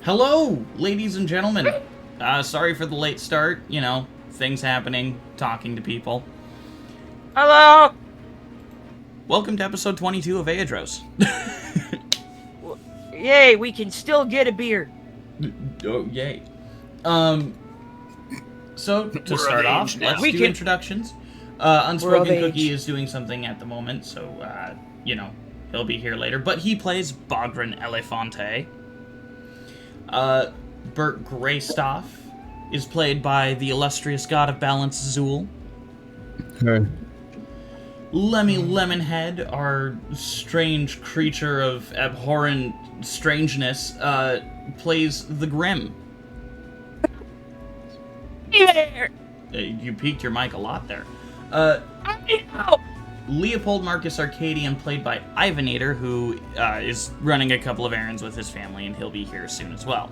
Hello, ladies and gentlemen. Sorry for the late start. You know, things happening, talking to people. Hello! Welcome to episode 22 of Aeidros. Yay, we can still get a beer. Oh, yay. So, to start off, let's do introductions. Unspoken Cookie is doing something at the moment, so, you know, he'll be here later. But he plays Bogran Elefante. Bert Greystoff is played by the illustrious god of balance, Zool. Hey. Lemmy Lemonhead, our strange creature of abhorrent strangeness, plays the Grim. You peaked your mic a lot there. Leopold Marcus Arcadian, played by Ivanator, who is running a couple of errands with his family, and he'll be here soon as well.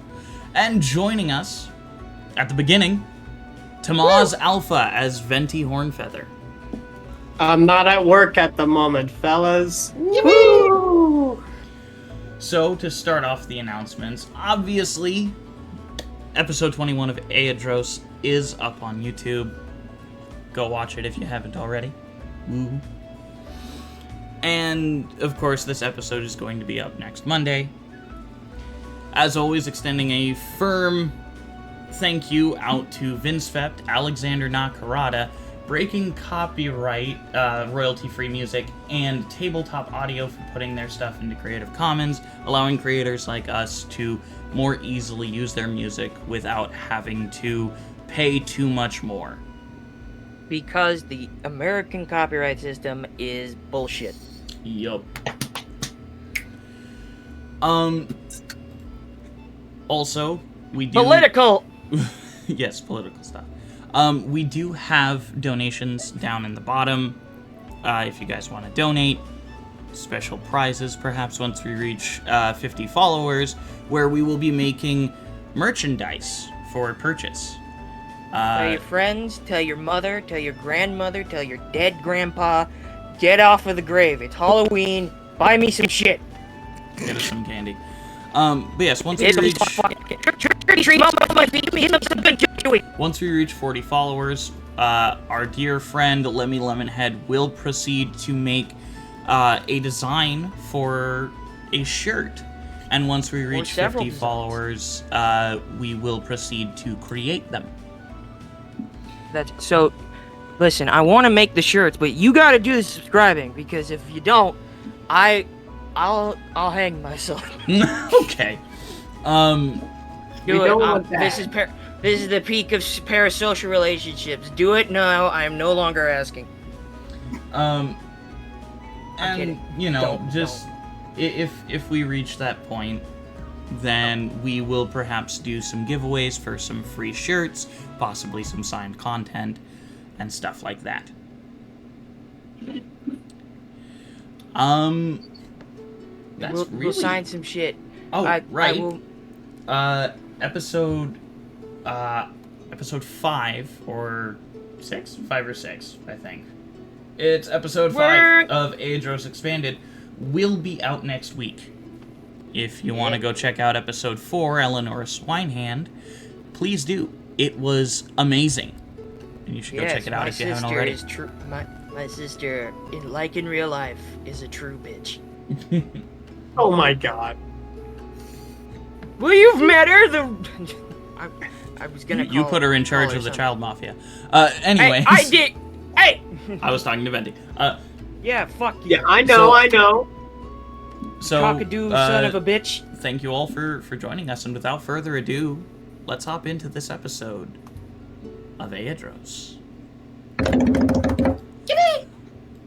And joining us at the beginning, Tamaz Alpha as Venti Hornfeather. I'm not at work at the moment, fellas. Woo! So, to start off the announcements, obviously, episode 21 of Aeidros is up on YouTube. Go watch it if you haven't already. Woo. And, of course, this episode is going to be up next Monday. As always, extending a firm thank you out to vindsvept, Alexander Nakarada, Breaking Copyright, royalty-free music, and Tabletop Audio for putting their stuff into Creative Commons, allowing creators like us to more easily use their music without having to pay too much more. Because the American copyright system is bullshit. Yup. Also, we do... Political! Yes, political stuff. We do have donations down in the bottom. If you guys want to donate, special prizes perhaps once we reach 50 followers, where we will be making merchandise for purchase. Tell your friends, tell your mother, tell your grandmother, tell your dead grandpa, get off of the grave. It's Halloween. Buy me some shit. Get us some candy. But yes, once we reach 40 followers, our dear friend Lemmy Lemonhead will proceed to make a design for a shirt. And once we reach 50 followers, we will proceed to create them. So, listen, I want to make the shirts, but you got to do the subscribing, because if you don't, I'll hang myself. Okay. Do it. This is the peak of parasocial relationships. Do it now. I am no longer asking. And you know, if we reach that point, then we will perhaps do some giveaways for some free shirts, possibly some signed content, and stuff like that. We'll sign some shit. Oh, right. Episode 5 or 6? 5 or 6, I think. It's episode 5 of Aeidros Expanded. Will be out next week. If you want to go check out episode 4, Eleanor Swinehand, please do. It was amazing. And you should go check it out if you haven't already. My sister, like in real life, is a true bitch. Oh my god. Well, you've met her. I was gonna call you put her in charge of the child mafia. Anyways. I did. Hey. I was talking to Venti. Yeah, fuck you. Yeah, I know. So, cockadoo, son of a bitch. Thank you all for joining us, and without further ado, let's hop into this episode of Aeidros.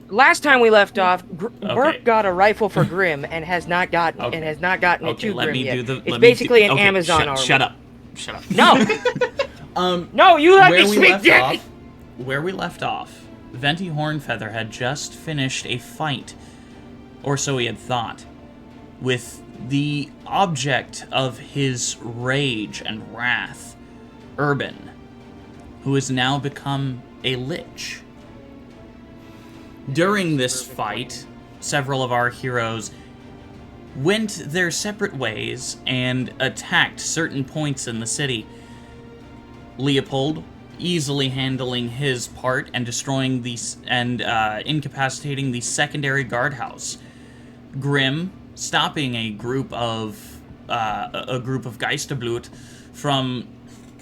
Last time we left off, Burke got a rifle for Grim and has not gotten it to Grim yet. It's basically an Amazon armor. Shut up. No. No, you let me speak, Dick. Where we left off, Venti Hornfeather had just finished a fight, or so he had thought, with the object of his rage and wrath, Urban, who has now become a lich. During this fight, several of our heroes went their separate ways and attacked certain points in the city. Leopold easily handling his part and destroying incapacitating the secondary guardhouse. Grim stopping a group of Geisterblut from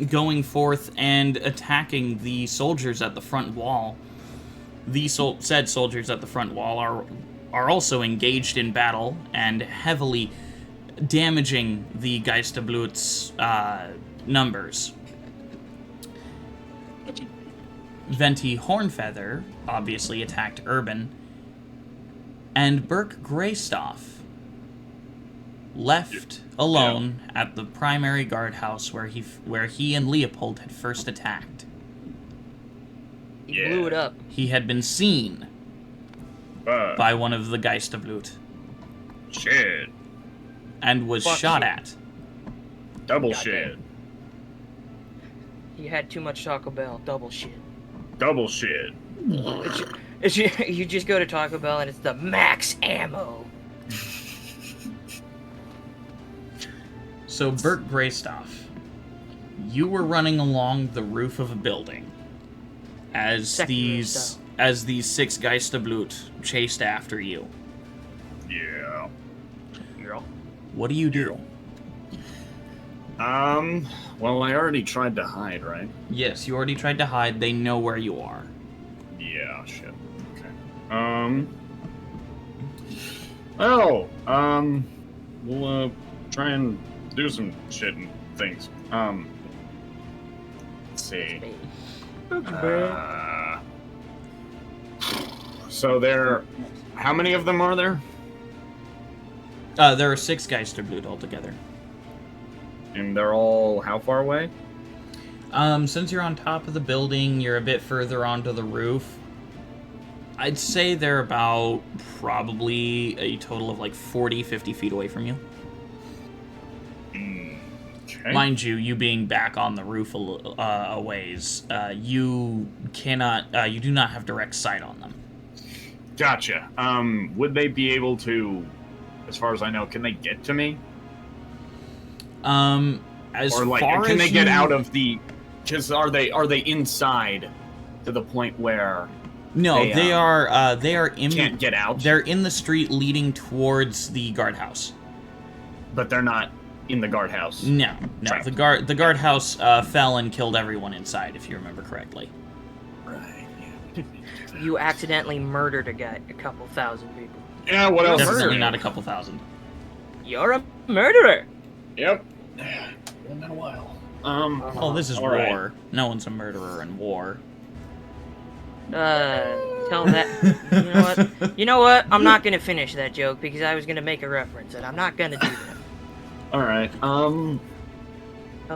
going forth and attacking the soldiers at the front wall. The said soldiers at the front wall are also engaged in battle and heavily damaging the Geisterblut's numbers. Venti Hornfeather obviously attacked Urban, and Burke Greystaff left alone at the primary guardhouse where he and Leopold had first attacked. He blew it up. He had been seen by one of the Geisterblut. Shit. And was shot at. Double shit. He had too much Taco Bell. Double shit. Double shit. You just go to Taco Bell and it's the max ammo. So, Burke Greystaff, you were running along the roof of a building as these 6 Geisterblut chased after you. Yeah. What do you do? Well, I already tried to hide, right? Yes, you already tried to hide. They know where you are. Yeah, shit. Okay. We'll, try and do some shit and things. Let's see. So how many of them are there? There are 6 Geisterblut altogether. And they're all how far away? Since you're on top of the building, you're a bit further onto the roof. I'd say they're about probably a total of like 40, 50 feet away from you. Okay. Mind you, you being back on the roof a ways, you do not have direct sight on them. Gotcha. Would they be able to, as far as I know, can they get to me? Can they get out of the? Because are they inside to the point where? No, they are in. Can't get out. They're in the street leading towards the guardhouse. But they're not in the guardhouse. No. Trapped. The guardhouse fell and killed everyone inside, if you remember correctly. Right. Yeah. You accidentally murdered a couple thousand people. Yeah. What else? Definitely not a couple thousand. You're a murderer. Yep. Been a while. Oh, this is war. Right. No one's a murderer in war. Tell that. You know what? I'm not gonna finish that joke because I was gonna make a reference, and I'm not gonna do that. All right. Tell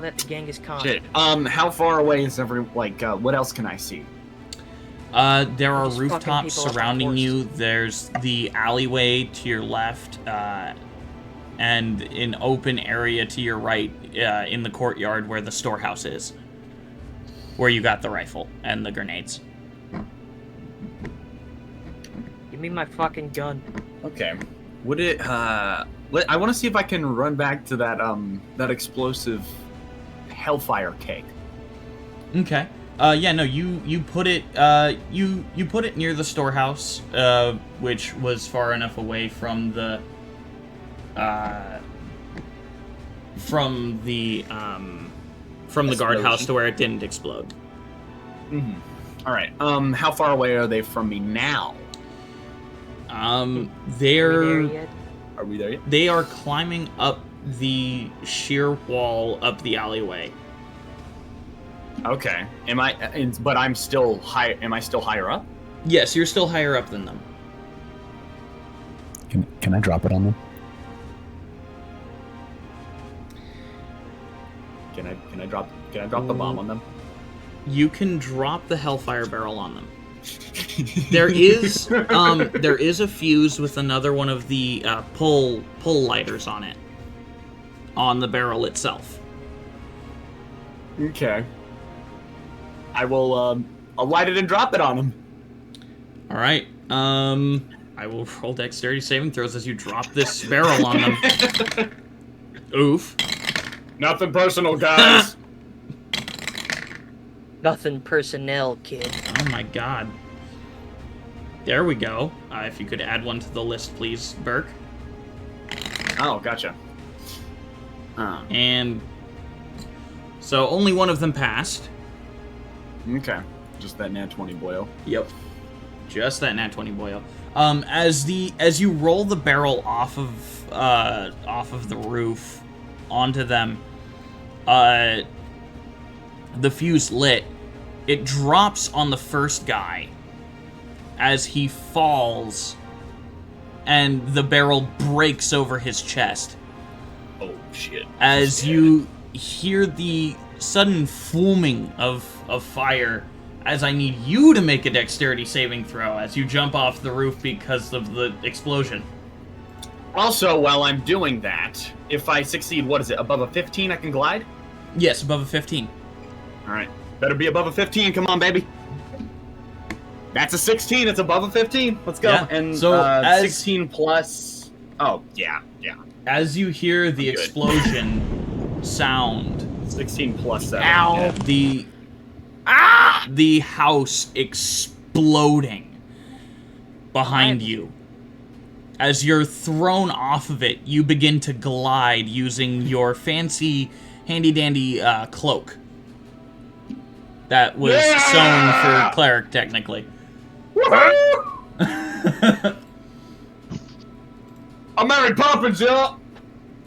that to Genghis Khan. Shit. How far away is what else can I see? There are Just rooftops fucking people up on surrounding horses. you. There's the alleyway to your left, and an open area to your right in the courtyard where the storehouse is, where you got the rifle and the grenades. Give me my fucking gun. Okay. Would it? I want to see if I can run back to that explosive hellfire cake. Okay. Yeah, no, you put it you put it near the storehouse, which was far enough away from the guardhouse to where it didn't explode. Mm-hmm. All right. How far away are they from me now? Are we there yet? Are we there yet? They are climbing up the sheer wall up the alleyway. Okay. But I'm still high. Am I still higher up? Yes, you're still higher up than them. Can I drop it on them? Can I drop the bomb on them? You can drop the hellfire barrel on them. There is a fuse with another one of the pull lighters on it, on the barrel itself. Okay. I will I'll light it and drop it on them. All right. I will roll dexterity saving throws as you drop this barrel on them. Oof. Nothing personal, guys. Nothing personnel, kid. Oh my god. There we go. If you could add one to the list, please, Burke. Oh, gotcha. And so only one of them passed. Okay. Just that nat 20 boil. Yep. Just that nat 20 boil. As you roll the barrel off of the roof onto them, the fuse lit. It drops on the first guy as he falls, and the barrel breaks over his chest. Oh shit! As you hear the sudden foaming of fire, as I need you to make a dexterity saving throw as you jump off the roof because of the explosion. Also, while I'm doing that, if I succeed, what is it, above a 15 I can glide? Yes, above a 15. Alright. Better be above a 15, come on, baby. That's a 16, it's above a 15. Let's go. Yeah. And So, 16 plus... Oh, yeah. As you hear the explosion sound... 16 plus 7. Ow! Yeah. The house exploding behind you. As you're thrown off of it, you begin to glide using your fancy, handy-dandy cloak. That was sewn for cleric, technically. I'm Mary Poppins, yeah!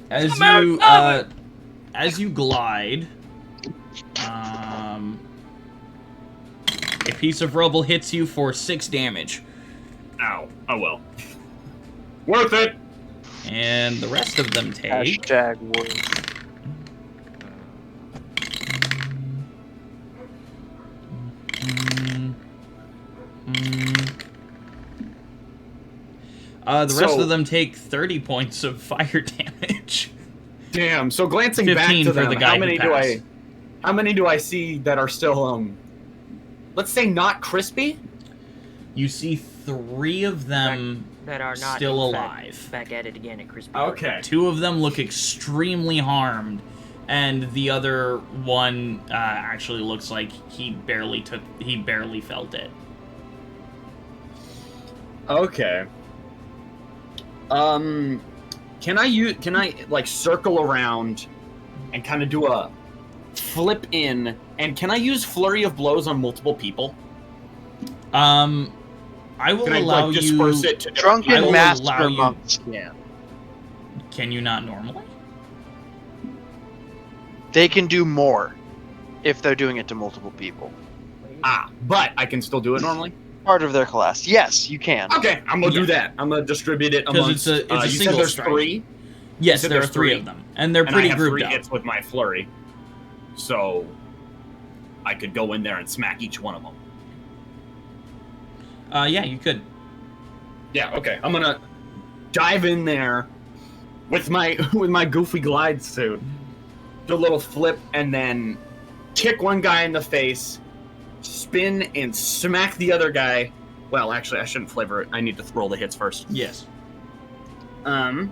As you glide, a piece of rubble hits you for 6 damage. Ow. Oh well. Worth it! And the rest of them take... Hashtag worth. The rest of them take 30 points of fire damage. Damn. So glancing 15 back to for them, the guy how many do I see that are still let's say not crispy? You see 3 of them That are not still in fact alive. Back at it again at Crispy. Okay. 2 of them look extremely harmed, and the other one actually looks like he barely felt it. Okay. Can I like circle around and kind of do a flip in, and can I use Flurry of Blows on multiple people? I will Can I allow like you. disperse it to I Drunken will master allow you- monks can. Can you not normally? They can do more if they're doing it to multiple people. But I can still do it normally? Part of their class. Yes, you can. Okay, I'm gonna Yeah. do that. I'm gonna distribute it 'Cause amongst... it's a you said single there's strike. 3? Yes, said there are there's 3 3. of them, and they're And pretty I have grouped 3 up. hits with my Flurry. So I could go in there and smack each one of them. Yeah, you could. Yeah, okay. I'm gonna dive in there with my goofy glide suit, do a little flip, and then kick one guy in the face, spin and smack the other guy. Well, actually, I shouldn't flavor it. I need to roll the hits first. Yes. Let's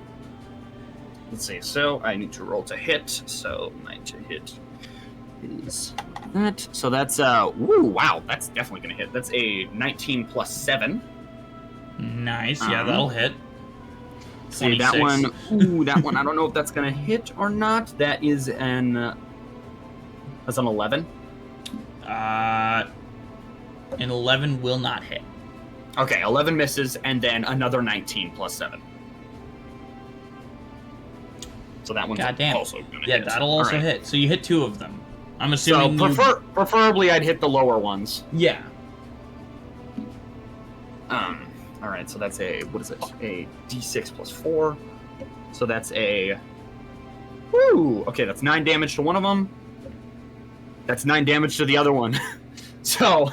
see. So I need to roll to hit. So my to hit is that. So that's ooh, wow, that's definitely gonna hit. That's a 19 plus 7. Nice. Yeah, that'll hit. See that 26. one. Ooh, that one. I don't know if that's gonna hit or not. That is that's an 11. An 11 will not hit. Okay, 11 misses, and then another 19 plus 7. So that one's Goddamn. also gonna Yeah, hit. that'll also All right. hit. So you hit 2 of them. I'm So assuming preferably I'd hit the lower ones. Yeah. All right, so that's a, what is it? A d6 plus 4. So that's a, woo! Okay, that's 9 damage to one of them. That's 9 damage to the other one. So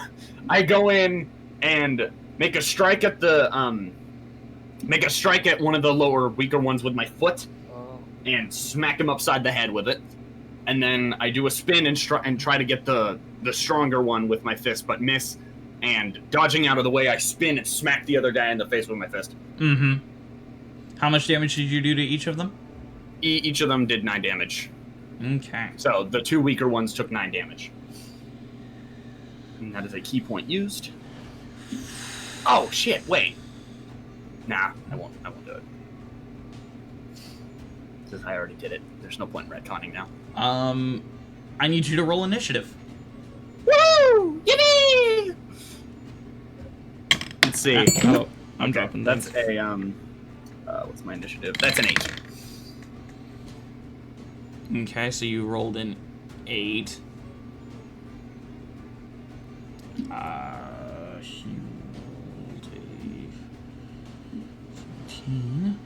I go in and make a strike at the, one of the lower, weaker ones with my foot and smack him upside the head with it. And then I do a spin and try to get the stronger one with my fist, but miss. and dodging out of the way, I spin and smack the other guy in the face with my fist. Mm-hmm. How much damage did you do to each of them? Each of them did 9 damage. Okay. So the 2 weaker ones took 9 damage. And that is a key point used. Oh shit! Wait. Nah, I won't do it. Because I already did it. There's no point in retconning now. I need you to roll initiative. Woo! Yippee! Let's see. Oh, I'm dropping That's these. a what's my initiative? That's an 8. Okay, so you rolled an 8. You rolled a 17.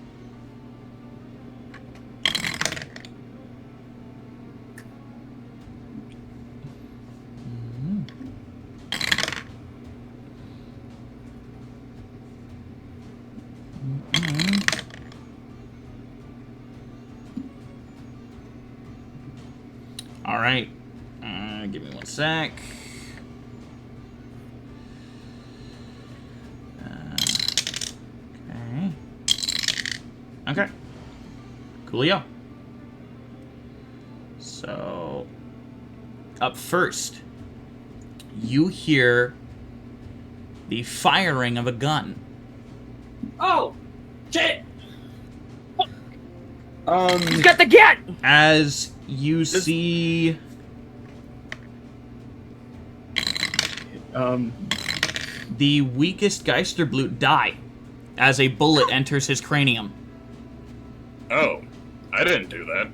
All right. Give me 1 sec. Okay. Okay. Coolio. So, up first, you hear the firing of a gun. Oh! Shit! He's got the gat! As you see the weakest Geisterblut die as a bullet enters his cranium. Oh, I didn't do that.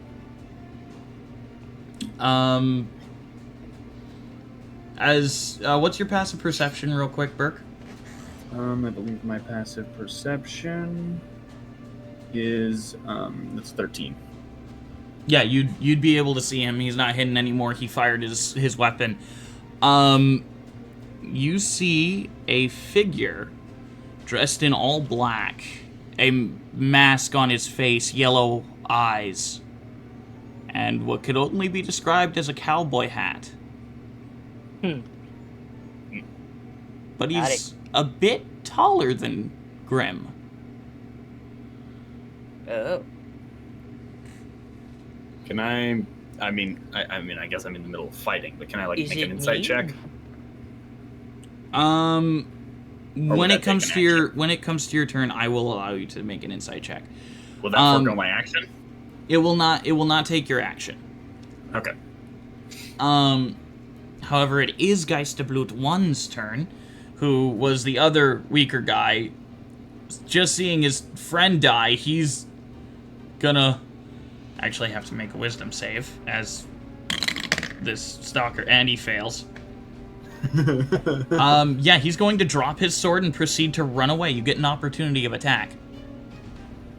What's your passive perception real quick, Burke? I believe my passive perception is that's 13. Yeah, you'd be able to see him. He's not hidden anymore. He fired his weapon. You see a figure dressed in all black, a mask on his face, yellow eyes, and what could only be described as a cowboy hat. But he's a bit taller than Grim. Oh. Can I guess I'm in the middle of fighting, but can I Is make it an insight me? check? When would it that comes take to an your turn, I will allow you to make an insight check. Will that forego my action? It will not take your action. Okay. However, it is Geisterblut 1's turn, who was the other weaker guy. Just seeing his friend die, he's gonna actually have to make a wisdom save as this stalker, and he fails. Yeah, he's going to drop his sword and proceed to run away. You get an opportunity of attack.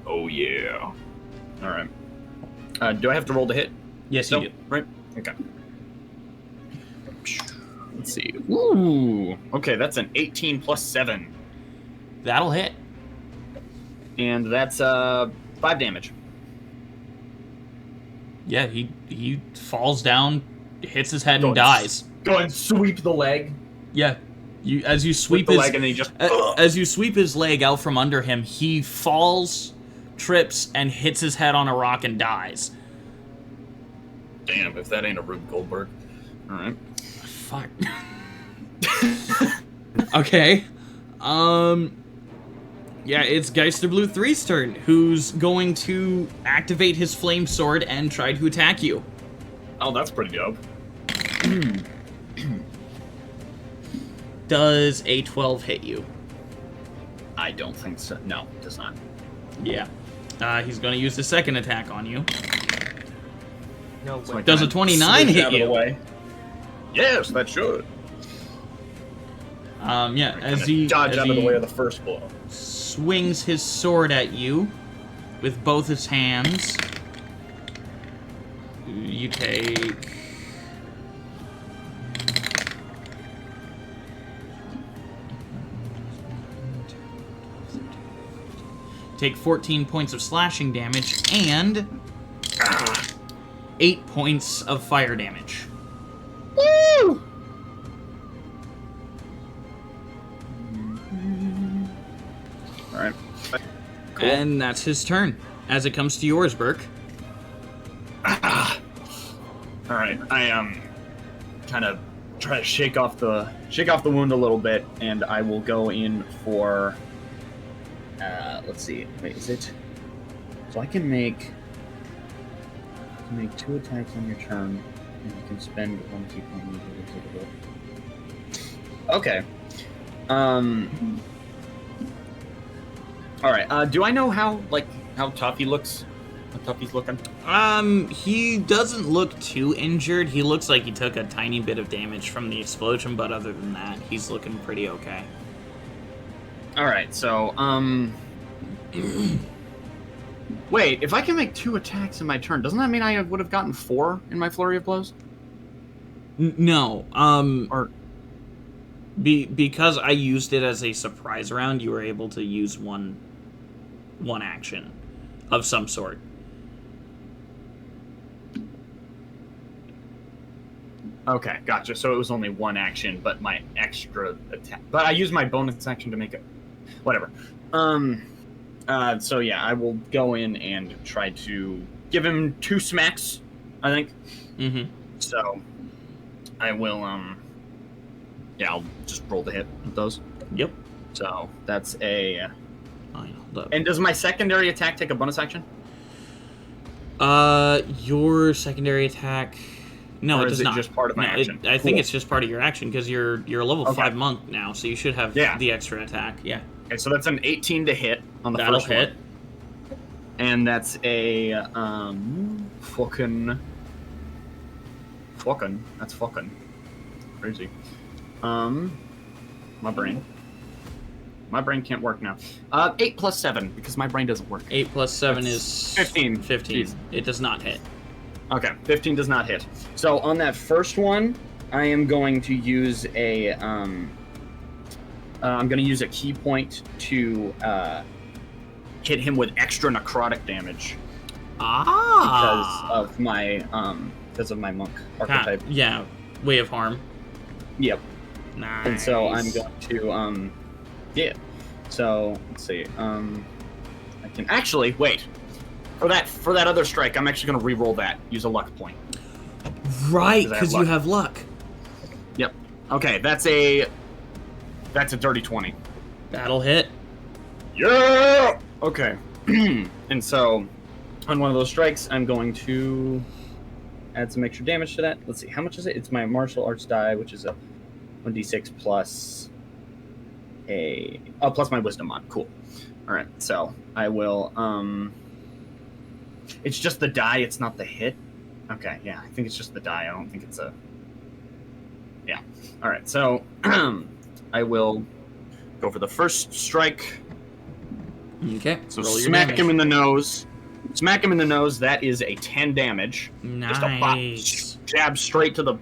Oh yeah. All right. Do I have to roll to hit? Yes, you do. Right. Okay. Let's see. Ooh. Okay, that's an 18 plus 7, That'll hit. and that's 5 damage. Yeah, he falls down, hits his head, Go and and dies. Go and sweep the leg. Yeah, as you sweep the his leg, and then he just. as you sweep his leg out from under him, he falls, trips, and hits his head on a rock and dies. Damn, if that ain't a Rube Goldberg. All right. Fuck. Okay. Yeah, it's Geisterblut 3's turn, who's going to activate his flame sword and try to attack you. Oh, that's pretty dope. Does a 12 hit you? I don't think so. No, it does not. Yeah. He's going to use the second attack on you. No So I way. Does a kinda 29 switch hit out of the you? way. Yes, that should. Yeah, as Kinda he dodge as out of the he way of the first blow. swings his sword at you with both his hands. You take... Take 14 points of slashing damage and 8 points of fire damage. Woo! All right. Cool. And that's his turn. As it comes to yours, Burke. All right. I kind of try to shake off the wound a little bit, and I will go in for. Let's see. Wait, is it? So I can make 2 attacks on your turn, and you can spend 1 key point. Okay. All right. Do I know how tough he looks? How tough he's looking? He doesn't look too injured. He looks like he took a tiny bit of damage from the explosion, but other than that, he's looking pretty okay. All right. So, wait. If I can make 2 attacks in my turn, doesn't that mean I would have gotten 4 in my flurry of blows? No. Or because I used it as a surprise round, you were able to use one action of some sort. Okay, gotcha. So it was only 1 action, but my extra attack. But I used my bonus action to make it. Whatever. So yeah, I will go in and try to give him 2 smacks, I think. Mm-hmm. So I will, yeah, I'll just roll the hit with those. Yep. So that's a. Hold up. And does my secondary attack take a bonus action? Your secondary attack. No, Or it does is it not. just part of my action? I think Cool. it's just part of your action because you're a level 5 monk now, so you should have the extra attack. Yeah. Okay, so that's an 18 to hit on the That'll first hit. one. And that's a fucking. That's fucking crazy. My brain can't work now. 8 plus 7 because my brain doesn't work. 8 plus 7 is 15. 15. Jeez. It does not hit. Okay, 15 does not hit. So on that first one, I am going to use a I'm going to use a key point to hit him with extra necrotic damage because of my monk archetype. Yeah, way of harm. Yep. Nice. And so I'm going to yeah. So let's see. I can actually wait. For that other strike, I'm actually going to re-roll that. Use a luck point. Right, because you have luck. Yep. Okay, that's a dirty 20. That'll hit. Yeah. Okay. And so, on one of those strikes, I'm going to add some extra damage to that. Let's see, how much is it? It's my martial arts die, which is a 1d6 plus plus my wisdom mod. Cool. All right. So I will. It's just the die. It's not the hit. Okay. Yeah, I think it's just the die. I don't think it's a. Yeah. All right. So I will go for the first strike. Okay. So roll your smack damage. him in the nose. Smack him in the nose. That is a 10 damage. Nice. Just a bop, jab straight to the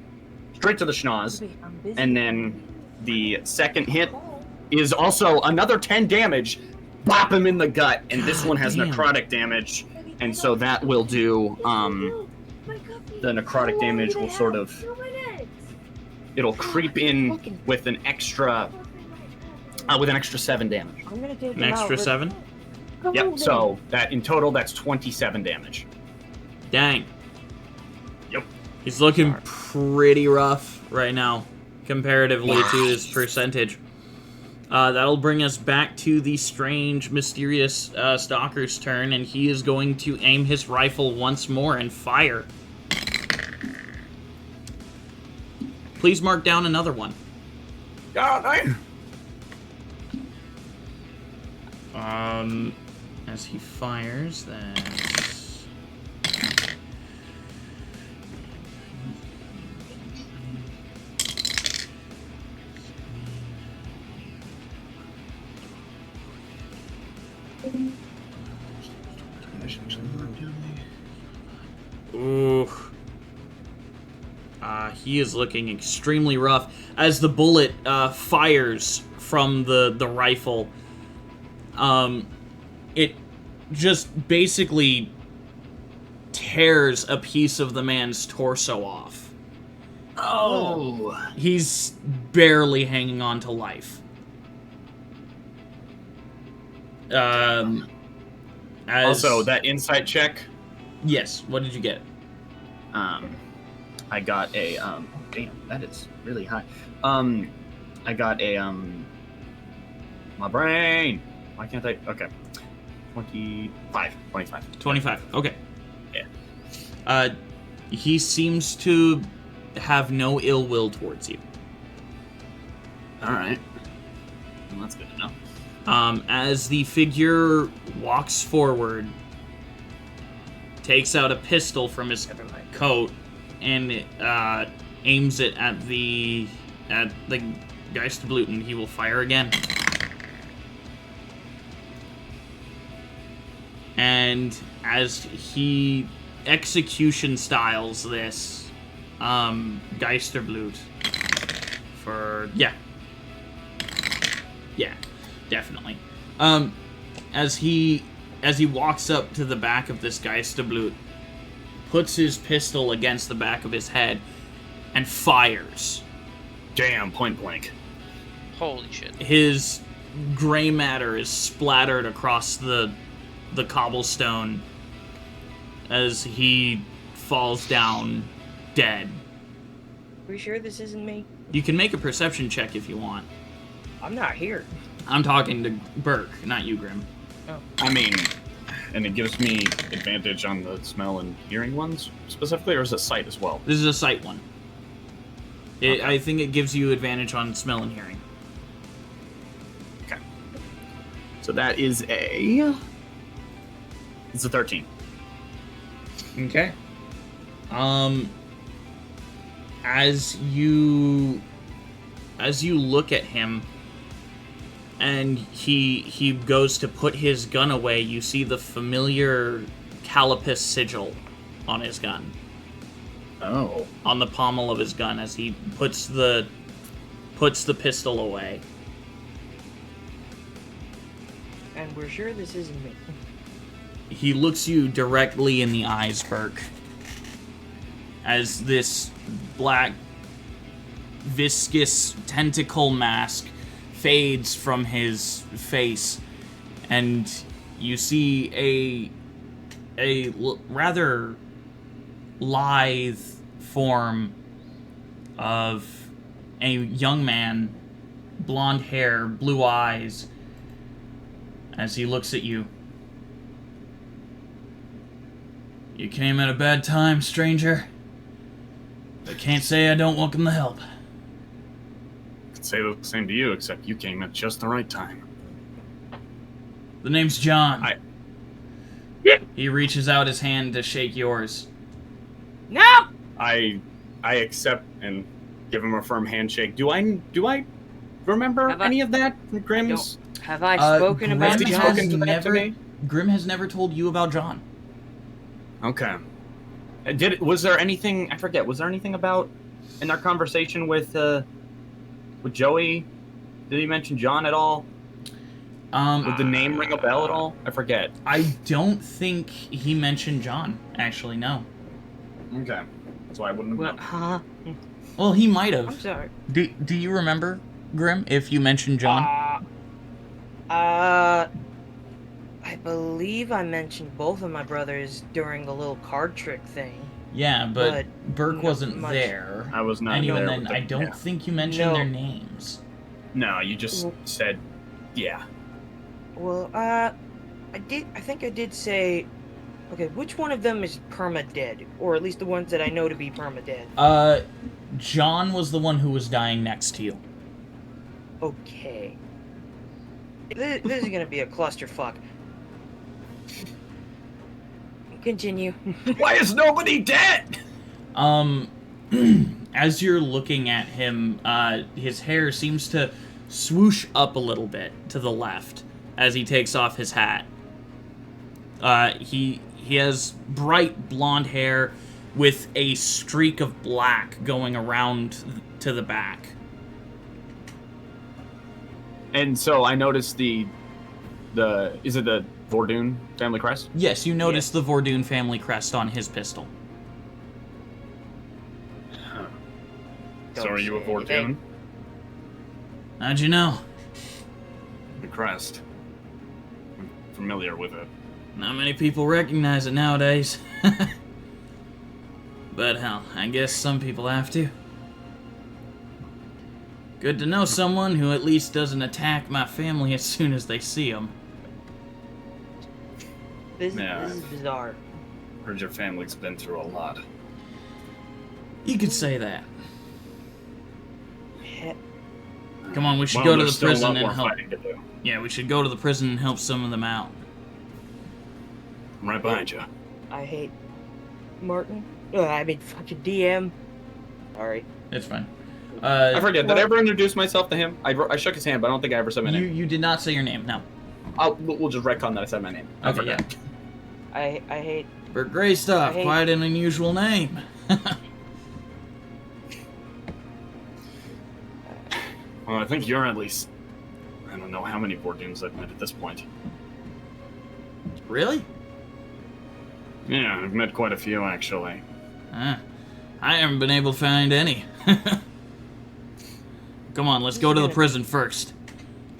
schnoz. And then the second hit is also another 10 damage. Bop him in the gut, and this one has damn. necrotic damage, and so that will do. The necrotic damage will sort of. It'll creep in with an extra 7 damage. I'm gonna take An extra 7? Yep. So that in total, that's 27 damage. Dang. Yep. He's looking pretty rough right now, comparatively to his percentage. That'll bring us back to the strange, mysterious stalker's turn, and he is going to aim his rifle once more and fire. Please mark down another one. As he fires, that's... Ooh. He is looking extremely rough as the bullet fires from the rifle. It just basically tears a piece of the man's torso off. Oh. He's barely hanging on to life. Also, that insight check. Yes. What did you get? I got a damn, that is really high. I got a my brain. Why can't I? Okay, 25. 25. Okay. Yeah. He seems to have no ill will towards you. All right. Well, that's good to know. As the figure walks forward, takes out a pistol from his coat, and aims it at the Geisterbluten. He will fire again. And as he execution styles this Geisterblut for yeah, definitely. As he walks up to the back of this Geisterblut, puts his pistol against the back of his head, and fires. Damn, point blank. Holy shit. His gray matter is splattered across the cobblestone as he falls down dead. Are you sure this isn't me? You can make a perception check if you want. I'm not here. I'm talking to Burke, not you, Grim. I mean, and it gives me advantage on the smell and hearing ones specifically, or is it sight as well? This is a sight one. Okay. I think it gives you advantage on smell and hearing. Okay. So that is it's a 13. Okay. As you look at him, and he goes to put his gun away, you see the familiar Calipus sigil on his gun. Oh. On the pommel of his gun as he puts the pistol away. And we're sure this isn't me. He looks you directly in the eyes, Burke, as this black, viscous tentacle mask fades from his face, and you see a rather lithe form of a young man, blonde hair, blue eyes, as he looks at you. You came at a bad time, stranger. I can't say I don't welcome the help. I could say the same to you, except you came at just the right time. The name's John. Yeah. He reaches out his hand to shake yours. No! I accept and give him a firm handshake. Do I remember any of that from Grimm's? Have I spoken about Grim John? spoken to that to me? Grim has never told you about John. Okay. Was there anything, I forget, was there anything about in our conversation with Joey? Did he mention John at all? Did the name ring a bell at all? I forget. I don't think he mentioned John, actually, no. Okay. So I wouldn't have known. Well, he might have. I'm sorry. Do you remember, Grim, if you mentioned John? I believe I mentioned both of my brothers during the little card trick thing. Yeah, but Burke not wasn't much. there. I was not And there. even then, I don't think you mentioned their names. No, you just said, yeah. Well, I think I did say, okay, which one of them is perma-dead? Or at least the ones that I know to be perma-dead. John was the one who was dying next to you. Okay. This is gonna be a clusterfuck. Continue. Why is nobody dead? As you're looking at him, his hair seems to swoosh up a little bit to the left as he takes off his hat. He has bright blonde hair with a streak of black going around to the back. And so I noticed is it the Vordoon family crest? Yes, you notice the Vordoon family crest on his pistol. So are you a Vordoon? anything. How'd you know? The crest. familiar with it. Not many people recognize it nowadays. But hell, I guess some people have to. Good to know someone who at least doesn't attack my family as soon as they see them. This is bizarre. Heard your family's been through a lot. You could say that. Heh. Come on, we should go to the there's still a prison lot and more help. fighting to do. Yeah, we should go to the prison and help some of them out. I'm right behind you. I hate Martin. I mean, fucking DM. Sorry. It's fine. I forget. Did I ever introduce myself to him? I shook his hand, but I don't think I ever said my name. You did not say your name, no. We'll just retcon that I said my name. I Okay, forgot. yeah. I hate. Bert Greystuff, quite an unusual name. Well, I think you're at least... I don't know how many Bordoons I've met at this point. Really? Yeah, I've met quite a few, actually. I haven't been able to find any. Come on, let's go to the prison first.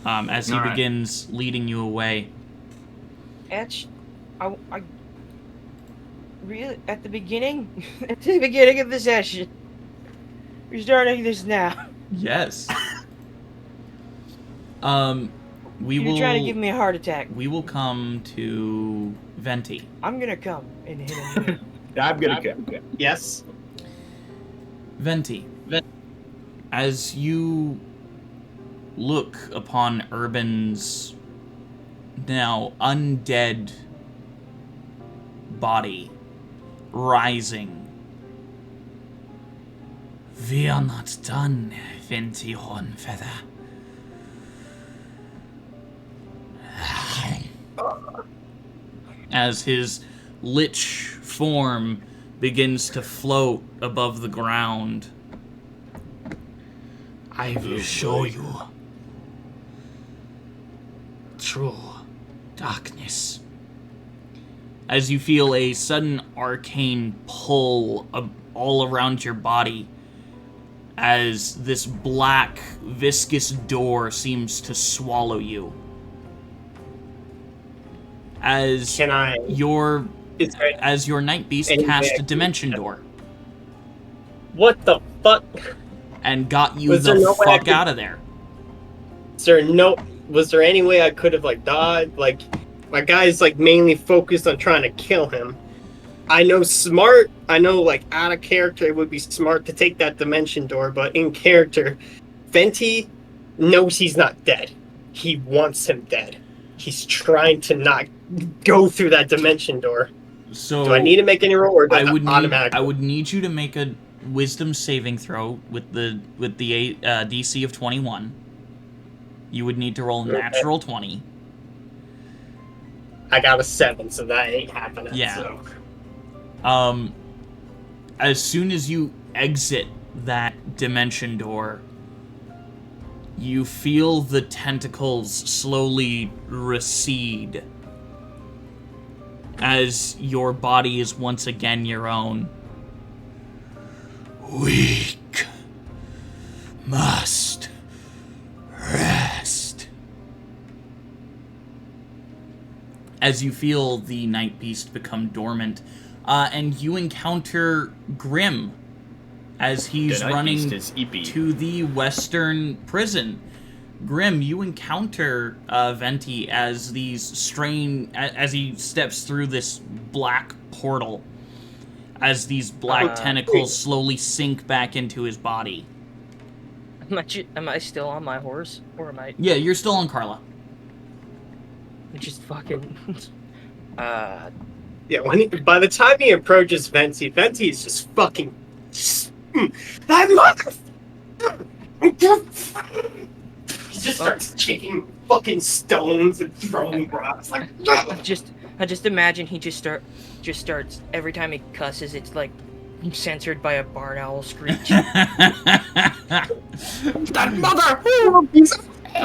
As he begins leading you away. I really at the beginning of the session. We're starting this now. Yes. You're trying to give me a heart attack. We will come to Venti. I'm gonna come in a minute. Yeah, I'm gonna go. Yes. Venti. As you look upon Urban's now undead body rising, we are not done, Venti Hornfeather. As his lich form begins to float above the ground, I will show you true darkness. As you feel a sudden arcane pull all around your body, as this black, viscous door seems to swallow you. As your night beast cast a dimension door. What the fuck? And got you the fuck out of there. Was there any way I could have dodged? My guy's mainly focused on trying to kill him. I know out of character it would be smart to take that dimension door, but in character, Venti knows he's not dead. He wants him dead. He's trying to not go through that dimension door. So do I need to make any roll, or does it automatically? I would need you to make a wisdom saving throw with the DC of 21. You would need to roll a natural 20. I got a 7, so that ain't happening. Yeah. So. As soon as you exit that dimension door, you feel the tentacles slowly recede as your body is once again your own. Weak must rest. As you feel the Night Beast become dormant, and you encounter Grim as he's running to the western prison. Grim, you encounter Venti as as he steps through this black portal, as these black tentacles slowly sink back into his body. Am I still on my horse, or am I? Yeah, you're still on Carla. Just fucking. Yeah, by the time he approaches Venti is just fucking. That mother. He just starts kicking fucking stones and throwing rocks. I just imagine he just starts every time he cusses. It's like censored by a barn owl screech. That mother!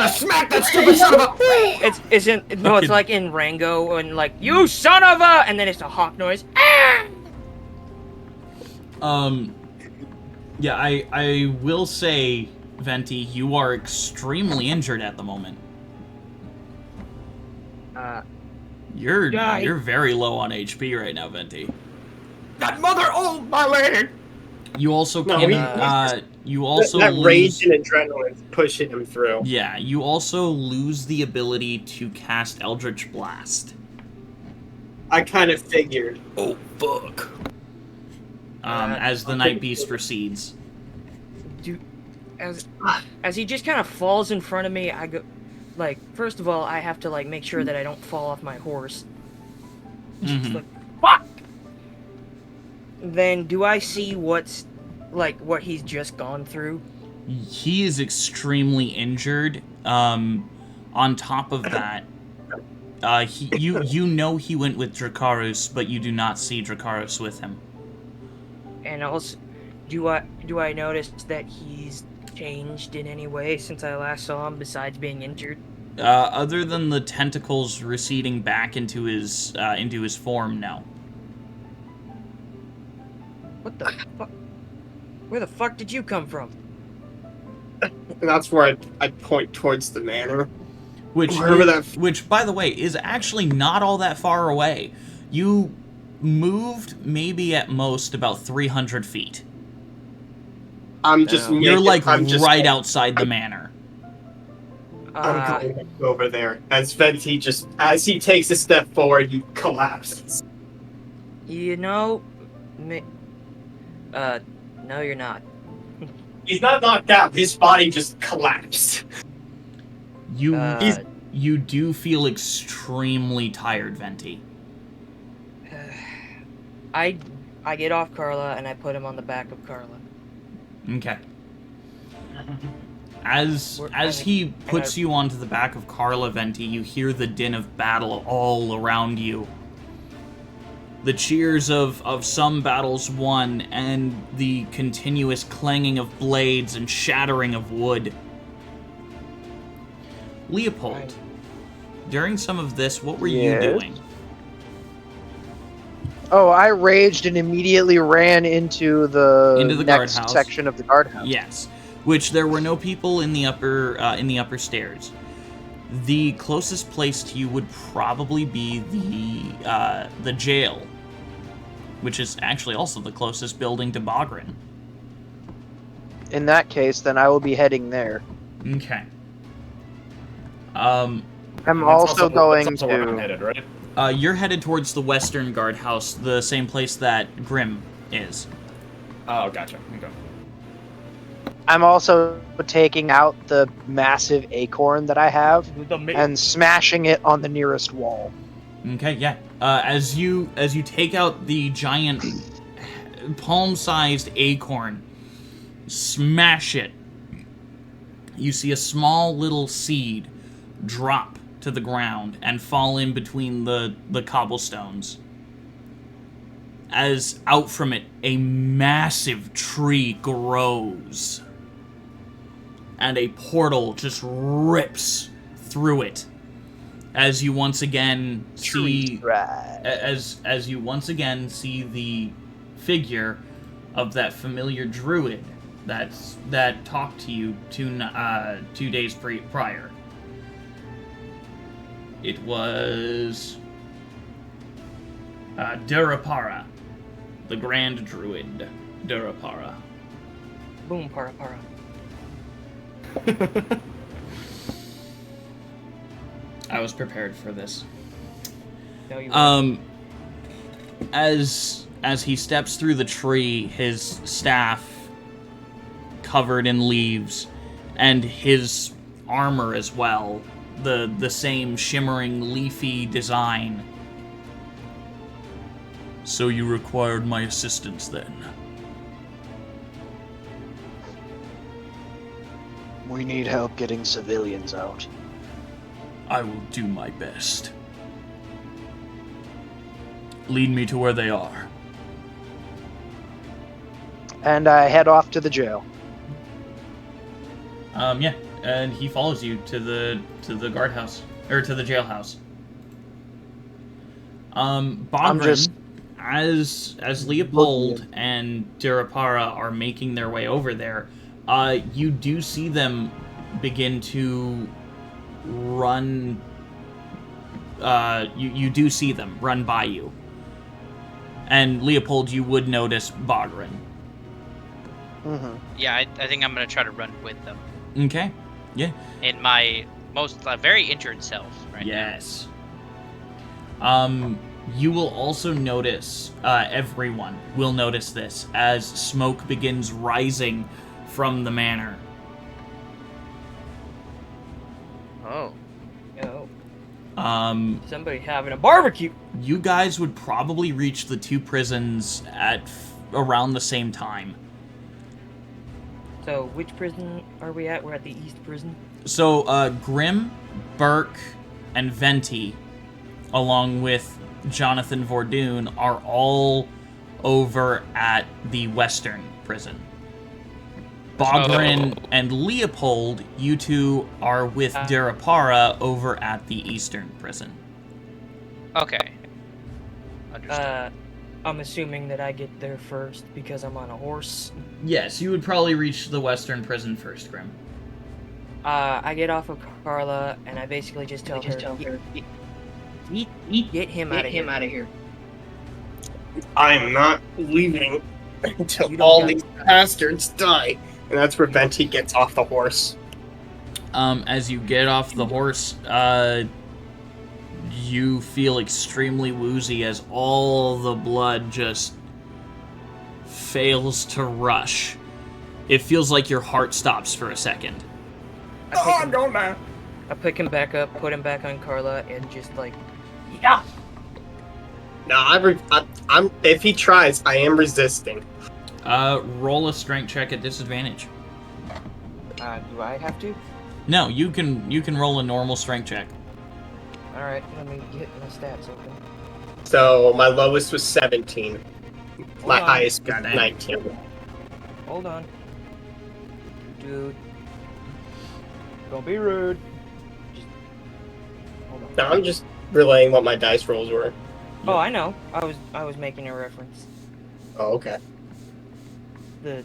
Smack that stupid son of a... It's like in Rango and you son of a, and then it's a hawk noise. Yeah, I will say, Venti, you are extremely injured at the moment. You're very low on HP right now, Venti. That mother! Oh, my leg! You also No, can. You also that lose. rage and adrenaline is pushing him through. Yeah, you also lose the ability to cast Eldritch Blast. I kind of figured. Oh, fuck. As the Night Beast proceeds. As he just kind of falls in front of me, I go, like, first of all, I have to like make sure that I don't fall off my horse. Just like, fuck. Then do I see what he's just gone through? He is extremely injured. On top of that, you know he went with Dracarys, but you do not see Dracarys with him. And also, do I notice that he's changed in any way since I last saw him, besides being injured? Other than the tentacles receding back into his form, no. What the fuck? Where the fuck did you come from? And that's where I point towards the manor. Which, by the way, is actually not all that far away. You moved maybe at most about 300 feet. You're like right outside the manor. I'm going over there. As Venti as he takes a step forward, he collapses. You know, no, you're not. He's not knocked out. His body just collapsed. You do feel extremely tired, Venti. I get off Carla and I put him on the back of Carla. Okay. As he puts you onto the back of Carla, Venti, you hear the din of battle all around you. The cheers of some battles won, and the continuous clanging of blades and shattering of wood. Leopold, during some of this, what were you doing? Oh, I raged and immediately ran into the next guardhouse section of the guardhouse. Yes, which there were no people in the upper stairs. The closest place to you would probably be the jail, which is actually also the closest building to Bagran. In that case, then I will be heading there. Okay. I'm also going that's also where I'm headed, right? You're headed towards the western guardhouse, the same place that Grim is. Oh, gotcha. Okay. I'm also taking out the massive acorn that I have and smashing it on the nearest wall. Okay, yeah. As you take out the giant palm-sized acorn, smash it, you see a small little seed drop to the ground and fall in between the cobblestones. As out from it, a massive tree grows. And a portal just rips through it. As you once again see as you once again see the figure of that familiar druid that talked to you 2 days prior. It was Durapara, the Grand Druid, Durapara. Boom, para para. I was prepared for this. No, you weren't. As he steps through the tree, his staff covered in leaves, and his armor as well, the same shimmering leafy design. So you required my assistance then? We need help getting civilians out. I will do my best. Lead me to where they are. And I head off to the jail. Yeah, and he follows you to the guardhouse, or to the jailhouse. Bagran, as Leopold and Durapara are making their way over there, you do see them begin to run you do see them run by you. And Leopold, you would notice Bogrin. Mm-hmm. Yeah, I think I'm gonna try to run with them. Okay. Yeah. In my most very injured self right Yes. You will also notice, everyone will notice this, as smoke begins rising from the manor. now. Oh. Somebody having a barbecue. You guys would probably reach the two prisons at around the same time. So, which prison are we at? We're at the East Prison? So, Grim, Burke, and Venti, along with Jonathan Vordoon, are all over at the Western Prison. Bogrin and Leopold, you two are with Darapara over at the Eastern Prison. Okay. Understood. I'm assuming that I get there first because I'm on a horse. Yes, you would probably reach the Western Prison first, Grim. I get off of Carla, and I basically just tell her, get him out of here. I'm not leaving until all these bastards die. And that's where Venti gets off the horse. As you get off the horse, you feel extremely woozy as all the blood just fails to rush. It feels like your heart stops for a second. I'm going down. I pick him back up, put him back on Carla, and just yeah. No, I'm. If he tries, I am resisting. Roll a strength check at disadvantage. Do I have to? No, you can roll a normal strength check. Alright, let me get my stats open. So, my lowest was 17. My on. highest was 19. Hold on. Dude. Don't be rude. Hold on. No, I'm just relaying what my dice rolls were. Oh, I know. I was making a reference. Oh, okay. Never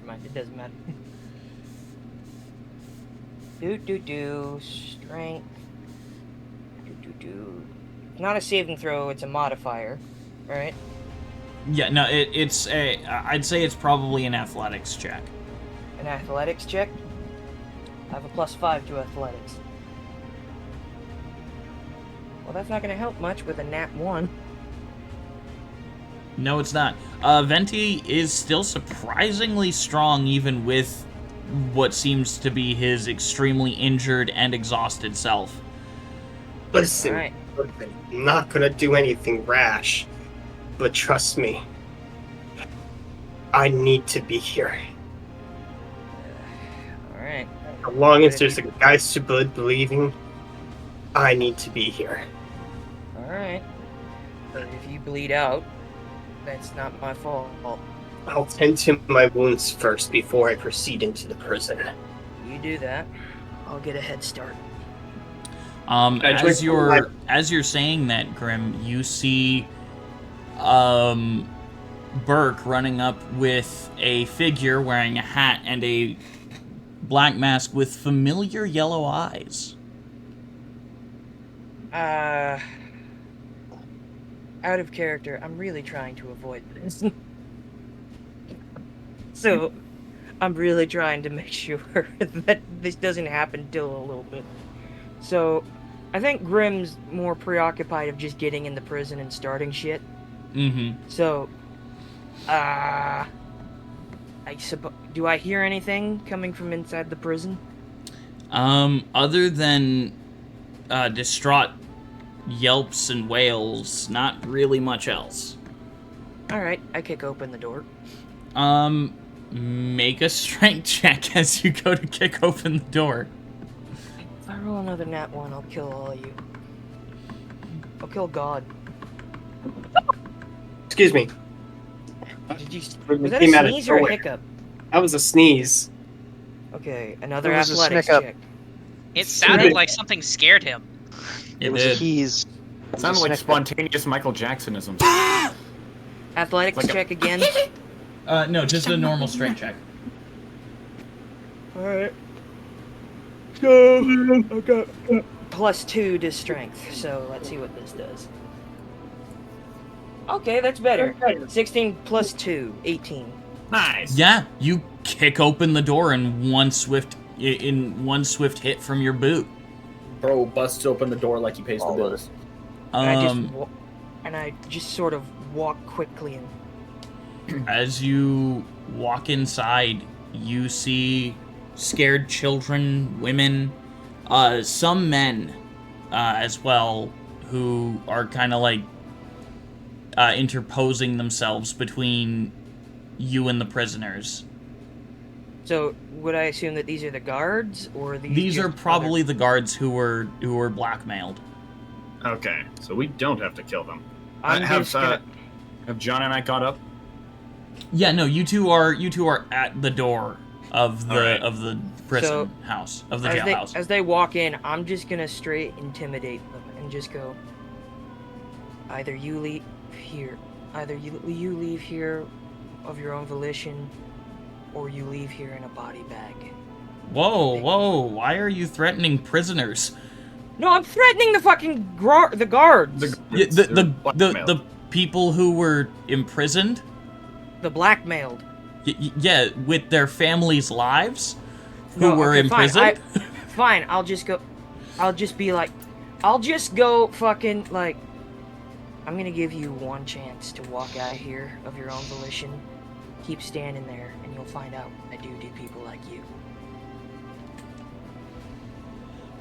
mind, it doesn't matter. Strength. Not a saving throw, it's a modifier, right? Yeah, no, it's a. I'd say it's probably an athletics check. An athletics check? I have a +5 to athletics. Well, that's not going to help much with a nat 1. No, it's not. Venti is still surprisingly strong, even with what seems to be his extremely injured and exhausted self. Listen, Alright. I'm not gonna do anything rash, but trust me, I need to be here. Alright. As long as there's a geist of believing, I need to be here. Alright. But if you bleed out, that's not my fault. I'll tend to my wounds first before I proceed into the prison. You do that, I'll get a head start. As you're saying that, Grim, you see Burke running up with a figure wearing a hat and a black mask with familiar yellow eyes. Out of character, I'm really trying to avoid this. So, I'm really trying to make sure that this doesn't happen till a little bit. So, I think Grim's more preoccupied of just getting in the prison and starting shit. Mm-hmm. So, do I hear anything coming from inside the prison? Other than distraught yelps and wails, not really much else. Alright, I kick open the door. Make a strength check as you go to kick open the door. If I roll another nat 1, I'll kill all of you. I'll kill God. Excuse me. Did you... It Was that came a out of sneeze or a nowhere. hiccup? That was a sneeze. Okay, another It was a athletics snick up. check. It sounded like something scared him. It was keys. It sounded like spontaneous Michael Jacksonism. Athletics Like a- check again. No, just a normal strength check. Alright. Go. Okay. +2 to strength, so let's see what this does. Okay, that's better. 16 plus 2, 18. Nice. Yeah, you kick open the door in one swift hit from your boot. Bro busts open the door like he pays the bills. And I just sort of walk quickly in. As you walk inside, you see scared children, women, some men as well, who are kind of like interposing themselves between you and the prisoners. So, would I assume that these are the guards, or these are probably the guards who were blackmailed? Okay, so we don't have to kill them. Have John and I caught up? Yeah, no, you two are at the door of the prison house, of the jailhouse. As they walk in, I'm just gonna straight intimidate them and just go, either you leave here of your own volition, or you leave here in a body bag. Whoa, why are you threatening prisoners? No, I'm threatening the fucking the guards. The people who were imprisoned? The blackmailed. Yeah, with their families' lives? Who were imprisoned? Fine, I'll just go fucking, like, I'm gonna give you one chance to walk out of here of your own volition. Keep standing there, and you'll find out I do people like you.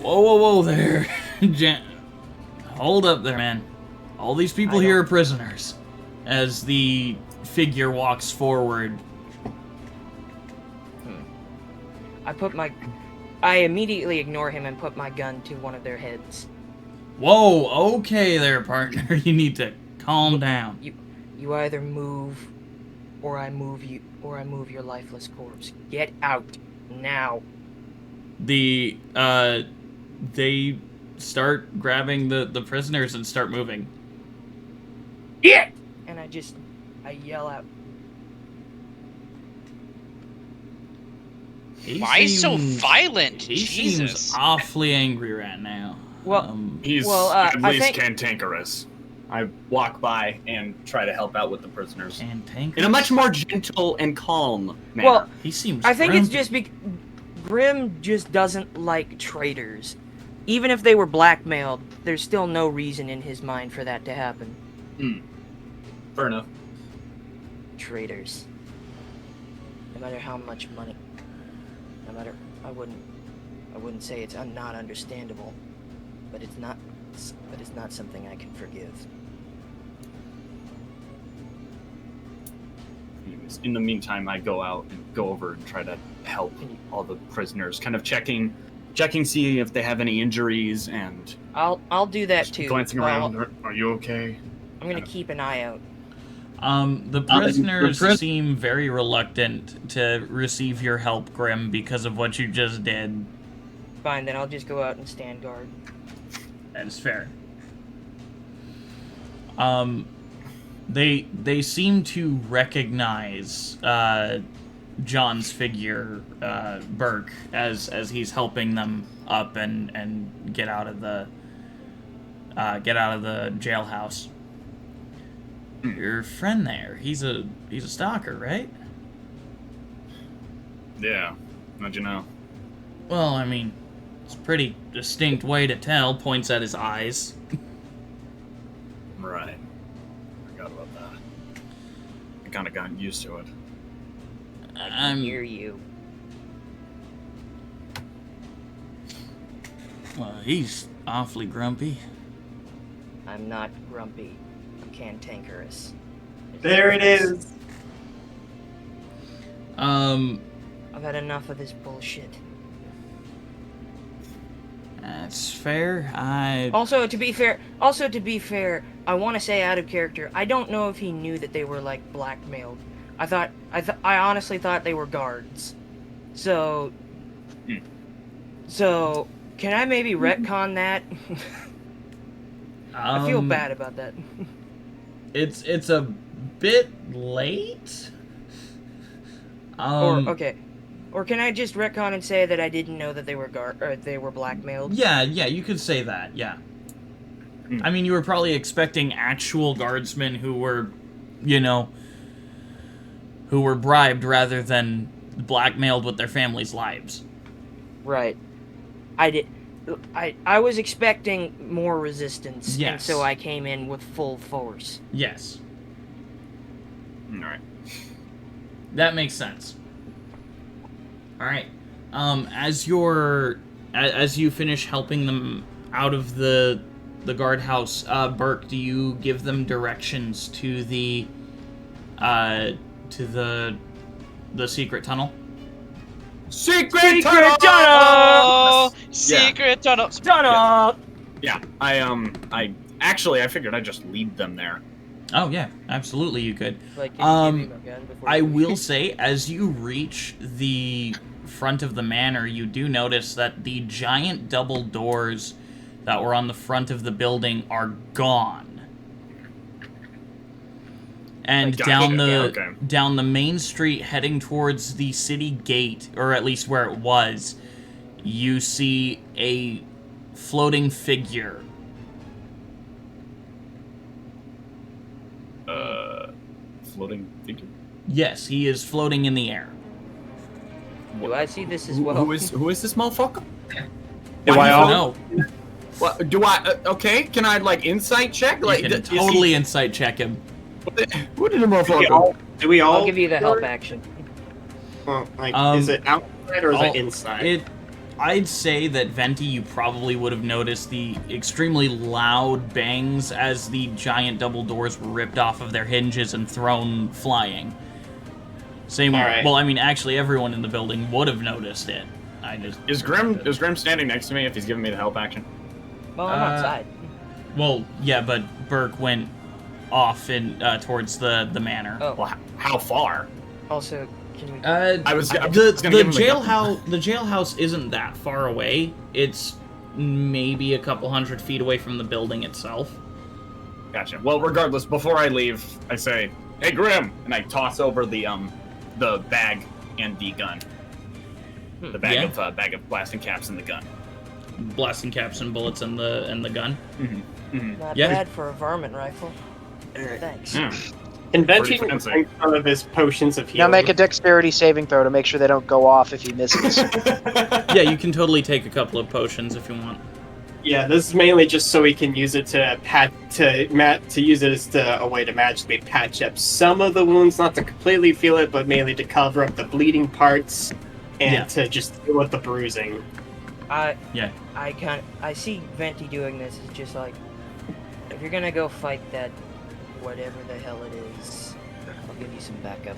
Whoa there. Hold up there, man. All these people here are prisoners. As the figure walks forward. I immediately ignore him and put my gun to one of their heads. Whoa, okay there, partner. You need to calm down. You either move, or I move your lifeless corpse. Get out now. They start grabbing the prisoners and start moving. Yeah! And I yell out. Why so violent? He Jesus. seems awfully angry right now. Well, he's I at least think cantankerous. I walk by and try to help out with the prisoners. Cantankerous? In a much more gentle and calm manner. Well, he seems I think grumpy. it's just Grim just doesn't like traitors. Even if they were blackmailed, there's still no reason in his mind for that to happen. Fair enough. Traitors. No matter how much money. I wouldn't say it's not understandable, but it's not something I can forgive. Anyways, in the meantime, I go over and try to help all the prisoners, kind of checking, see if they have any injuries, and I'll do that too. Glancing around, are you okay? I'm gonna keep an eye out. The prisoners seem very reluctant to receive your help, Grim, because of what you just did. Fine, then I'll just go out and stand guard. That is fair. They seem to recognize John's figure, Burke, as he's helping them up and get out of the jailhouse. Your friend there, he's a stalker, right? Yeah, how'd you know? Well, I mean, it's a pretty distinct way to tell. Points at his eyes. Right. Forgot about that. I kind of gotten used to it. I can hear you. Well, he's awfully grumpy. I'm not grumpy. I'm cantankerous. There it is. I've had enough of this bullshit. That's fair. Also, to be fair, I want to say out of character, I don't know if he knew that they were, like, blackmailed. I honestly thought they were guards. So, can I maybe retcon that? I feel bad about that. It's a bit late. Okay. Or can I just retcon and say that I didn't know that they were they were blackmailed? Yeah, you could say that, yeah. Hmm. I mean, you were probably expecting actual guardsmen who were, who were bribed rather than blackmailed with their families' lives. Right. I was expecting more resistance, and Yes. so I came in with full force. Yes. Alright. That makes sense. Alright. As you finish helping them out of the guardhouse, Burke, do you give them directions to the secret tunnel? Secret tunnel! Oh, secret tunnel. Tunnel! Yeah, I figured I'd just lead them there. Oh yeah, absolutely you could. Like, can you give me my gun before I you will leave? say, as you reach the front of the manor, you do notice that the giant double doors that were on the front of the building are gone. And Gotcha. down the main street heading towards the city gate, or at least where it was, you see a floating figure. Floating figure? Yes, he is floating in the air. Do I see this as Who well? is this motherfucker? Do I don't all? know. What do I? Okay, can I like insight check? Like, You can totally insight check him. What did the motherfucker? Do we all? I'll give you the help action. Well, like, Um, is it outside or is it inside? I'd say that Venti, you probably would have noticed the extremely loud bangs as the giant double doors were ripped off of their hinges and thrown flying. Same. All right. Well, I mean, actually, everyone in the building would have noticed it. Is Grim standing next to me if he's giving me the help action? Well, I'm outside. Well, yeah, but Burke went off in towards the manor. Oh, Well, how far? also, can we... I was gonna the give him the gun. jailhouse isn't that far away. It's maybe a couple hundred feet away from the building itself. Gotcha. Well, regardless, before I leave, I say, "Hey, Grim," and I toss over the bag and the gun. The bag of blasting caps and the gun. Blasting caps and bullets and the gun. Not yeah. bad for a varmint rifle. Thanks. Yeah. Inventing Pretty fancy. drink some of his potions of Now healing. make a dexterity saving throw to make sure they don't go off if he misses. Yeah, you can totally take a couple of potions if you want. Yeah, this is mainly just so we can use it to use it as a way to magically patch up some of the wounds, not to completely heal it, but mainly to cover up the bleeding parts and to just deal with the bruising. I Yeah. see Venti doing this. It's just like, if you're gonna go fight that, whatever the hell it is, I'll give you some backup.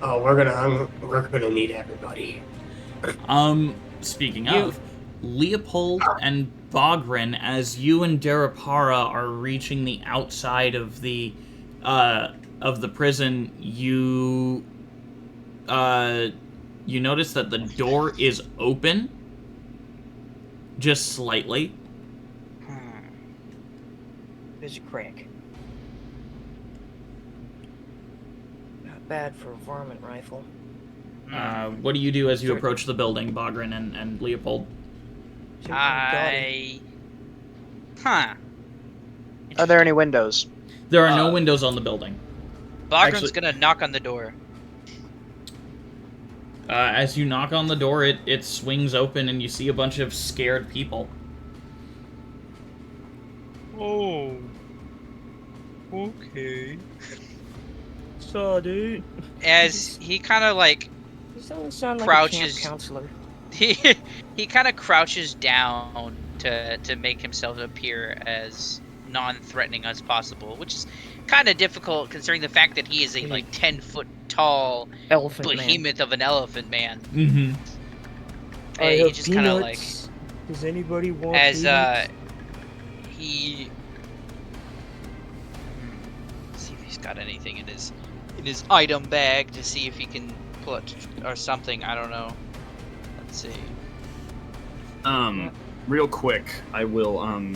Oh, we're gonna need everybody. Speaking of, Leopold and Bogrin, as you and Darapara are reaching the outside of the prison, you notice that the door is open, just slightly. There's a crack. Not bad for a varmint rifle. What do you do as you approach the building, Bogrin and Leopold? Are there any windows? There are no windows on the building. Bogran's Actually- gonna knock on the door. As you knock on the door, it swings open and you see a bunch of scared people. Oh. Okay. So, dude. As he kind of like You sound like Crouches. a camp counselor. he kind of crouches down to make himself appear as non-threatening as possible, which is kind of difficult considering the fact that he is a like 10-foot tall Elephant man. behemoth of an elephant man. Mm-hmm. Hey, he just kind of like Does anybody want as peanuts? he see if he's got anything in his item bag to see if he can pull it or something. I don't know. Let's see. Real quick, I will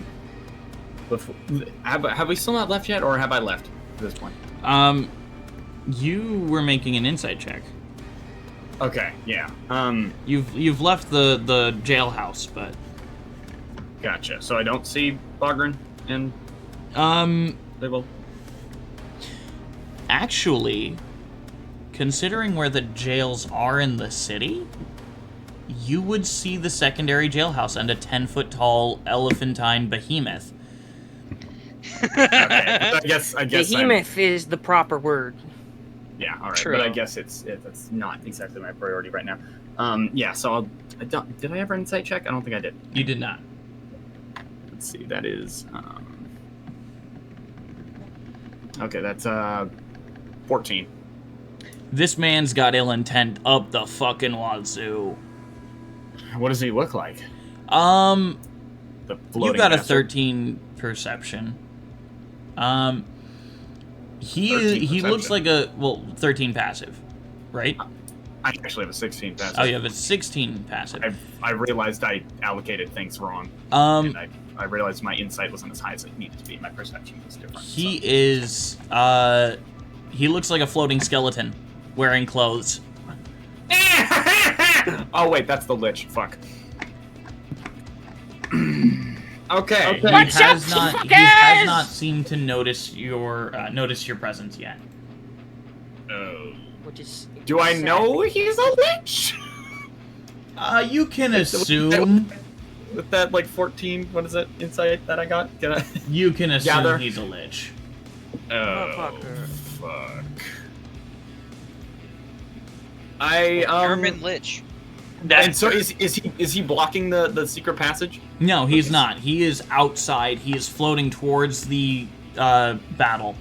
before, have we still not left yet, or have I left at this point? You were making an insight check. Okay, yeah. You've left the jailhouse, but Gotcha. So I don't see Bogren and they will. actually, considering where the jails are in the city, you would see the secondary jailhouse and a 10-foot-tall elephantine behemoth. Okay. I guess. Behemoth is the proper word. Yeah. All right. True. But I guess it's not exactly my priority right now. Yeah. So did I ever insight check? I don't think I did. You did not. Let's see. That is. Okay. That's 14. This man's got ill intent up the fucking wazoo. What does he look like? The floating you got a bastard? 13 perception. He 13 looks perception. like 13 passive, right? I actually have a 16 passive. Oh, you have a 16 passive. I realized I allocated things wrong. Um, And I realized my insight wasn't as high as it needed to be. My perception was different. he is he looks like a floating skeleton wearing clothes. Oh wait, that's the lich. Fuck. Okay. He has not seemed to notice your presence yet. Oh. Which is Do I sad. know he's a lich? You can assume. With that, like 14, what is it? Insight that I got? Can I? You can assume Gather. he's a lich. Oh, Motherfucker. fuck. German lich. And so is he blocking the secret passage? No, he's not. He is outside. He is floating towards the battle.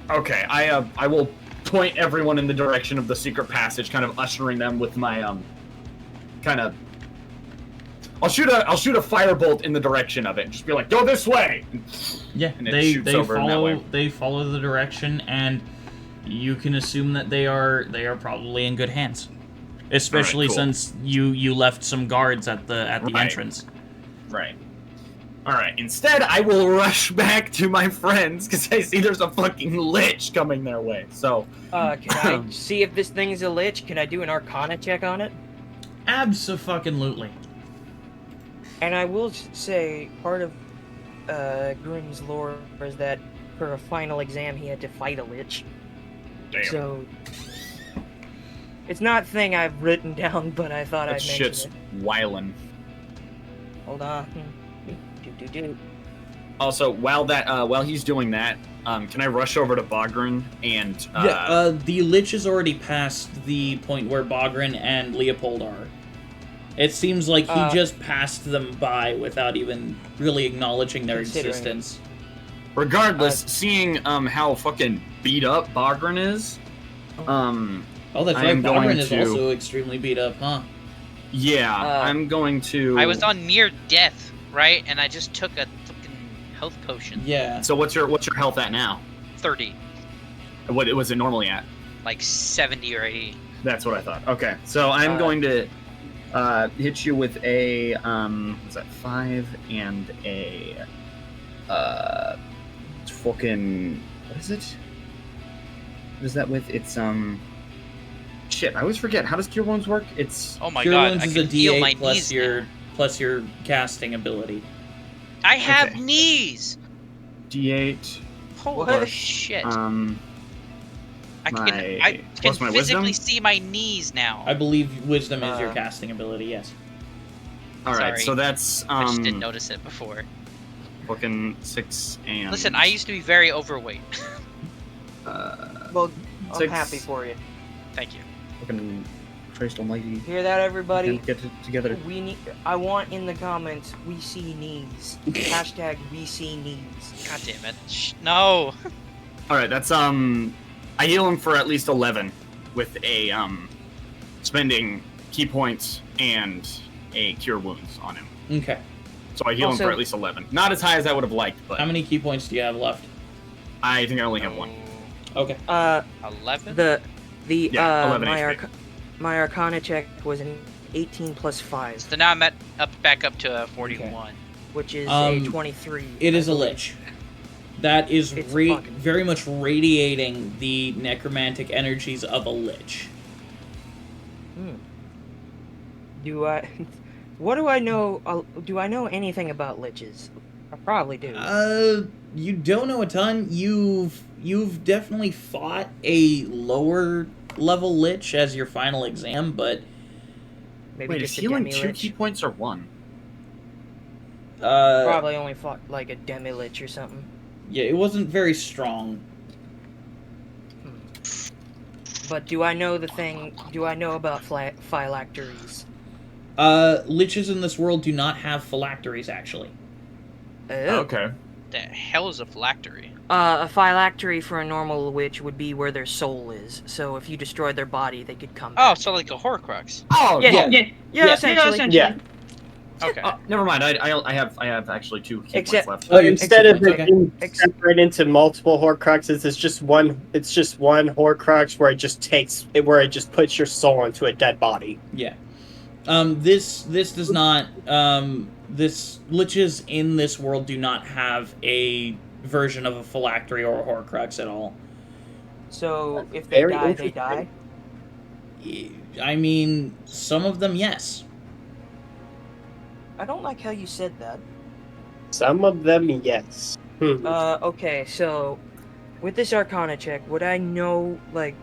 Okay, I will point everyone in the direction of the secret passage, kind of ushering them with my kind of. I'll shoot a firebolt in the direction of it. And just be like, go this way. Yeah, And it they shoots over in that way. follow the direction, and you can assume that they are probably in good hands, especially cool. since you left some guards at the Right. entrance. Right. All right. Instead, I will rush back to my friends because I see there's a fucking lich coming their way. So. Can I see if this thing is a lich? Can I do an Arcana check on it? Abso-fucking-lutely. And I will say, part of Grimm's lore is that for a final exam he had to fight a lich. Damn. So it's not a thing I've written down, but I thought That I'd shit's mention wildin'. it. Hold on. Do. Also, while he's doing that, can I rush over to Bogren and The lich is already past the point where Bogren and Leopold are. It seems like he just passed them by without even really acknowledging their Considering. existence. regardless, seeing how fucking beat up Bogren is, Oh, that's I right. am going Bogren is to- also extremely beat up, huh? yeah, I'm going to. I was on near death, right? And I just took a fucking health potion. Yeah. So what's your health at now? 30. What was it normally at? Like 70 or 80. That's what I thought. Okay, so I'm going to hit you with a what's that? 5 and a fucking what is it? What is that with? It's shit. I always forget. How does Cure Wounds work? It's Oh my Cure god, Wounds I is can a feel my D8 plus knees your now. plus your casting ability. I have Okay. knees! D8. Holy What? shit. My I can plus my physically wisdom? see my knees now. I believe Wisdom is your Uh, casting ability. Yes. All right, Sorry. so that's I just didn't notice it before. fucking 6 and. Listen, I used to be very overweight. Well, I'm 6. happy for you. Thank you. Fucking Christ Almighty. Hear that, everybody? Get it together. We need. I want in the comments. We see knees. Hashtag we see knees. God damn it. No! All right, that's I heal him for at least 11 with a spending key points and a cure wounds on him. Okay. So I heal him Also- for at least 11. Not as high as I would have liked, but How many key points do you have left? I think I only have 1. Okay. 11? The Yeah, 11 HP. my Arcana check was an 18 plus 5, So now I'm back up to 41. which is a Um, 23. It is I a believe. lich. That is It's fucking- very much radiating the necromantic energies of a lich. Do I? What do I know? Do I know anything about liches? I probably do. You don't know a ton. You've definitely fought a lower level lich as your final exam, but Maybe Wait, is just a healing demi 2 lich. key points or 1? Probably only fought like a demi lich or something. Yeah, it wasn't very strong. But do I know the thing? Do I know about phylacteries? Liches in this world do not have phylacteries, actually. Okay. The hell is a phylactery? A phylactery for a normal witch would be where their soul is. So if you destroyed their body, they could come Oh, back. so like a Horcrux. Oh, Yeah. Yeah. Essentially. Yeah. Okay. Never mind. I have actually 2 key Except- points left. Oh, you Instead of okay. it being separated into multiple Horcruxes, it's just one Horcrux where it just puts your soul into a dead body. Yeah. This does not. This liches in this world do not have a version of a phylactery or a horcrux at all. So if they Very die, they interesting. die. I mean, some of them, yes. I don't like how you said that. Some of them, yes. Okay, so with this Arcana check, would I know like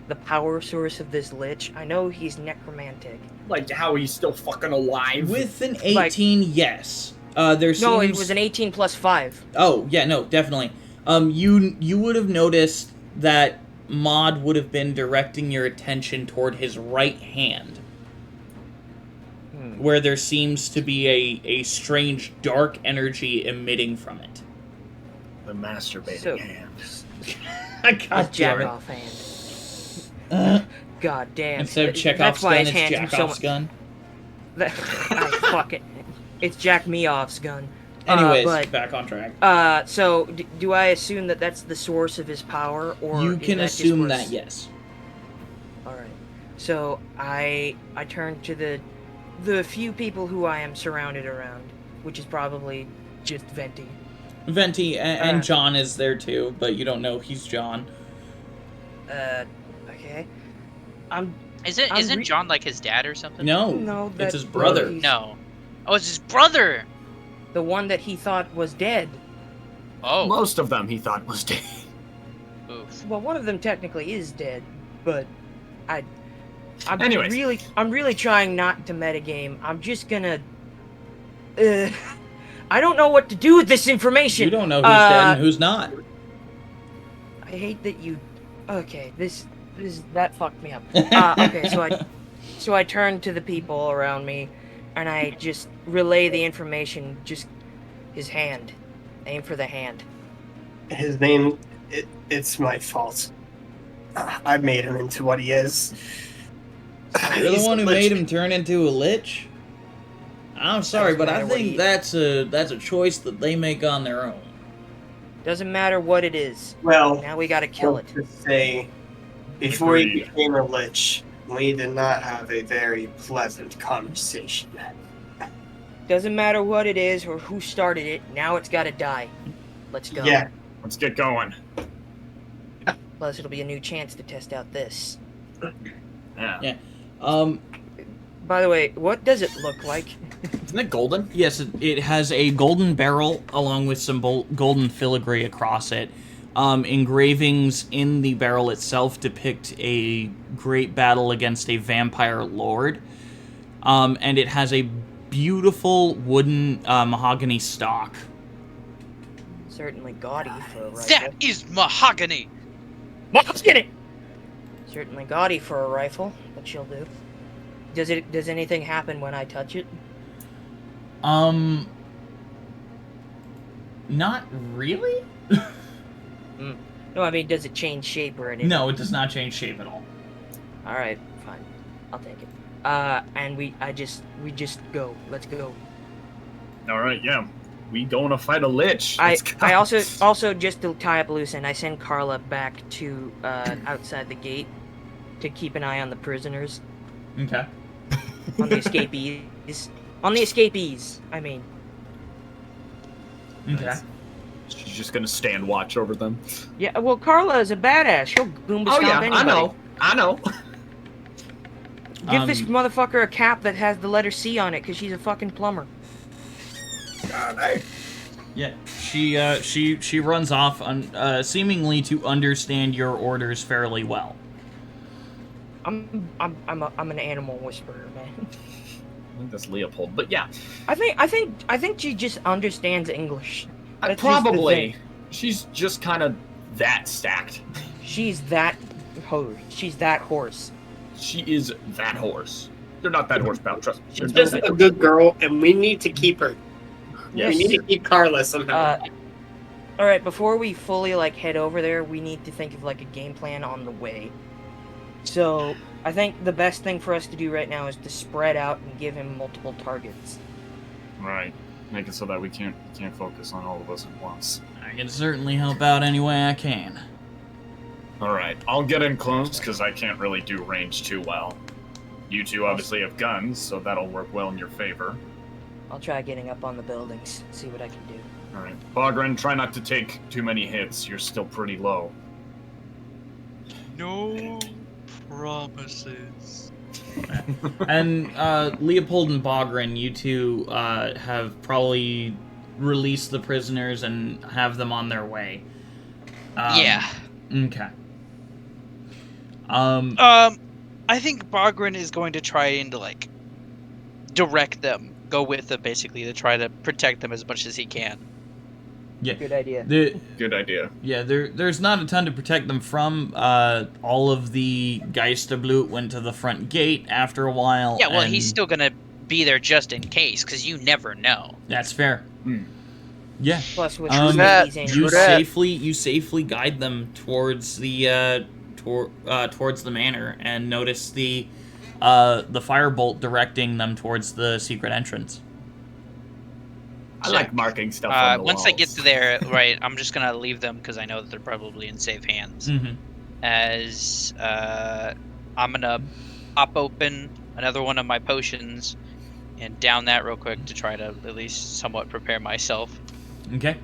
the power source of this lich? I know he's necromantic. Like how he's still fucking alive. With an 18, yes. There seems... No, it was an 18 plus 5. Oh, yeah, no, definitely. You would have noticed that Maud would have been directing your attention toward his right hand, where there seems to be a strange dark energy emitting from it. The masturbating So- hand. I His got jack off hand. God damn. Instead of That's Chekhov's why gun, his it's hands are so Jackoff's much. gun. Fuck it. It's Jack Me Off's gun. Anyways, but back on track. so do I assume that that's the source of his power, or You is can that just assume where that, s- yes. All right. So I turn to the few people who I am surrounded around, which is probably just Venti. Venti and John is there too, but you don't know he's John. Okay. Isn't John like his dad or something? No, No, it's that- his brother. he's No. Oh, it's his brother. the one that he thought was dead. Oh. Most of them he thought was dead. Oof. Well, one of them technically is dead, but I'm Anyways. really trying not to metagame. I'm just gonna. I don't know what to do with this information. You don't know who's dead and who's not. I hate that you. Okay, this that fucked me up. Okay, so I turn to the people around me, and I just relay the information. Just his hand. Aim for the hand. His name, it's my fault. I made him into what he is. You're the He's one a who lich. made him turn into a lich? I'm sorry, Doesn't but I matter what think he- that's a choice that they make on their own. Doesn't matter what it is. Well, Now we gotta kill it. to say, before he Agreed. became a lich, we did not have a very pleasant conversation. Doesn't matter what it is or who started it. Now it's gotta die. Let's go. Yeah, Let's get going. Plus, it'll be a new chance to test out this. Yeah. By the way, what does it look like? Isn't it golden? Yes, it has a golden barrel along with some golden filigree across it. Engravings in the barrel itself depict a great battle against a vampire lord. And it has a beautiful wooden mahogany stock. Certainly gaudy for a rifle. That is mahogany. Let's get it! Certainly gaudy for a rifle, but she'll do. Does anything happen when I touch it? Not really? No, I mean, does it change shape or anything? No, it does not change shape at all. Alright, fine. I'll take it. And we just go. Let's go. Alright, yeah. We going to fight a lich. I Let's go. also just to tie up loose end, I send Carla back to outside the gate to keep an eye on the prisoners, Okay. on the escapees. On the escapees, I mean. Okay. She's just gonna stand watch over them. Yeah, well, Carla is a badass. She'll goomba Oh stomp yeah, anybody. I know. Give this motherfucker a cap that has the letter C on it, because she's a fucking plumber. Yeah, she runs off, seemingly to understand your orders fairly well. I'm an animal whisperer, man. I think that's Leopold, but yeah. I think she just understands English. That's just the Probably. thing. She's just kind of that stacked. She's that horse. She's that horse. She is that horse. They're not that horsebound, trust me. She's just a good girl, and we need to keep her. Yes. We need to keep Carla somehow. All right, before we fully head over there, we need to think of a game plan on the way. So I think the best thing for us to do right now is to spread out and give him multiple targets. Right. Make it so that we can't focus on all of us at once. I can certainly help out any way I can. Alright, I'll get in close, because I can't really do range too well. You two obviously have guns, so that'll work well in your favor. I'll try getting up on the buildings, see what I can do. Alright. Bogren, try not to take too many hits. You're still pretty low. No promises. And Leopold and Bogren, you two have probably released the prisoners and have them on their way. Yeah. Okay. I think Bogren is going to try and direct them, go with them basically to try to protect them as much as he can. Yeah. Good idea. Good idea. Yeah, there's not a ton to protect them from. All of the Geisterblut went to the front gate after a while. Yeah, well, and he's still gonna be there just in case, because you never know. That's fair. Yeah. Plus, with You safely guide them towards the towards the manor and notice the firebolt directing them towards the secret entrance. I like marking stuff on the once walls. they get to there, right, I'm just gonna leave them because I know that they're probably in safe hands. Mm-hmm. As I'm gonna pop open another one of my potions and down that real quick to try to at least somewhat prepare myself. Okay.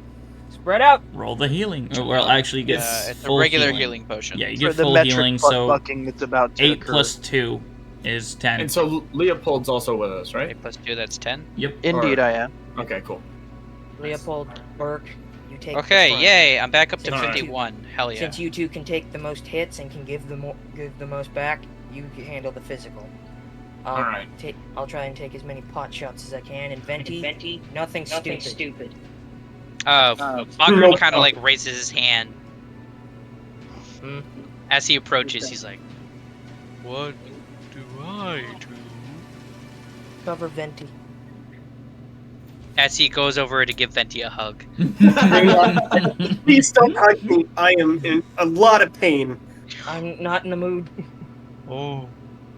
Spread out. Roll the healing. Well, actually, get it's full a regular healing potion. Yeah, you For get the full metric healing. butt So bucking that's about to 8 occur. plus 2 is 10. And so Leopold's also with us, right? 8 plus 2, that's 10. Yep. Indeed, I am. Okay, cool. Leopold, Burke, you take. Okay, the front. yay! I'm back up to All right. 51. Hell yeah! Since you two can take the most hits and can give the most back, you can handle the physical. All right. I'll try and take as many pot shots as I can. And Venti, nothing stupid. Bogren kind of raises his hand. Hmm? As he approaches, he's like, "What do I do?" Cover Venti. As he goes over to give Venti a hug. Please don't hug me. I am in a lot of pain. I'm not in the mood. Oh.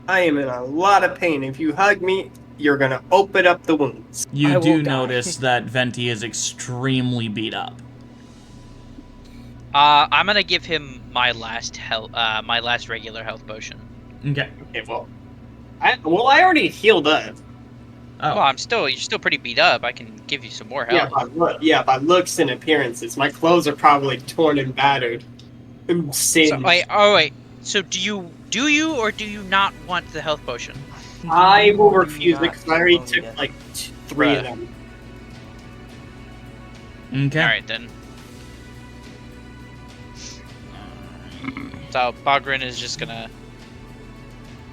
I am in a lot of pain. If you hug me, you're gonna open up the wounds. I You will do die. notice that Venti is extremely beat up. I'm gonna give him my last regular health potion. Okay. Okay, well, I already healed up. Oh. Well, you're still pretty beat up. I can give you some more health. By looks and appearances. My clothes are probably torn and battered. And singed. So, wait. So do you or do you not want the health potion? I will refuse it Not because I already alone took yet. 3 of them. Okay. All right then. So Bogren is just gonna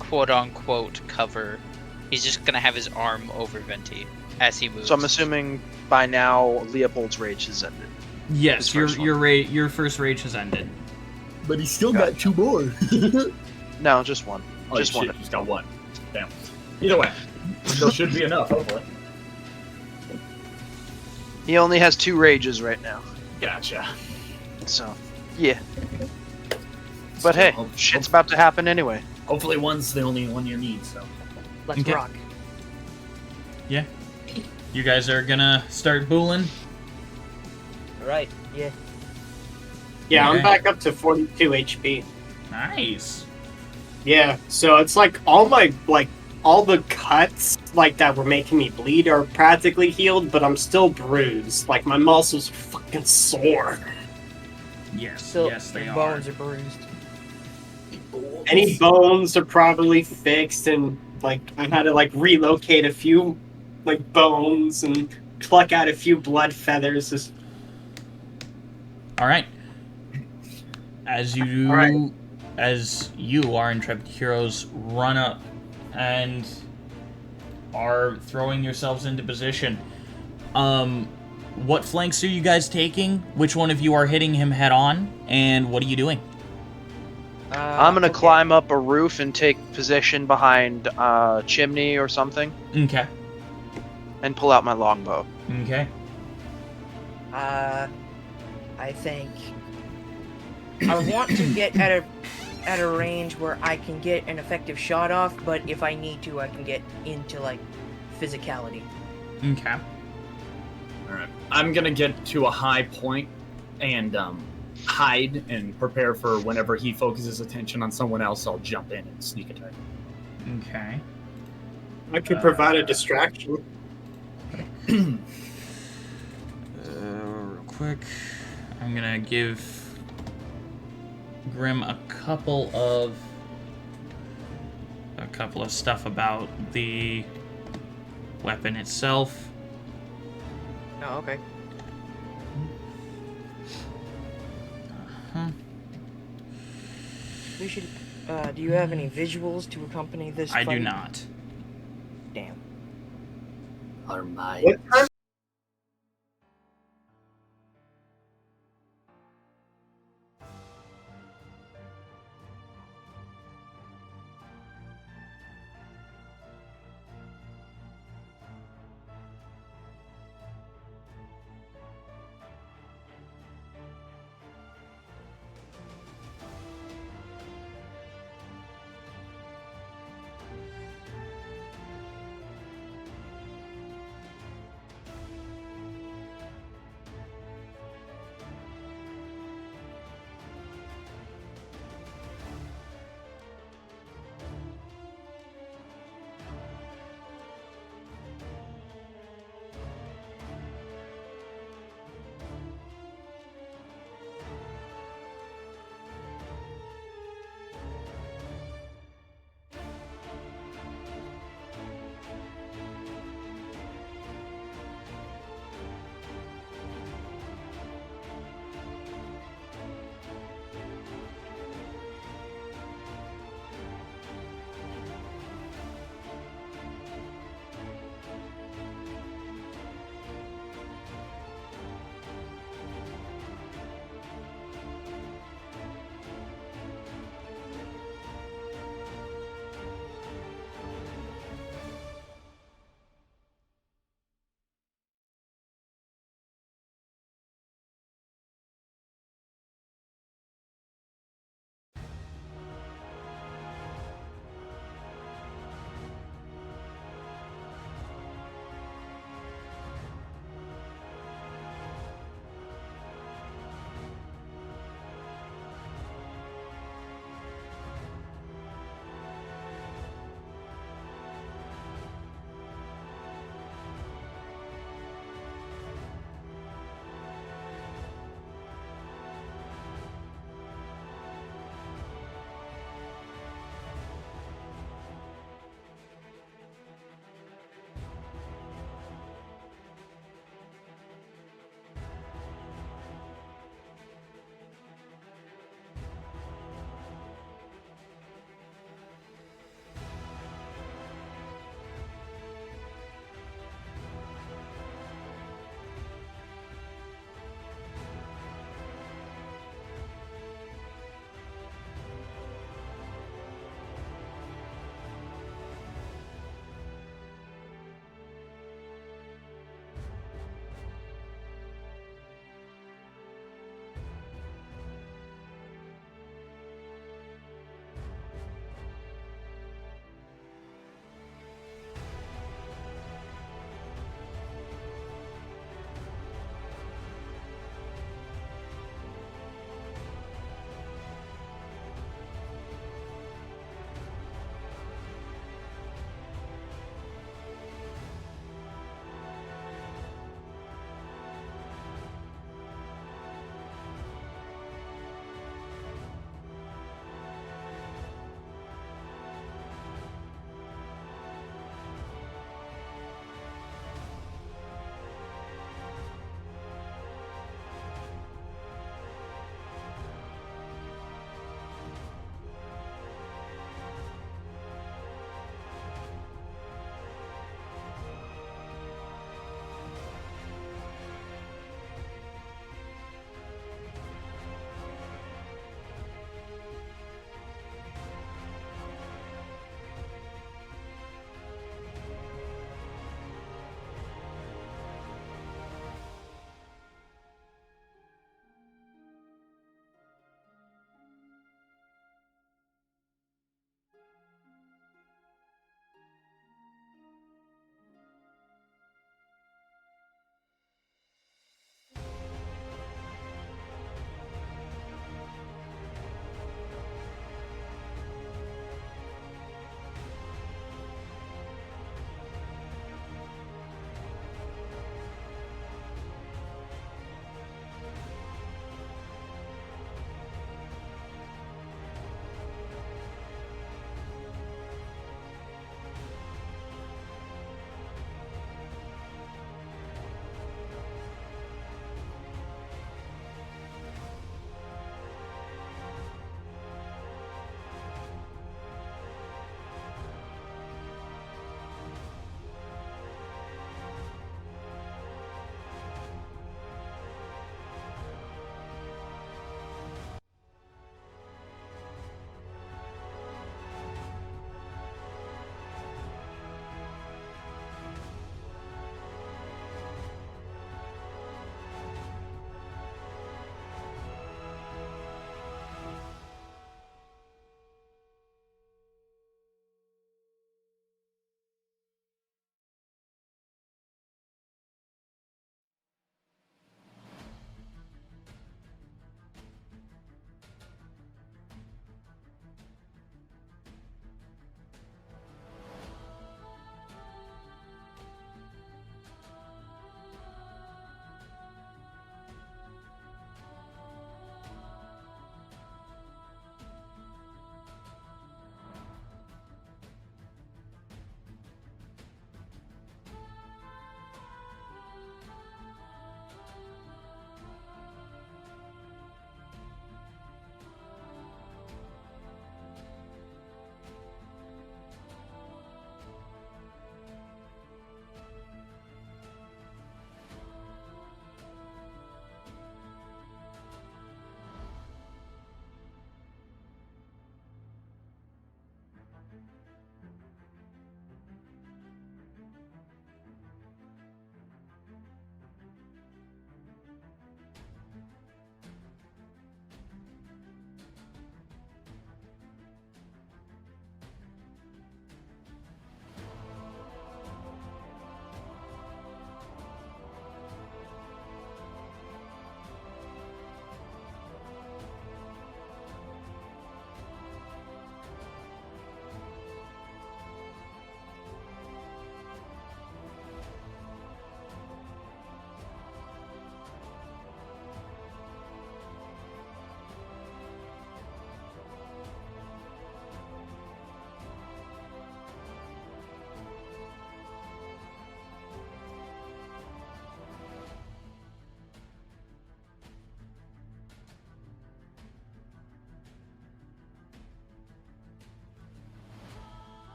quote unquote cover. He's just gonna have his arm over Venti as he moves. So I'm assuming by now Leopold's rage has ended. Yes, His first your first rage has ended. But he's still got 2 more. No, just one. Oh, Just shit, one. he's got 1. Damn. Either way, still should be enough, hopefully. He only has 2 rages right now. Gotcha. So, yeah. But hey, shit's about to happen anyway. Hopefully one's the only one you need, so. Let's Okay. rock. Yeah. You guys are gonna start booling? Right. Yeah. Yeah, Okay. I'm back up to 42 HP. Nice. Yeah, so it's all the cuts that were making me bleed are practically healed, but I'm still bruised. My muscles are fucking sore. Yes, Still, yes, they your are. bones are bruised. Any bones are probably fixed, and Like I had to like relocate a few like bones and pluck out a few blood feathers. Just... All right. As you, All right. as you, our intrepid heroes, run up and are throwing yourselves into position. What flanks are you guys taking? Which one of you are hitting him head on? And what are you doing? I'm gonna Okay. climb up a roof and take position behind a chimney or something, Okay. and pull out my longbow. Okay. I think I want to get at a range where I can get an effective shot off, but if I need to, I can get into like physicality. Okay. Alright. I'm gonna get to a high point and hide and prepare for whenever he focuses attention on someone else, I'll jump in and sneak attack. Okay. I could provide a distraction. Real quick, I'm gonna give Grim a couple of stuff about the weapon itself. Oh, okay. Huh. We should. Do you have any visuals to accompany this? I do fight? not. Damn. Our minds. What time?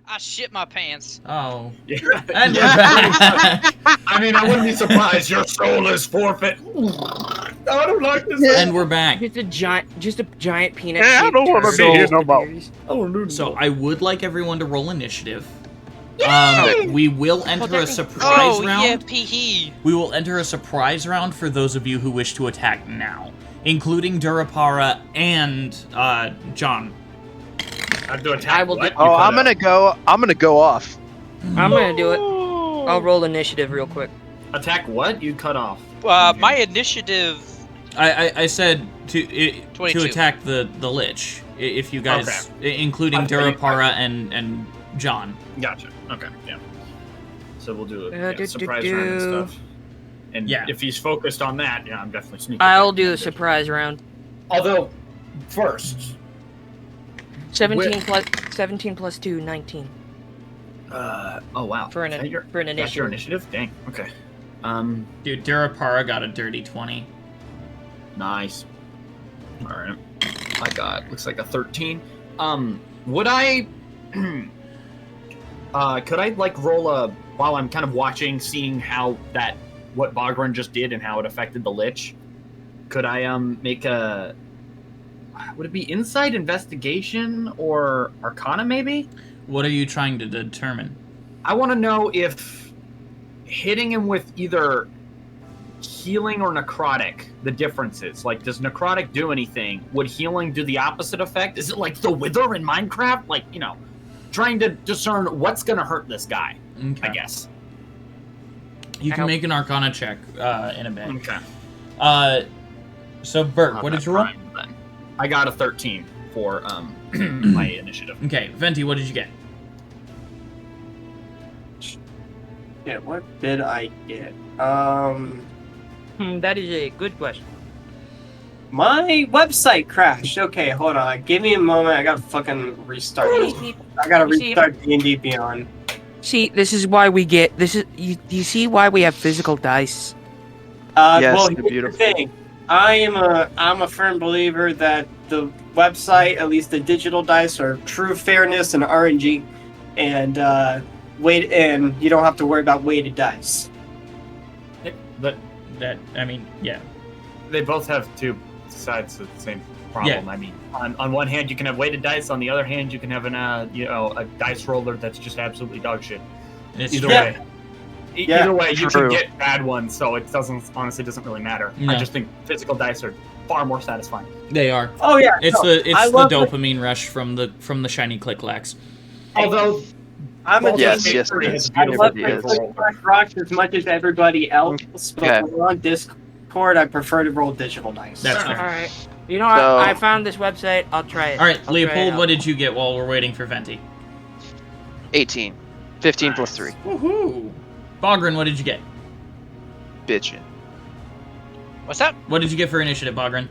I shit my pants. Oh. Yeah. And we're back. I mean, I wouldn't be surprised. Your soul is forfeit. I don't like this. And we're back. Just a giant peanut. Yeah, I don't wanna be here no more. So I would like everyone to roll initiative. Yay! We will enter a surprise Oh, round. yeah, pee. We will enter a surprise round for those of you who wish to attack now, including Durapara and John. I have to attack. I will what? do- Oh, You I'm cut gonna go off. I'm gonna do it. I'll roll initiative real quick. out. Attack what? You cut off. My initiative. I said to 22. attack the lich, if you guys, including I thought you- Durapara and John. Gotcha. Okay. Yeah. So we'll do do, a surprise do, round and do. stuff. And Yeah. if he's focused on that, yeah, I'm definitely sneaking. I'll do the surprise round. Although, first, 17 plus 2, 19. oh wow. For an Is that your, for an that's your initiative. initiative? Dang. Okay. Dude, Durapara got a dirty 20. Nice. All right. I got looks like a 13. Would I? Could I like roll a while I'm kind of watching, seeing how what Bogrun just did and how it affected the lich? Could I make a? Would it be insight investigation or arcana maybe? What are you trying to determine? I want to know if hitting him with either healing or necrotic, the differences. Like, does necrotic do anything? Would healing do the opposite effect? Is it like the wither in Minecraft? Like, trying to discern what's going to hurt this guy, Okay. I guess. You can Ow. make an arcana check in a bit. Okay. So Bert, Not what that did you roll? prime, then. I got a 13 for my initiative. Okay, Venti, what did you get? Yeah, what did I get? That is a good question. My website crashed. Okay, hold on. Give me a moment. I gotta fucking restart this. I gotta You see- restart D&D Beyond. See, this is why we get this is you see why we have physical dice. Yes, Well, they're here's beautiful. the thing. I'm a firm believer that the website, at least the digital dice, are true fairness and RNG, and and you don't have to worry about weighted dice. But Yeah. they both have two sides of the same problem. Yeah. I mean, on one hand, you can have weighted dice. On the other hand, you can have a dice roller that's just absolutely dog shit. It's Either true. way, Yeah, either way, you true. can get bad ones, so it honestly doesn't really matter. No. I just think physical dice are far more satisfying. They are. Oh yeah, It's no, the I the love dopamine rush from the shiny click-clacks. Although, I'm a Yes, D&D yes, fan. it is. I love It is. Click Rocks as much as everybody else, but Okay. when we're on Discord, I prefer to roll digital dice. That's All fair. right. You know what? So- I found this website. I'll try it. All right, I'll try it Leopold, out. what did you get while we're waiting for Venti? 18. 15 plus 3. Woohoo! Bogren, what did you get? Bitchin'. What's up? What did you get for initiative, Bogren?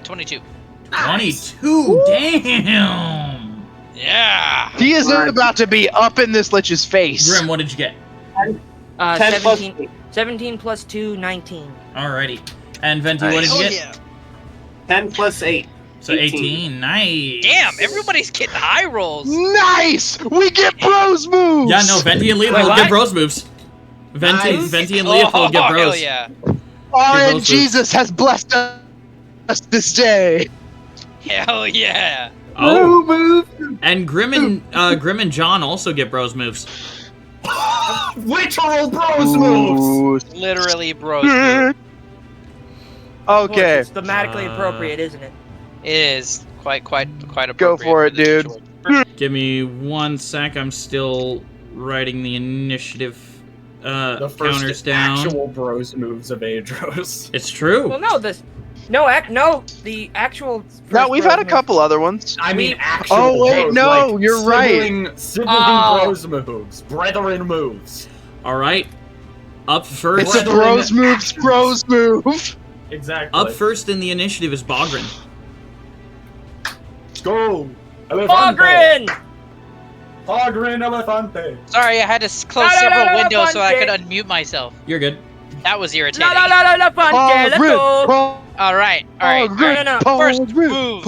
22. 22. Damn. Yeah. He is about to be up in this lich's face. Grim, what did you get? 10 plus 17 plus 2, 19. Alrighty. And Venti, what did Nice. you Oh get? yeah. 10 plus 8. So 18. Nice. Damn, everybody's getting high rolls. Nice! We get bros moves! Yeah, no, Venti and Leopold Wait, get what? bros moves. Venti, Nice. Venti and Leopold get Hell bros. yeah. RN moves. Jesus has blessed us this day. Hell yeah. Oh, and Grim and John also get bros moves. literal bros moves. Literally, bros. Well, Okay, it's thematically appropriate, isn't it? It is quite appropriate. Go for it, the dude. situation. Give me 1 sec. I'm still writing the initiative The counters first down. actual bros moves of Aeidros. It's true. Well, no, the actual. now first we've bros had a move- couple other ones. I mean, We- actual Oh, wait, bros, no, like you're sibling Oh. bros moves, brethren moves. All right. Up first. It's a Brethren bros moves, actions. bros move. Exactly. Up first in the initiative is Bogren. Go. Bogren! Bogren Elefante. Sorry, I had to close No, no, several no, no, windows so I could Fonte. unmute myself. You're good. That was irritating. La, Ponte, let's go! All right. No. First move.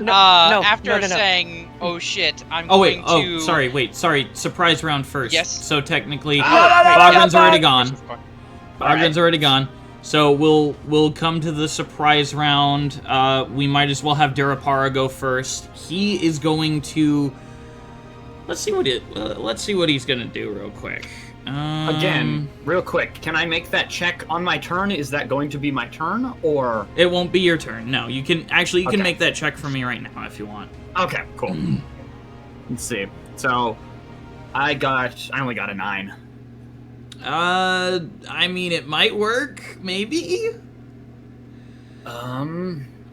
After no. saying, "Oh shit," I'm Oh wait. going to. Sorry. Surprise round first. Yes. So technically, la, Bogran's already la. gone. Bogran's already gone. So we'll come to the surprise round. We might as well have Durapara go first. He is going to. Let's see what he's gonna do real quick. Again, real quick, can I make that check on my turn? Is that going to be my turn, or? It won't be your turn. No, you can Okay. make that check for me right now if you want. Okay, cool. Let's see. So, I only got a 9. I mean, it might work, maybe. All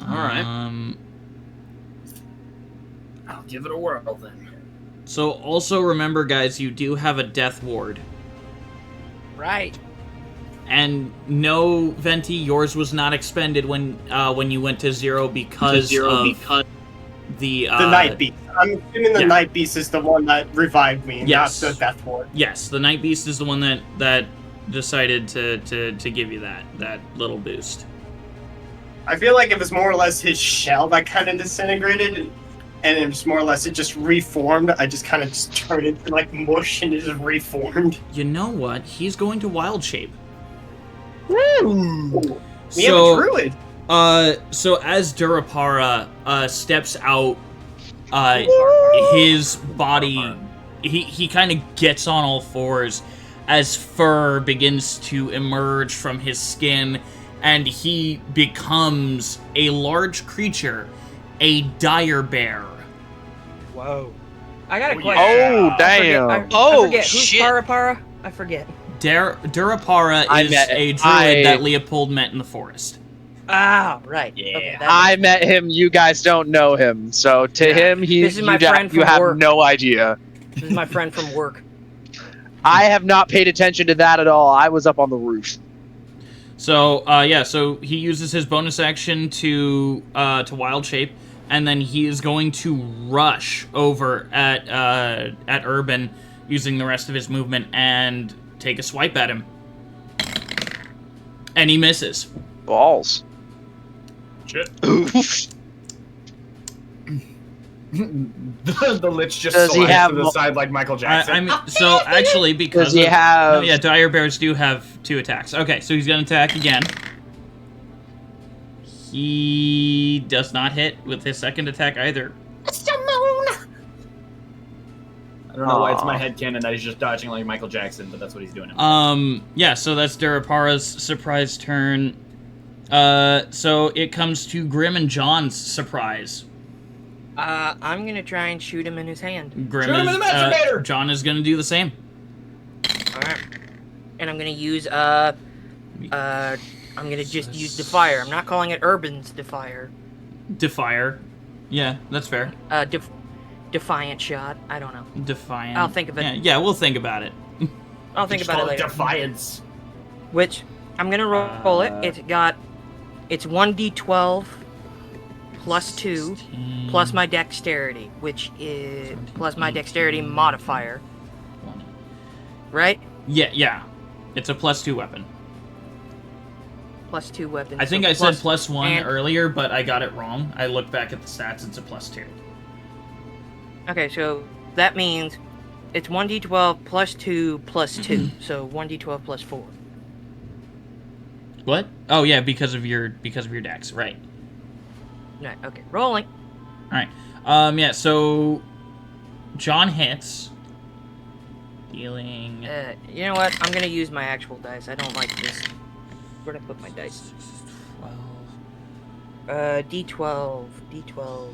right. I'll I'll give it a whirl then. So also remember, guys, you do have a death ward. Right. And no, Venti, yours was not expended when you went to 0 because the Night Beast. I'm assuming the Night Beast is the one that revived me, not the Death Ward. Yes, the Night Beast is the one that decided to give you that little boost. I feel like it was more or less his shell that kind of disintegrated, and it was more or less it just reformed. I just kind of just turned into like mush and it just reformed. You know what? He's going to wild shape. Woo! We have a druid. So as Durapara steps out, his body, he kind of gets on all fours as fur begins to emerge from his skin, and he becomes a large creature, a dire bear. Whoa. I got a question. Oh, damn. I forget. Shit. Who's Parapara? I forget. Durapara is a druid that Leopold met in the forest. Ah, right. Yeah. Okay, I met him. You guys don't know him, so to him, This is my friend you from have work. no idea. This is my friend from work. I have not paid attention to that at all. I was up on the roof. So so he uses his bonus action to wild shape, and then he is going to rush over at Urban using the rest of his movement and take a swipe at him. And he misses. Balls. Shit. Oof. the lich just Does he slides have to the side like Michael Jackson. I mean, so actually, because Does he have? dire bears do have 2 attacks. Okay, so he's gonna attack again. He does not hit with his second attack either. I don't know why it's my headcanon that he's just dodging like Michael Jackson, but that's what he's doing. Yeah, so that's Durapara's surprise turn. So it comes to Grim and John's surprise. I'm gonna try and shoot him in his hand. Grim Shoot him in the masturbator! John is gonna do the same. Alright. And I'm gonna use, I'm gonna just use Defier. I'm not calling it Urban's Defier. Defier. Yeah, that's fair. Defiant shot. I don't know. Defiant. I'll think of it. Yeah, we'll think about it. I'll think Just about it call later. Defiance. Which, I'm gonna roll it. It's 1d12 plus 2 plus my dexterity, which is plus my dexterity modifier. 20. Right? Yeah. It's a +2 weapon. Plus 2 weapons. I think so I said +1 and- earlier, but I got it wrong. I looked back at the stats, it's a +2. Okay, so that means it's 1d12 plus 2 plus 2. So 1d12 plus 4. What? Oh yeah, because of your dex, right? Right, okay. Rolling. All right. Yeah. So John hits, dealing. You know what? I'm gonna use my actual dice. I don't like this. Where'd I put my dice? 12. D12.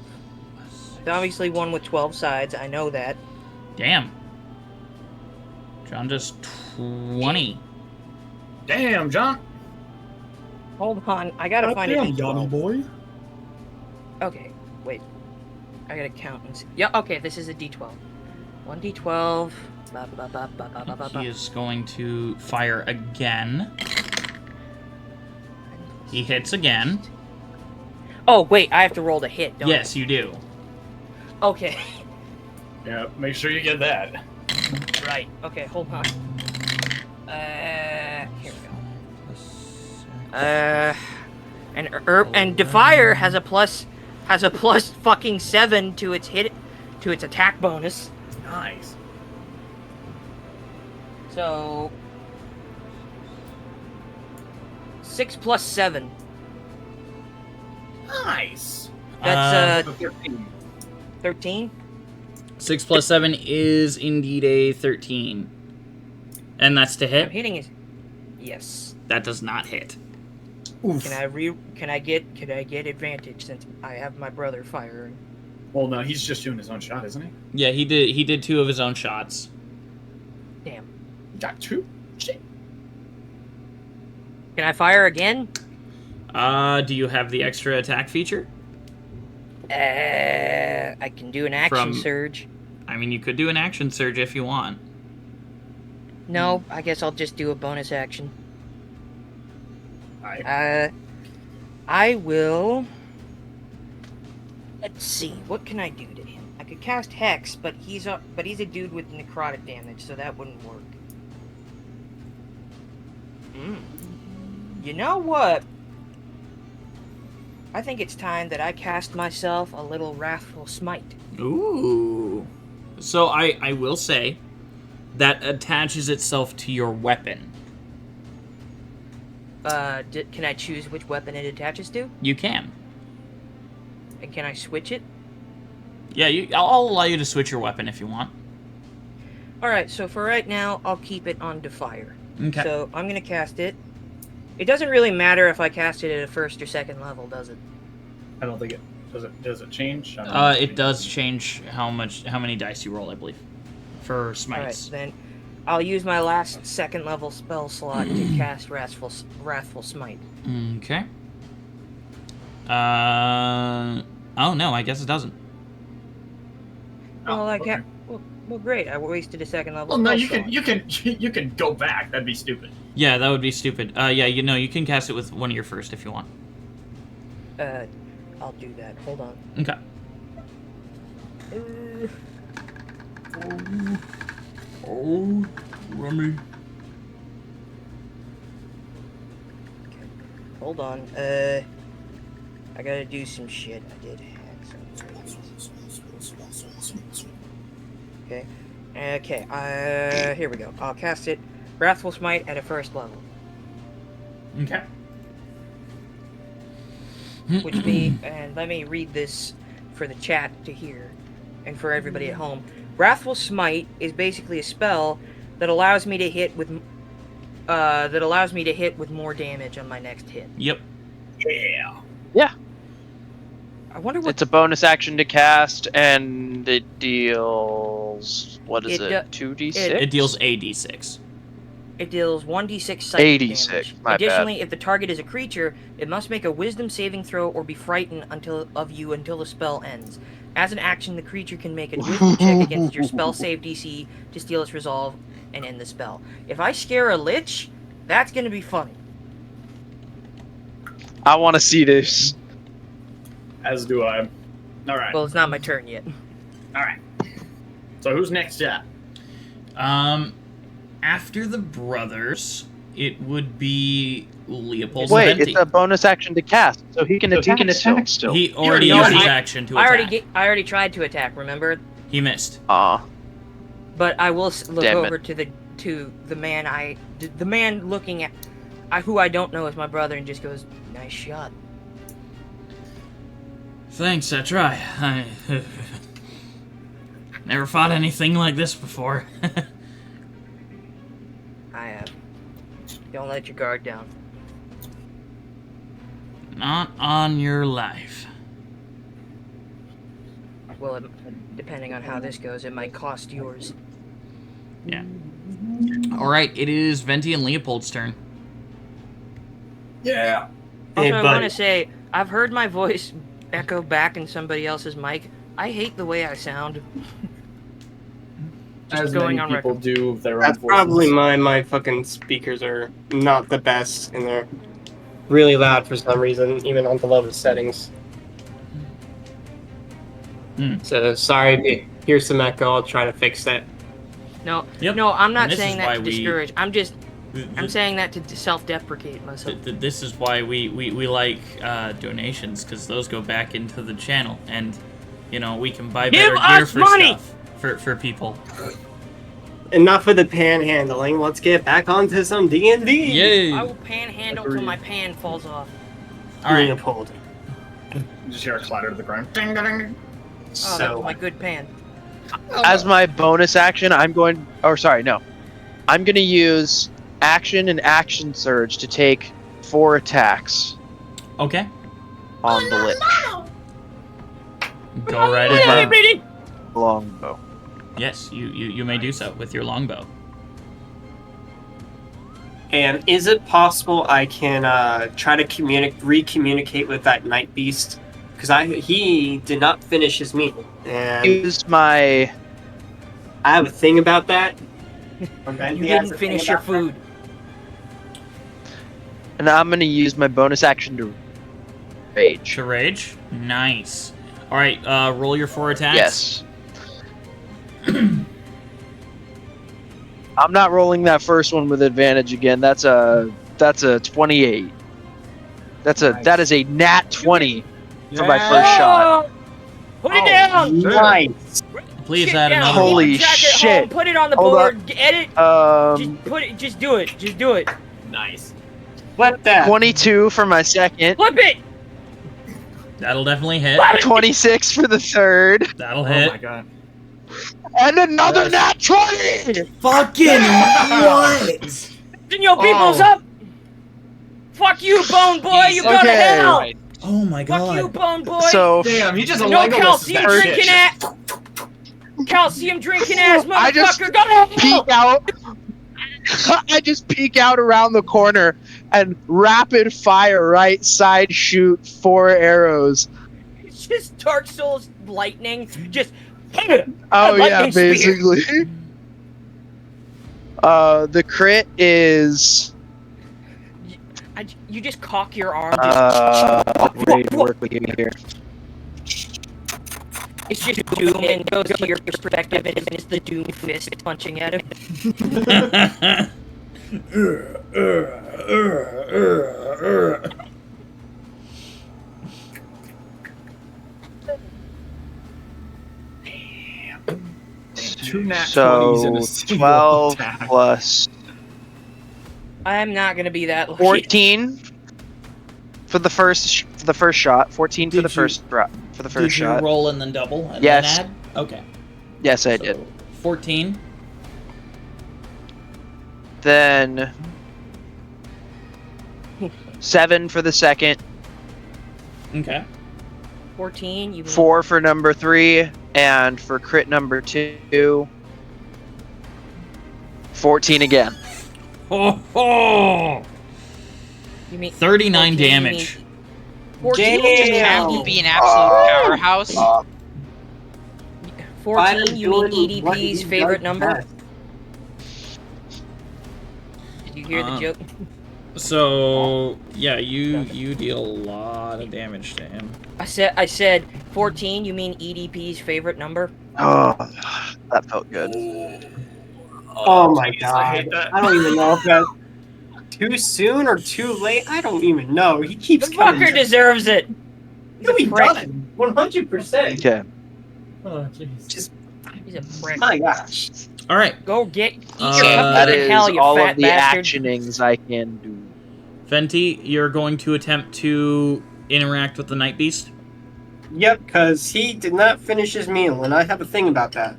It's obviously one with 12 sides. I know that. Damn. John does 20. Damn, John. Hold on. I gotta find a Damn, D12. Johnny boy. Okay, wait. I gotta count and see. Yeah, okay, this is a D12. 1d12. Blah, blah, blah, blah, blah, blah, blah. He is going to fire again. He hits again. Oh, wait, I have to roll to hit, don't Yes, you do. I? Okay. Yeah, make sure you get that. Right. Okay, hold on. Here we go. And Defier has a plus fucking 7 to its attack bonus. Nice. So 6 plus 7. Nice. That's 13. 13. 6 plus 7 is indeed a 13. And that's to I'm hit? hitting it. Yes. That does not hit. Oof. Can I get advantage since I have my brother firing? Well, no, he's just doing his own shot, isn't he? Yeah, he did 2 of his own shots. Damn. Got 2? Shit. Can I fire again? Do you have the extra attack feature? I can do an action From- surge. I mean, you could do an action surge if you want. No, I guess I'll just do a bonus action. Alright. I will. Let's see. What can I do to him? I could cast Hex, but he's a dude with necrotic damage, so that wouldn't work. You know what? I think it's time that I cast myself a little Wrathful Smite. Ooh. So I will say that attaches itself to your weapon. Can I choose which weapon it attaches to? You can. And can I switch it? Yeah, I'll allow you to switch your weapon if you want. Alright, so for right now, I'll keep it on Defier. Okay. So I'm gonna cast it. It doesn't really matter if I cast it at a 1st or 2nd level, does it? I don't think it does it change? It does change how many dice you roll, I believe, for smites. Alright, then I'll use my last 2nd level spell slot to cast Wrathful Smite. Okay. Oh no, I guess it doesn't. Well, I okay. can't. Well, great. I wasted a 2nd level. Well, no, spell you slot. you can go back. That'd be stupid. Yeah, that would be stupid. Yeah, you can cast it with one of your first if you want. I'll do that. Hold on. Okay. Oh, Rummy. Hold on. I gotta do some shit. I did hack some things. Okay. Okay. Here we go. I'll cast it. Wrathful Smite at a 1st level. Okay. And let me read this for the chat to hear, and for everybody at home. Wrathful Smite is basically a spell that allows me to hit with more damage on my next hit. Yep. Yeah. Yeah. I wonder what It's a bonus action to cast, and it deals... What is It it? do- 2d6? It deals a d6. it deals 1d6 psychic 86, damage. my bad. Additionally, if the target is a creature, it must make a Wisdom saving throw or be frightened until the spell ends. As an action, the creature can make a Wisdom check against your spell save DC to steal its resolve and end the spell. If I scare a lich, that's gonna be funny. I want to see this. As do I. All right. Well, it's not my turn yet. All right. So who's next up? After the brothers, it would be Leopold Wait, and Venti. it's a bonus action to cast, so he can attack still. He already No, used his I- action to I attack. already tried to attack. Remember? He missed. But I will look Damn it. over to the man looking at who I don't know is my brother, and just goes, "Nice shot." Thanks, I try. I never fought anything like this before. I have. Don't let your guard down. Not on your life. Well, depending on how this goes, it might cost yours. Yeah. Alright, it is Venti and Leopold's turn. Yeah. Also, Hey, I buddy. want to say, I've heard my voice echo back in somebody else's mic. I hate the way I sound. As going many on people record. do of their own That's voices. probably my fucking speakers are not the best, and they're really loud for some reason, even on the lowest settings. So sorry to hear some echo. I'll try to fix that. No, Yep. no, I'm not And this saying is why that to we- discourage. I'm just I'm saying that to self-deprecate myself. This is why we like donations, because those go back into the channel, and you know we can buy better gear for stuff for people. Enough of the panhandling. Let's get back onto some D&D. Yay! I will panhandle till my pan falls off. All right. Leopold. You just hear a clatter to the ground. Ding, ding, ding. Oh, that was my good pan. As my bonus action, I'm going to use action and action surge to take 4 attacks Okay. on the lich. Go right ahead. Longbow. Yes, you may do so with your longbow. And is it possible I can try to re-communicate with that night beast? Because he did not finish his meal, and Use my. I have a thing about that. Okay, You didn't finish your food. And I'm going to use my bonus action to rage. To rage? Nice. All right, roll your 4 attacks. Yes. I'm not rolling that first one with advantage again. That's a 28. That is a nat 20 for my first shot. Put it down! Nice. Please Shit add down. another Holy one. Track it shit. home, put it on the Hold board. Edit. Just do it. Just do it. Nice. Flip that. 22 for my second. Flip it. That'll definitely hit. 26 for the third. That'll Oh hit. my god. And another nat 20! Fucking what? Then your people's up. Fuck you, Bone Boy. You go to Okay. hell. Oh my Fuck you, god. Bone Boy. So, Damn, he just no Legolas calcium that drinking shit. ass. Calcium drinking ass I just motherfucker. Go to hell. peek out. I just peek out around the corner and rapid fire right side shoot 4 arrows. It's just Dark Souls lightning. Just. Oh yeah, lightning spear. basically. The crit is You just cock your arm. Just, ready to work with you here. it's just Doom and goes to your perspective and it's the Doom fist punching at him. Two nat 20s So in a single 12 attack. plus I'm not gonna be that lucky. 14 for the first shot. 14 for Did the first Did you shot. roll and then double? And Yes. Then add? Okay. Yes, I So, did. 14. Then 7 for the second. Okay. 14. You mean 4 for number 3, and for crit number 2, 14 again. Oh, oh. You mean 39 14, you damage. mean 14. Just have to be an absolute powerhouse. 14. You mean EDP's favorite number? Did you hear the joke? So yeah, you deal a lot of damage to him. I said 14. You mean EDP's favorite number? Oh, that felt good. Oh my jeez, I hate god. that. I don't even know if that's too soon or too late. I don't even know. He The keeps coming. fucker deserves it. He's No, a he prick. doesn't. 100%. Okay. Oh jeez. Just, He's a prick. my gosh. All right, Go eat your That cupcake is in hell, you all fat of the bastard. actionings I can do. Venti, you're going to attempt to interact with the Night Beast. Yep, because he did not finish his meal, and I have a thing about that.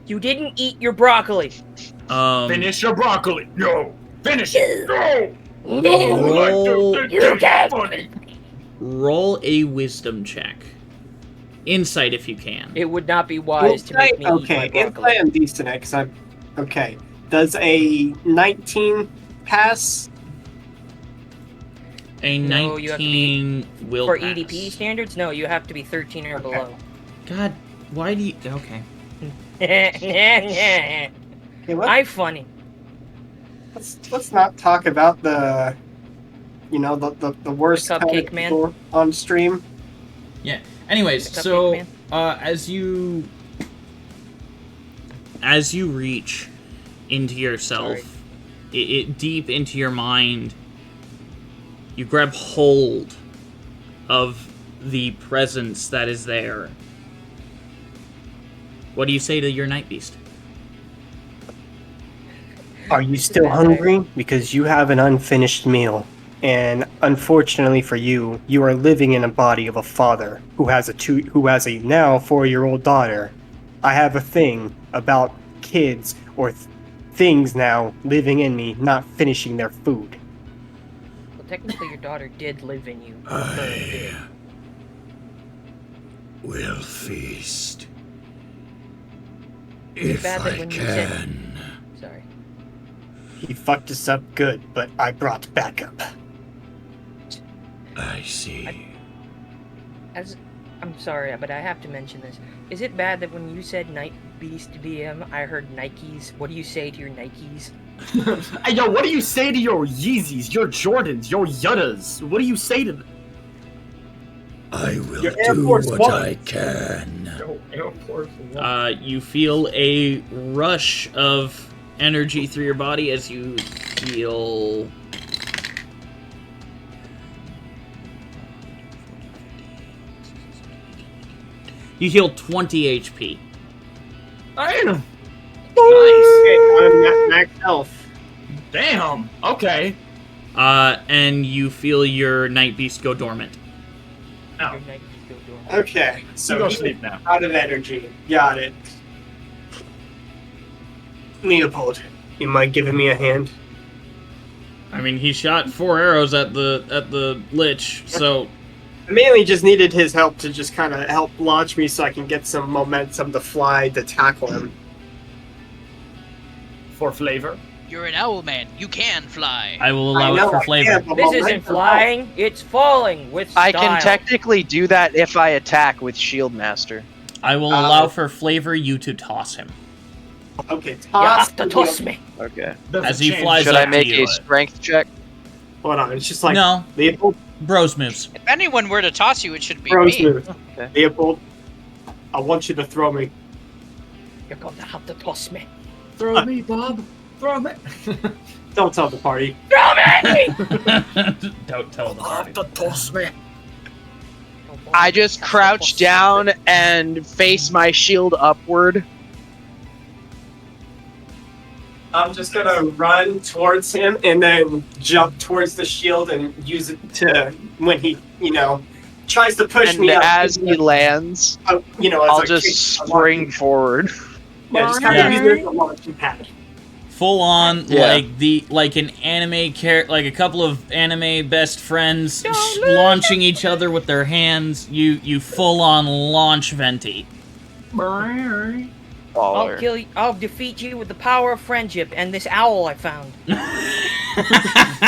You didn't eat your broccoli. Finish your broccoli. No. Finish it. No. Roll a wisdom check. Insight if you can. It would not be wise to make me eat my Okay, broccoli. if I am decent at because I'm... Okay. Does a 19 pass? A No, you have to be- 19 will For pass. EDP standards, no, you have to be 13 or below. God, why do you... Okay. Okay, I'm funny. let's not talk about the... You know, the worst The kind cupcake of man? people on stream. Anyways, The so Cupcake Man? as you reach into yourself, it deep into your mind, you grab hold of the presence that is there. What do you say to your night beast? Are you still hungry? Because you have an unfinished meal. And unfortunately for you, you are living in a body of a father who has a now 4-year-old daughter. I have a thing about kids or things now living in me not finishing their food. Well, technically, your daughter did live in you. I will feast. If bad that I when you said- can. Sorry. He fucked us up good, but I brought backup. I see. I'm sorry, but I have to mention this. Is it bad that when you said Night Beast DM, I heard Nikes? What do you say to your Nikes? Hey, yo, what do you say to your Yeezys, your Jordans, your Yuttas? What do you say to them? I will Your Air do Force what One. I can. You feel a rush of energy through your body as you heal. You heal 20 HP. Damn. Nice. I'm at max health. Damn. Okay. And you feel your night beast go dormant. Oh. Your Night Beast go dormant. Okay, You so go he's sleep now. out of energy. Got it. Leopold, you mind giving me a hand? I mean, he shot 4 arrows at the lich, so I mainly just needed his help to just kind of help launch me so I can get some momentum to fly to tackle him. For flavor. You're an owl man. You can fly. I will allow I know, it for I flavor. can't, but This isn't momentum- flying, it's falling with style. I can technically do that if I attack with Shield Master. I will allow for flavor you to toss him. Okay, You toss have to toss me. Okay. As he flies Should up I to make you. a strength check? Hold on, it's just like No, Leopold, bros moves. If anyone were to toss you, it should be throws me. move. Okay. Leopold, I want you to throw me. You're going to have to toss me. Throw me, Bob. Throw me. Don't tell the party. Throw me! Don't tell the party. to toss me. I just crouch down and face my shield upward. I'm just gonna run towards him and then jump towards the shield and use it to when he, tries to push And me up. as he lands, as I'll a just kick, spring forward. Yeah, just kind of use it as a launching pad. Full on, Yeah. like an anime like a couple of anime best friends launching each other with their hands. You full on launch Venti. I'll Baller. kill you. I'll defeat you with the power of friendship and this owl I found.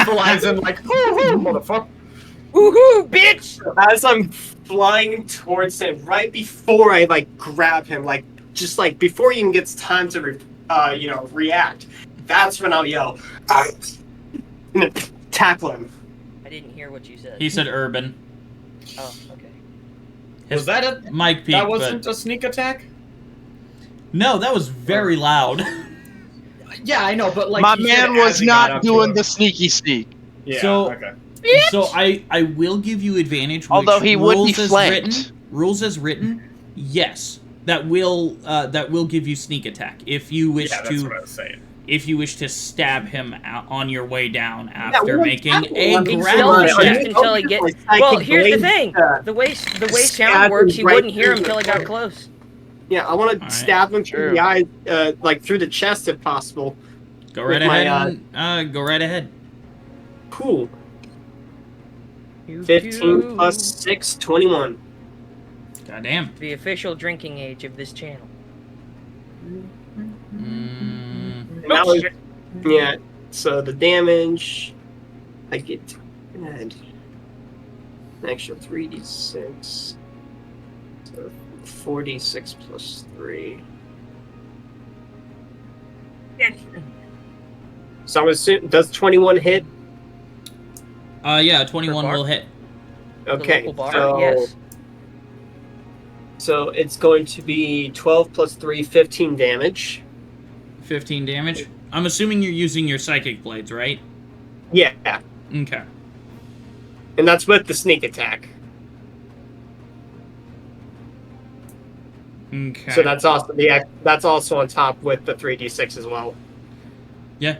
Flies in like, motherfucker. Woohoo, bitch! As I'm flying towards him, right before I grab him, before he even gets time to react, that's when I'll yell, "Ah!" and then tackle him. I didn't hear what you said. He said urban. Oh, okay. Was that a? Mike peak, That wasn't but a sneak attack. no, that was very loud. Yeah, I know, but My he said man as was he got not up to doing him. the sneaky sneak. Yeah. So- Okay. So I will give you advantage. Which Although he would be rules as flanked. written, rules as written, yes, that will give you sneak attack if you wish Yeah, that's what I to was saying. if you wish to stab him out on your way down after well, making tackle a him. He'd grapple still check. resist until he gets. Well, here's the thing. The way sound stab works, him he right wouldn't hear him through till he the got throat. close. Yeah, I want to Alright, stab him through true. the eye, through the chest if possible. Go right with my, ahead. Go right ahead. Cool. You 15 do. plus 6, 21. Goddamn. The official drinking age of this channel. Mm, And that was, yeah, so the damage, I get to add an extra 3d6. So 4d6 plus 3. So I'm assuming, does 21 hit? yeah, 21 bar? will hit. The Okay, local bar? so, Yes. so it's going to be 12 plus 3, 15 damage. 15 damage. I'm assuming you're using your psychic blades, right? Yeah, Okay. and that's with the sneak attack. Okay. So that's also on top with the 3d6 as well. Yeah.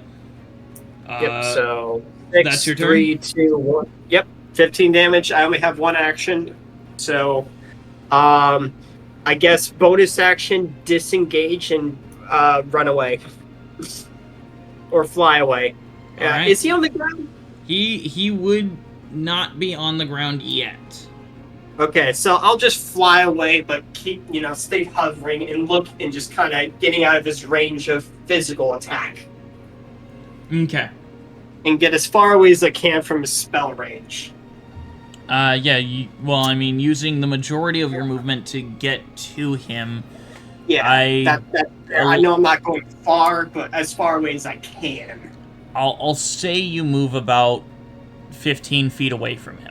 Yep. So 6, that's your turn? 3, 2, 1. Yep. 15 damage. I only have one action, so I guess bonus action, disengage and run away or fly away. All right. Is he on the ground? He would not be on the ground yet. Okay, so I'll just fly away, but keep, stay hovering and look and just kind of getting out of his range of physical attack. Okay. And get as far away as I can from his spell range. Yeah, using the majority of your movement to get to him. Yeah, I know I'm not going far, but as far away as I can. I'll say you move about 15 feet away from him.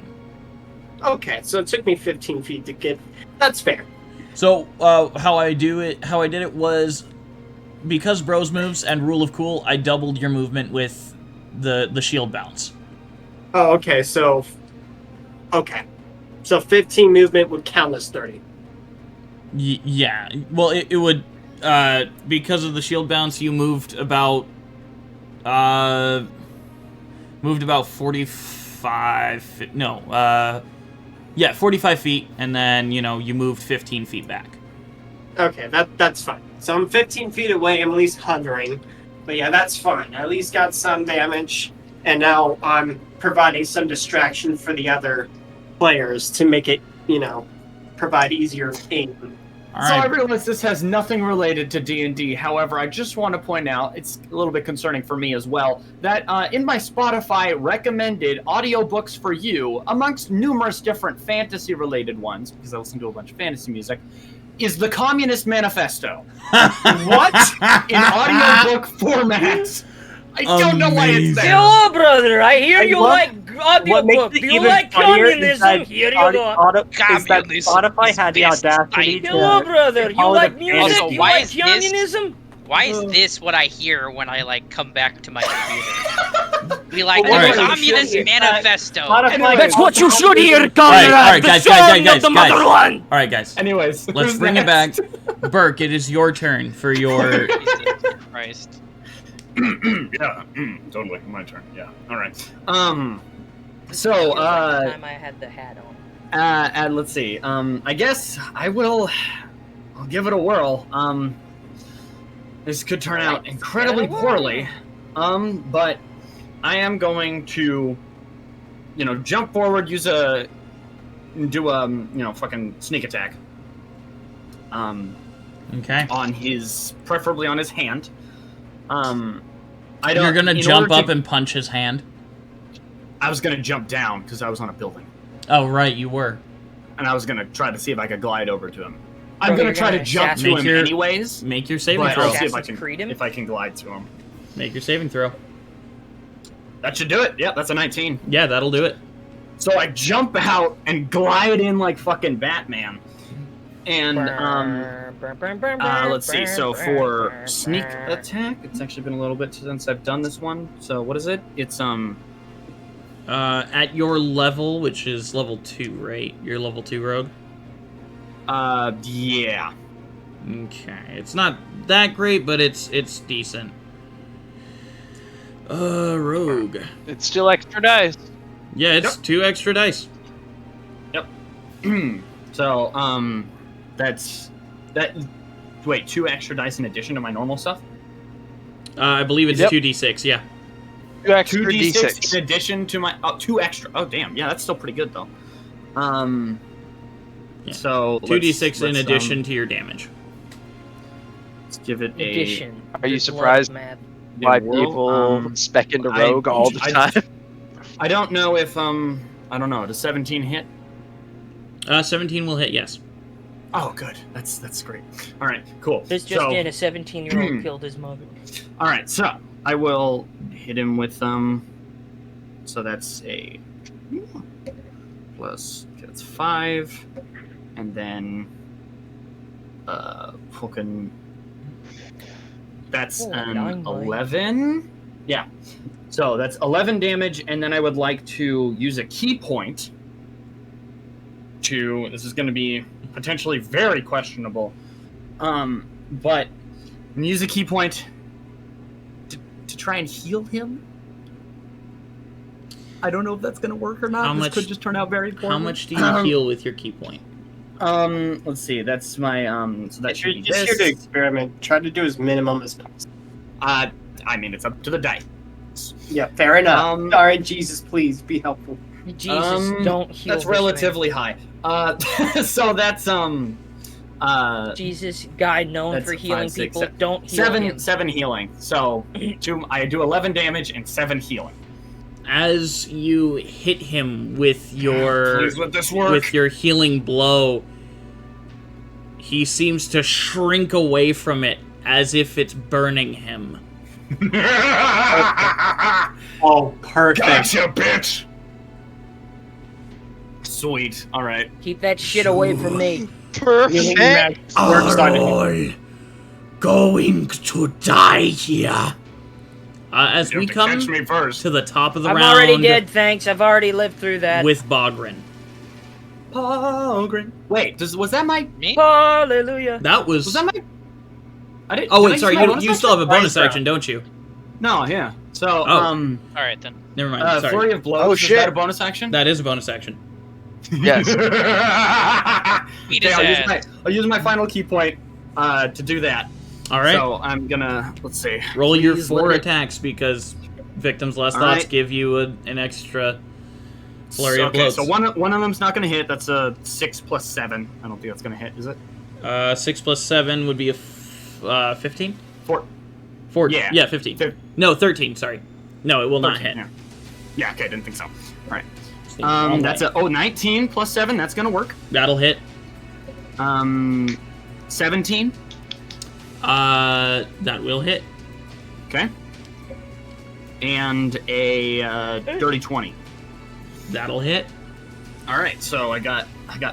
Okay, so it took me 15 feet to get... That's fair. So, how I did it was, because Bros moves and Rule of Cool, I doubled your movement with the shield bounce. Oh, okay, so... Okay. So 15 movement would count as 30. Yeah. Well, it would, because of the shield bounce, you moved about 45... No, 45 feet, and then, you moved 15 feet back. Okay, that's fine. So I'm 15 feet away, I'm at least hovering. But yeah, that's fine. I at least got some damage, and now I'm providing some distraction for the other players to make it, provide easier aim. All So right. I realize this has nothing related to D&D. However, I just want to point out, it's a little bit concerning for me as well, that in my Spotify recommended audiobooks for you, amongst numerous different fantasy-related ones, because I listen to a bunch of fantasy music, is the Communist Manifesto. What? In audiobook format. I don't know why it's there. Hello, brother. I hear you love- like audiobook. Do you like communism? Here you go. Spotify had the audacity Hello, to brother. You call it like a music? Also, You why like is this- communism? Why is this what I hear when I come back to my computer? We like Well, the what Communist should- Manifesto. Anyway, That's what you should hear, All Conrad. right, The guys, song of the motherland. All right, guys. Anyways, Let's who's bring it back. next? Burke, it is your turn for your... Jesus Christ. Yeah, totally. My turn. Yeah. All right. So, Feels like the time I had the hat on. and let's see. I guess I'll give it a whirl. This could turn out incredibly poorly. But I am going to, jump forward, do a, fucking sneak attack. Okay. On his, preferably on his hand. You're gonna jump up and punch his hand? I was gonna jump down because I was on a building, Oh, right, you were. and I was gonna try to see if I could glide over to him. Bro, I'm gonna you're try to gonna jump to Make him your- anyways, Make your saving but throw. I'll see if I Assassin's Creed can him? if I can glide to him. Make your saving throw. That should do it. Yep, that's a 19. Yeah, that'll do it. So I jump out and glide in like fucking Batman. And let's see. So for sneak attack, it's actually been a little bit since I've done this one. So what is it? It's At your level, which is level 2, right? You're level 2 rogue? yeah. Okay. It's not that great, but it's decent. Rogue. It's still extra dice. Yeah, it's 2 extra dice. So that's that. Wait, 2 extra dice in addition to my normal stuff. I believe it's Yep. 2d6, yeah. 2 extra 2d6 D6. in addition to my 2 extra. Oh damn, yeah, that's still pretty good though. Yeah. So 2d6 in let's, addition to your damage. Let's give it a. Edition. Are you This surprised? love map. Why whirl. people spec into rogue all the I- time? I don't know if I don't know. Does 17 hit? 17 will hit, yes. Oh, good. That's great. All right, cool. This just so, in, a 17-year-old killed his mother. all right, so I will hit him with So that's a plus. Okay, that's 5, and then fucking That's Oh, an Dynamite. 11. Yeah. So that's 11 damage, and then I would like to use a key point to... This is going to be potentially very questionable. But I'm gonna use a key point to try and heal him. I don't know if that's going to work or not. How This much- could just turn out very poorly. How much do you heal with your key point? Let's see. That's my so that If should you're be just here to this. experiment, try to do as minimum as possible. I mean, it's up to the dice. Yeah, fair enough. Um, All right, Jesus, please be helpful. Jesus, don't heal That's this man. relatively high. So that's Jesus, guy known That's for a healing 5, 6, people, 7. don't heal him. seven healing. So I do 11 damage and 7 healing. As you hit him with your Please let this work. with your healing blow, he seems to shrink away from it as if it's burning him. Oh, perfect. Gotcha, bitch. Sweet. All right. Keep that shit away from me. Healing Perfect. magic works on him. all going to die here. As You we have to come catch me first. to the top of the I'm round already dead, thanks. I've already lived through that. with Bogren. Pogren. Wait, was that my? Me? Hallelujah. That was. Was that my? I didn't. Oh did I wait, use sorry. my You, bonus you action? still have a bonus Right, action, don't you? No, yeah. So Oh. All right then. Never mind. Sorry. flurry of blows. Oh, Is shit. that a bonus action? That is a bonus action. Yes. Beat Okay, his ass. I'll use my final key point to do that. All right. So I'm gonna let's see. Roll your Please 4 let it- attacks because Victim's Last All Thoughts right. give you an extra flurry of Okay, blows. so one of them's not gonna hit. That's a 6 plus 7. I don't think that's gonna hit, is it? 6 plus 7 would be a 15? 4. 4. Yeah. Yeah, 15. Fif- No, 13. Sorry. No, it will not 13, hit. Yeah. Okay, didn't think so. All right. It's the wrong That's way. a 19 plus 7. That's gonna work. That'll hit. 17. That will hit. Okay. And a dirty 20. That'll hit. All right, so I got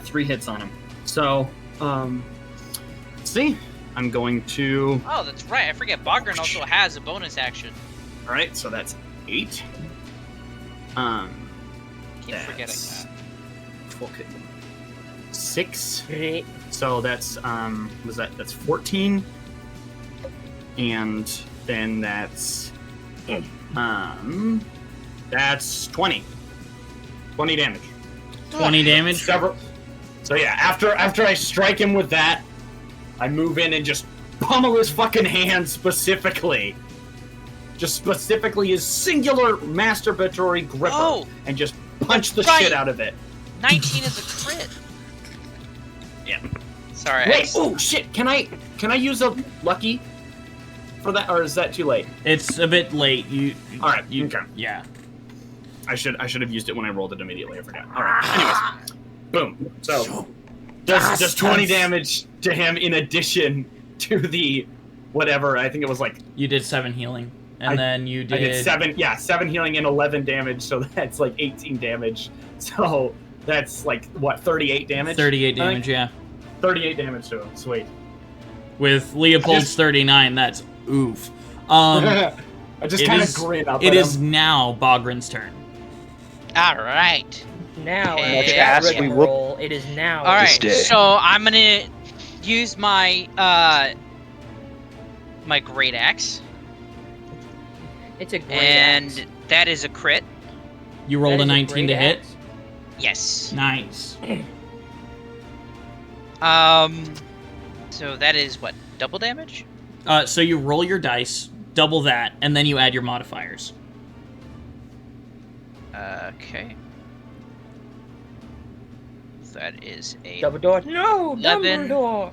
3 hits on him. So, let's see. I'm going to. Oh, that's right. I forget. Bogren also has a bonus action. All right, so that's 8. Keep forgetting That's- that. Okay. 6. So that's that's 14. And then that's 20. 20 damage. 20 damage. Several. So yeah, after I strike him with that, I move in and just pummel his fucking hand specifically. Just specifically his singular masturbatory gripper, Oh, and just punch the right. shit out of it. 19 is a crit. Yeah. Sorry. I Wait, just- oh shit! Can I use a lucky for that, or is that too late? It's a bit late. You. All right. You, Okay. Yeah. I should have used it when I rolled it immediately. I forgot. All right. Anyways, boom. So does 20 damage to him in addition to the whatever. I think it was like You did 7 healing, and then you I did 7 healing and 11 damage, so that's like 18 damage. So that's like what 38 damage. 38 I think? damage. Yeah. 38 damage to him. Sweet. With Leopold's 39, that's oof. I just it kind of is- grin up. It at is him. now Bogren's turn. All right. Now, Hey, after ass that we rigmarole, it is now. All right. day. So I'm gonna use my my great axe, It's a great and axe. that is a crit. You rolled That a is 19 to great hit. axe. Yes. Nice. So that is what, double damage? So you roll your dice, double that, and then you add your modifiers. Okay. That is a Double door. No, 11. Dumbledore.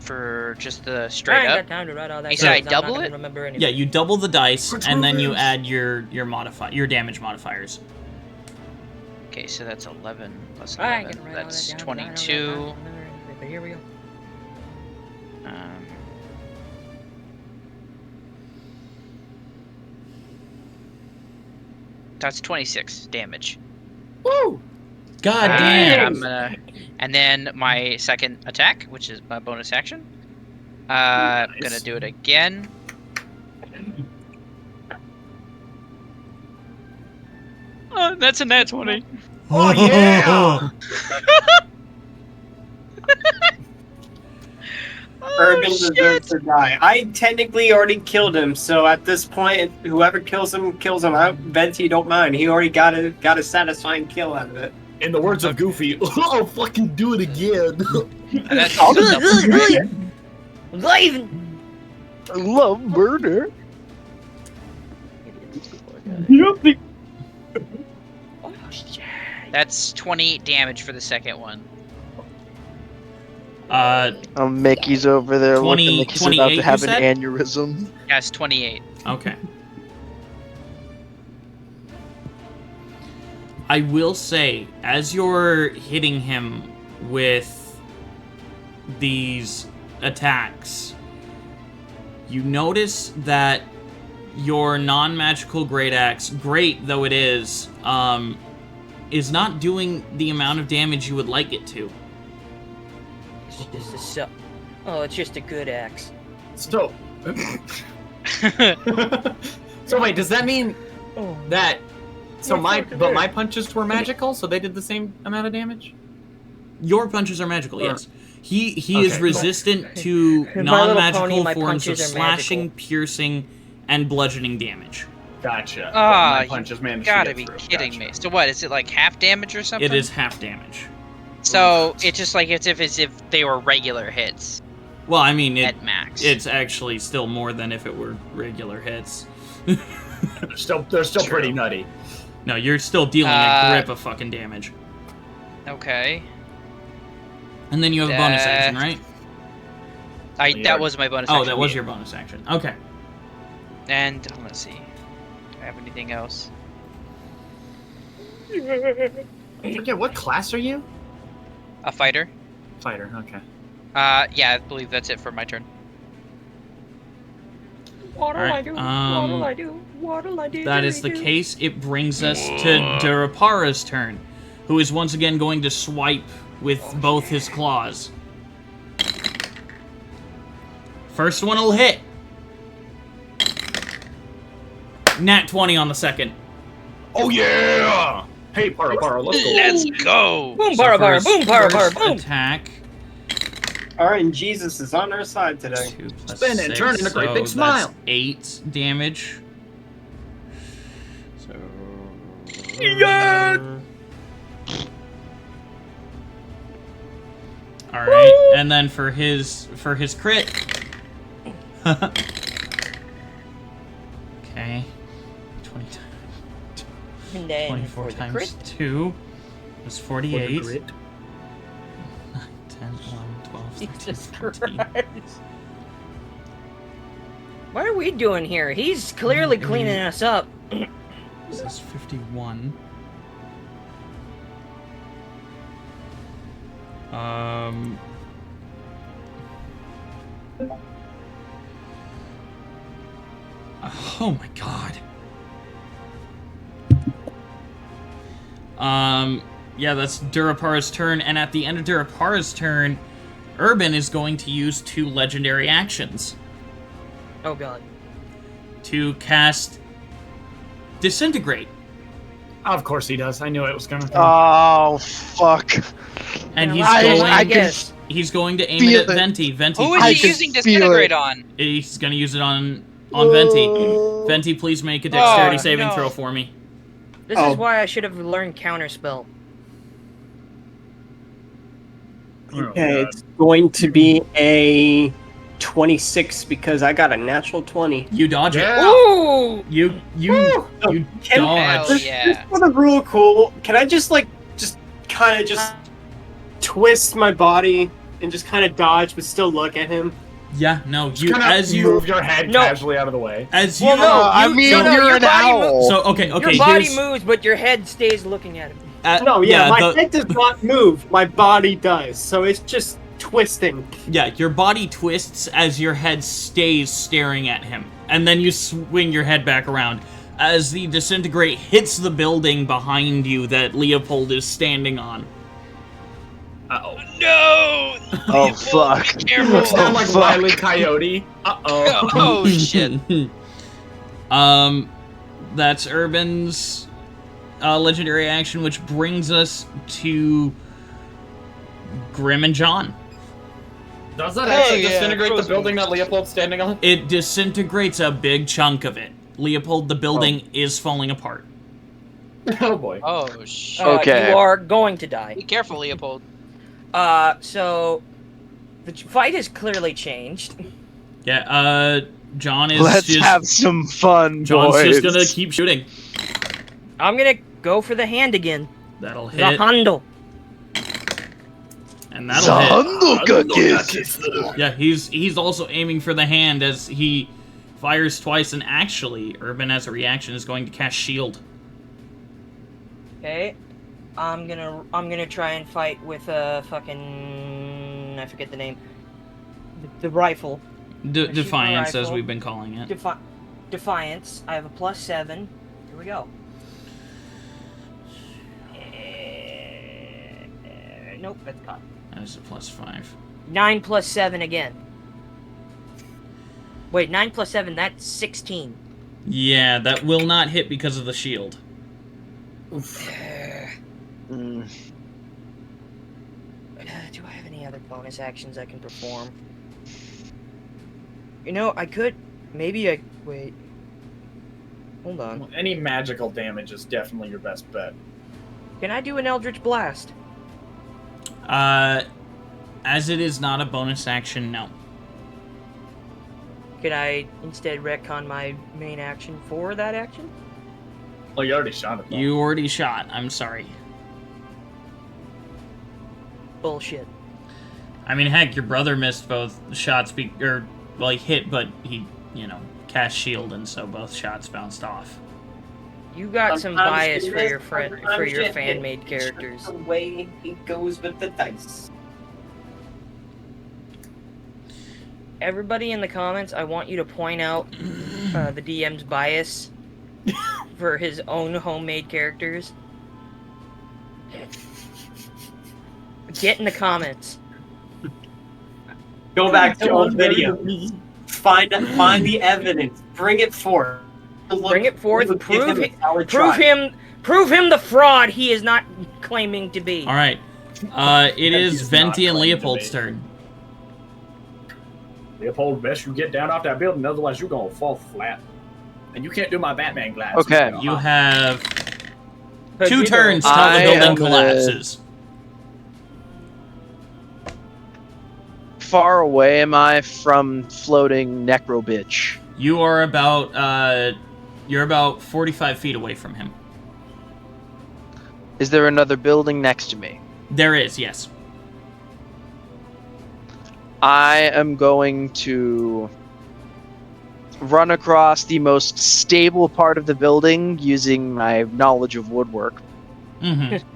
for just the I straight ain't up. got time to write all that. You said I down, so I'm not double gonna it? Remember anything. Yeah, you double the dice, Which and then you one? add your damage modifiers. Okay, so that's 11 plus I ain't 11. gonna write all That's that down, 22. But here we go. That's 26 damage. Woo! God And damn. I'm gonna, and then my second attack, which is my bonus action. I'm gonna do it again. That's a nat 20. Oh yeah! Urban shit. deserves to die. I technically already killed him, so at this point, whoever kills him. Venti don't mind. He already got a satisfying kill out of it. In the words of Goofy, I'll fucking do it again. That's Leviathan! I love murder. That's 28 damage for the second one. Mickey's over there 20 looking like he's 28, about to you have said? an aneurysm. Yes, 28. Okay. I will say, as you're hitting him with these attacks, you notice that your non-magical great axe, great though it is not doing the amount of damage you would like it to. It's just a good axe. So, so wait, does that mean that? So my punches were magical, so they did the same amount of damage. Your punches are magical, yes. He is Okay. resistant to My non-magical little pony, my forms of punches are slashing, magical. piercing, and bludgeoning damage. Gotcha. Ah, my punches managed to Gotta get be through. kidding Gotcha. me. So what, is it like half damage or something? It is half damage. So it's just like as if they were regular hits Well, I mean, at max. it's actually still more than if it were regular hits. They're still pretty nutty. No, you're still dealing a grip of fucking damage. Okay. And then you have a bonus action, right? That was my bonus action. Oh, that was your bonus action. Okay. And let's see. Do I have anything else? I forget, what class are you? A fighter? Fighter. Okay. Yeah, I believe that's it for my turn. What'll I do? That is the case. It brings us to Durapara's turn, who is once again going to swipe with both his claws. First one will hit. Nat 20 on the second. Oh yeah! Hey, Para, let's go. Let's go! Boom, So para, for para, his boom, para, para, first boom! attack. Alright, and Jesus is on our side today. 2 plus Spin and 6, turn in a great so big smile. That's 8 damage. So. All right, and then for his crit. Okay. 20 And then 24 for the times crit, 2 was 48. Grit. 9, 10, 11, 12, 13, Jesus 14. Christ. What are we doing here? He's clearly cleaning us up. This is 51. Oh my god. Yeah, that's Durapara's turn, and at the end of Durapara's turn, Urban is going to use 2 legendary actions Oh god. to cast Disintegrate. Of course he does. I knew it was gonna come. Oh fuck! And he's I going, I can guess. he's going to aim feel it at it. Venti. Venti, Who I is he can using feel Disintegrate it. on? he's going to use it on Venti. Venti, please make a dexterity saving no. throw for me. This Oh. is why I should have learned Counterspell. Okay, it's going to be a 26 because I got a natural 20. You dodge it. Yeah. Ooh! You Can- dodge. Hell yeah. For the rule cool, can I just kind of twist my body and just kind of dodge but still look at him? Yeah, no, Just you kinda as you move your head No. casually out of the way. as you Well, no, I you- mean, no, no, you're your an body owl. so okay, Your body here's moves, but your head stays looking at him. No, yeah, my the- head does not move. My body does, so it's just twisting. yeah, your body twists as your head stays staring at him, and then you swing your head back around as the disintegrate hits the building behind you that Leopold is standing on. Uh-oh. No! Oh, Leopold, fuck. Be careful! Sound like fuck. Wile E. Coyote. Uh-oh. Oh shit! That's Urban's legendary action, which brings us to Grim and John. Does that Hell actually yeah, disintegrate the frozen building that moves. Leopold's standing on? It disintegrates a big chunk of it. Leopold, the building is falling apart. Oh boy. Oh shit! Okay. You are going to die. Be careful, Leopold. So the fight has clearly changed. Yeah, John is Let's just... have some fun, John's boys. just gonna keep shooting. I'm gonna go for the hand again. That'll The hit, handle. and that'll hit. Handle. Yeah, he's also aiming for the hand as he fires twice, and actually, Urban, as a reaction, is going to cast Shield. Okay. I'm gonna try and fight with a fucking, I forget the name. The rifle. Defiance, as rifle. we've been calling it. Defiance. I have a +7. Here we go. Nope, that's gone. That is a +5. 9 + 7 again. Wait, 9 + 7, that's 16. Yeah, that will not hit because of the shield. Mm. Do I have any other bonus actions I can perform? You know, I could... Wait. Hold on. Any magical damage is definitely your best bet. Can I do an Eldritch Blast? As it is not a bonus action, no. Could I instead retcon my main action for that action? Oh, you already shot it, though. You already shot, I'm sorry. Bullshit. I mean, heck, your brother missed both shots, he hit, but he, cast shield, and so both shots bounced off. You got some Sometimes bias it for is, your sometimes it fan-made is. characters. The way it goes with the dice. Everybody in the comments, I want you to point out the DM's bias for his own homemade characters. Get in the comments. Go back to old videos. Find the evidence. Bring it forth. Bring it forth. Prove him. him the fraud he is not claiming to be. Alright. It is He's not Venti and claiming to Leopold's be. turn. Leopold, best you get down off that building, otherwise you're gonna fall flat. And you can't do my Batman glass. Okay. You have But 2 you know- turns till the I building am gonna- collapses. Far away am I from floating necro bitch? You are about, you're about 45 feet away from him. Is there another building next to me? There is, yes. I am going to run across the most stable part of the building using my knowledge of woodwork. Mm-hmm.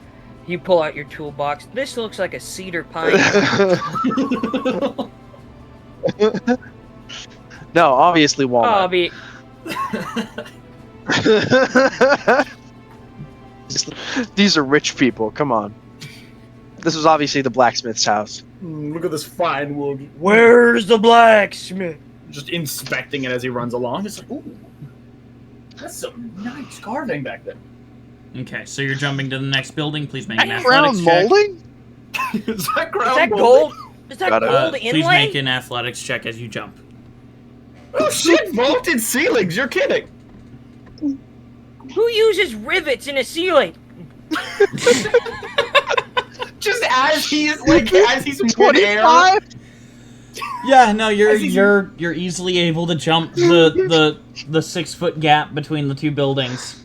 You pull out your toolbox. This looks like a cedar pine. No, obviously walnut. These are rich people. Come on. This was obviously the blacksmith's house. Look at this fine wood. Where's the blacksmith? Just inspecting it as he runs along. It's like, ooh, that's some nice carving back there. Okay, so you're jumping to the next building. Please make an Ground athletics check. molding? Is that Is ground that molding? gold? Is that Got it. gold Please inlay? make an athletics check as you jump. Oh shit, vaulted ceilings, you're kidding. Who uses rivets in a ceiling? Just as he's midair. 25? Yeah, no, you're As he's- you're easily able to jump the 6-foot gap between the two buildings.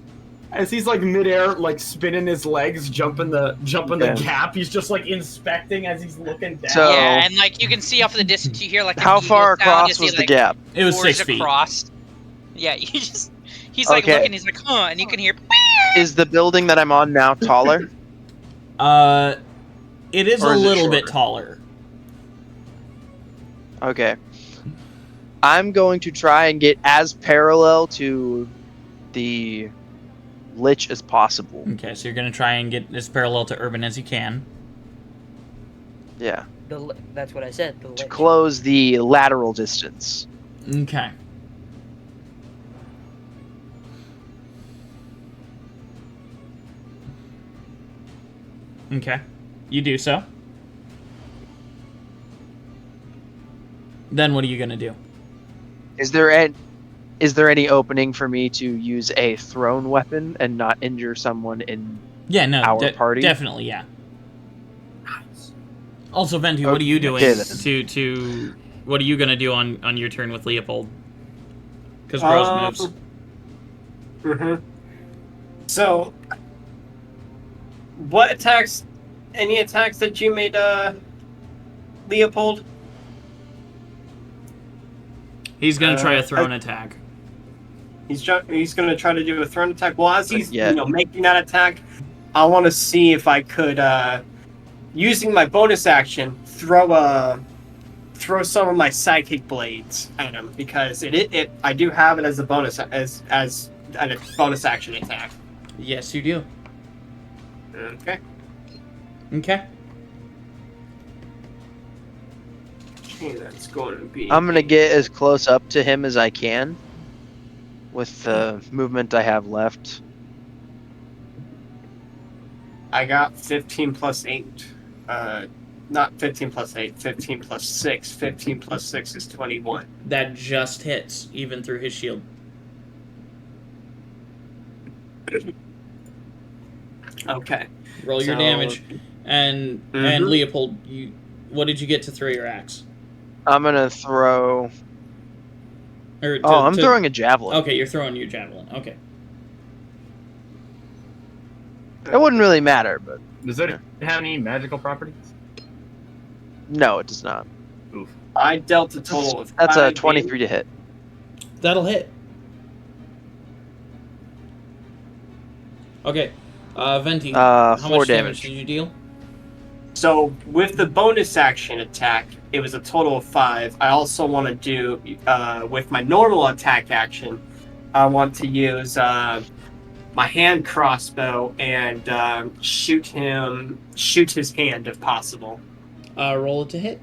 As he's like midair, like spinning his legs, jumping the Yeah. gap, he's just like inspecting as he's looking down. So- Yeah, and like you can see off in the distance, you hear like an How eagle far sound, you across see, was the like, gap? It was oars 6 feet. across. Yeah, he's like Okay. looking, he's like, huh, and you can hear. Is the building that I'm on now taller? It is Or a is it little bit shorter? taller. Okay. I'm going to try and get as parallel to the lich as possible. Okay, so you're gonna try and get as parallel to Urban as you can. Yeah. That's what I said. The To lich. close the lateral distance. Okay. Okay. You do so. Then what are you gonna do? Is there any opening for me to use a thrown weapon and not injure someone in Yeah, no, our party? definitely, yeah. Also, Venti, what are you doing Okay, then. to what are you gonna do on your turn with Leopold? Because Bros moves. Mm-hmm. So, what attacks? Any attacks that you made, Leopold? He's gonna try a thrown attack. He's gonna try to do a thrown attack. Well, as he's Yeah. making that attack, I want to see if I could, using my bonus action, throw some of my psychic blades at him because I do have it as a bonus as a bonus action attack. Yes, you do. Okay. Okay. Okay, that's going to be. I'm gonna get as close up to him as I can with the movement I have left. I got 15 plus 8. Not 15 plus 8, 15 plus 6. 15 plus 6 is 21. That just hits, even through his shield. Okay. Roll your So- damage. And Mhm. Leopold, what did you get to throw your axe? I'm gonna throw. Or I'm throwing a javelin. Okay, you're throwing your javelin. Okay. It wouldn't really matter, but Does it have any magical properties? no, it does not. Oof. I dealt a total of. That's a 5 23 to hit. That'll hit. Okay. Venti, how 4 much damage damage. did you deal? So with the bonus action attack, it was a total of 5. I also want to do with my normal attack action. I want to use my hand crossbow and shoot his hand if possible. Roll it to hit.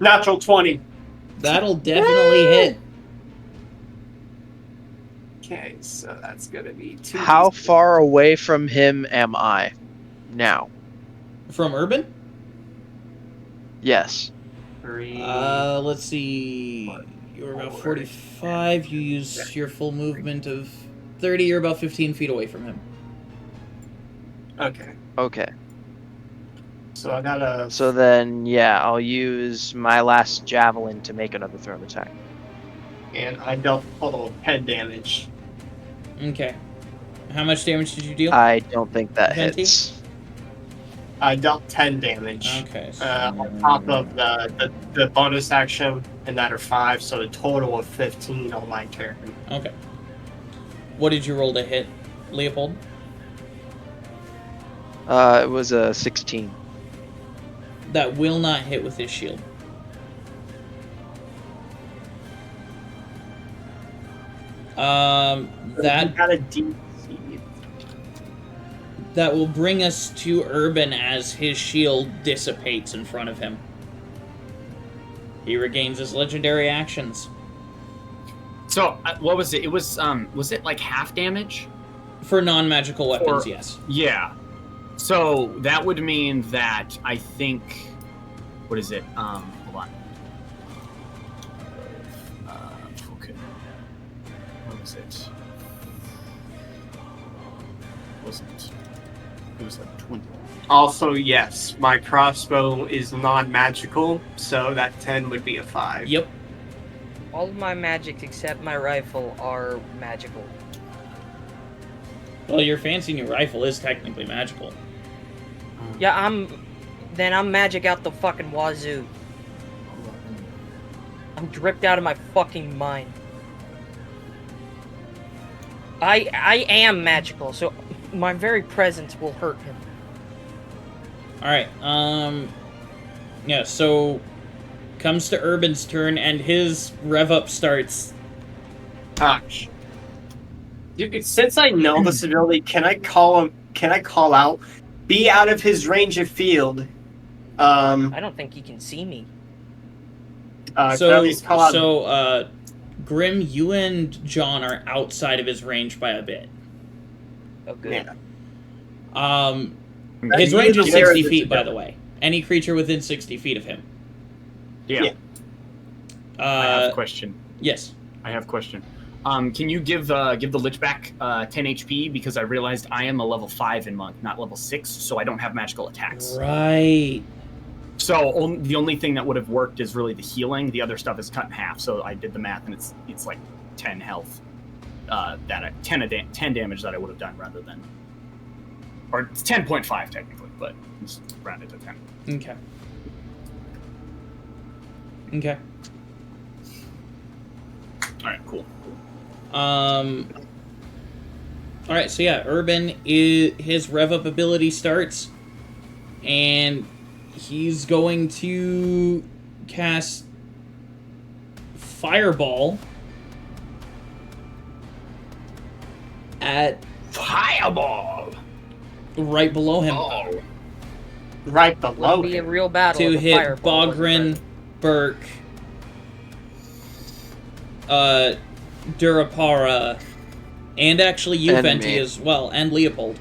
Natural 20. That'll definitely hit. Okay, so that's gonna be 2. How far away from him am I now? From Urban? Yes. 3. Let's see. You're about 45. You use your full movement of 30. You're about 15 feet away from him. Okay. Okay. So I got a. So then, yeah, I'll use my last javelin to make another thrown attack. And I dealt a total of 10 damage. Okay. How much damage did you deal? I don't think that Venti? hits. I dealt 10 damage. Okay. So On top of the bonus action, and that are 5, so a total of 15 on my turn. okay. What did you roll to hit, Leopold? It was a 16. That will not hit with his shield. That You got a DC. that will bring us to Urban as his shield dissipates in front of him. He regains his legendary actions. So what was it? It was it like half damage? For non-magical weapons, Or- yes. Yeah. So that would mean that I think, what is it? Hold on. Okay. What was it? Wasn't. It was like 20. Also, yes, my crossbow is non-magical, so that 10 would be a 5. Yep. All of my magic except my rifle are magical. Well, your fancy new rifle is technically magical. Yeah, I'm magic out the fucking wazoo. I'm dripped out of my fucking mind. I am magical, so my very presence will hurt him. Alright, yeah, so comes to Urban's turn and his rev up starts. Gosh. Dude, since I know this ability, can I call out be out of his range of field. I don't think he can see me. Can I at least call out- Grim, you and John are outside of his range by a bit. Oh, good. Yeah. His You range need is to 60 narrow feet, this by down. the way. Any creature within 60 feet of him. Yeah. I have a question. Yes. I have a question. Can you give the lich back 10 HP because I realized I am a level 5 in monk, not level 6, so I don't have magical attacks. Right. So the only thing that would have worked is really the healing. The other stuff is cut in half. So I did the math, and it's like 10 health. 10 damage that I would have done rather than, or it's 10.5 technically, but just rounded to 10. Okay. Okay. All right, cool. All right, so yeah, Urban his rev up ability starts, and he's going to cast Fireball at Fireball right below him Oh, right below It'll be a him. real battle. to if a hit fireball wasn't Bogren, present. Burke, Durapara, and actually you, And Venti, me. as well, and Leopold.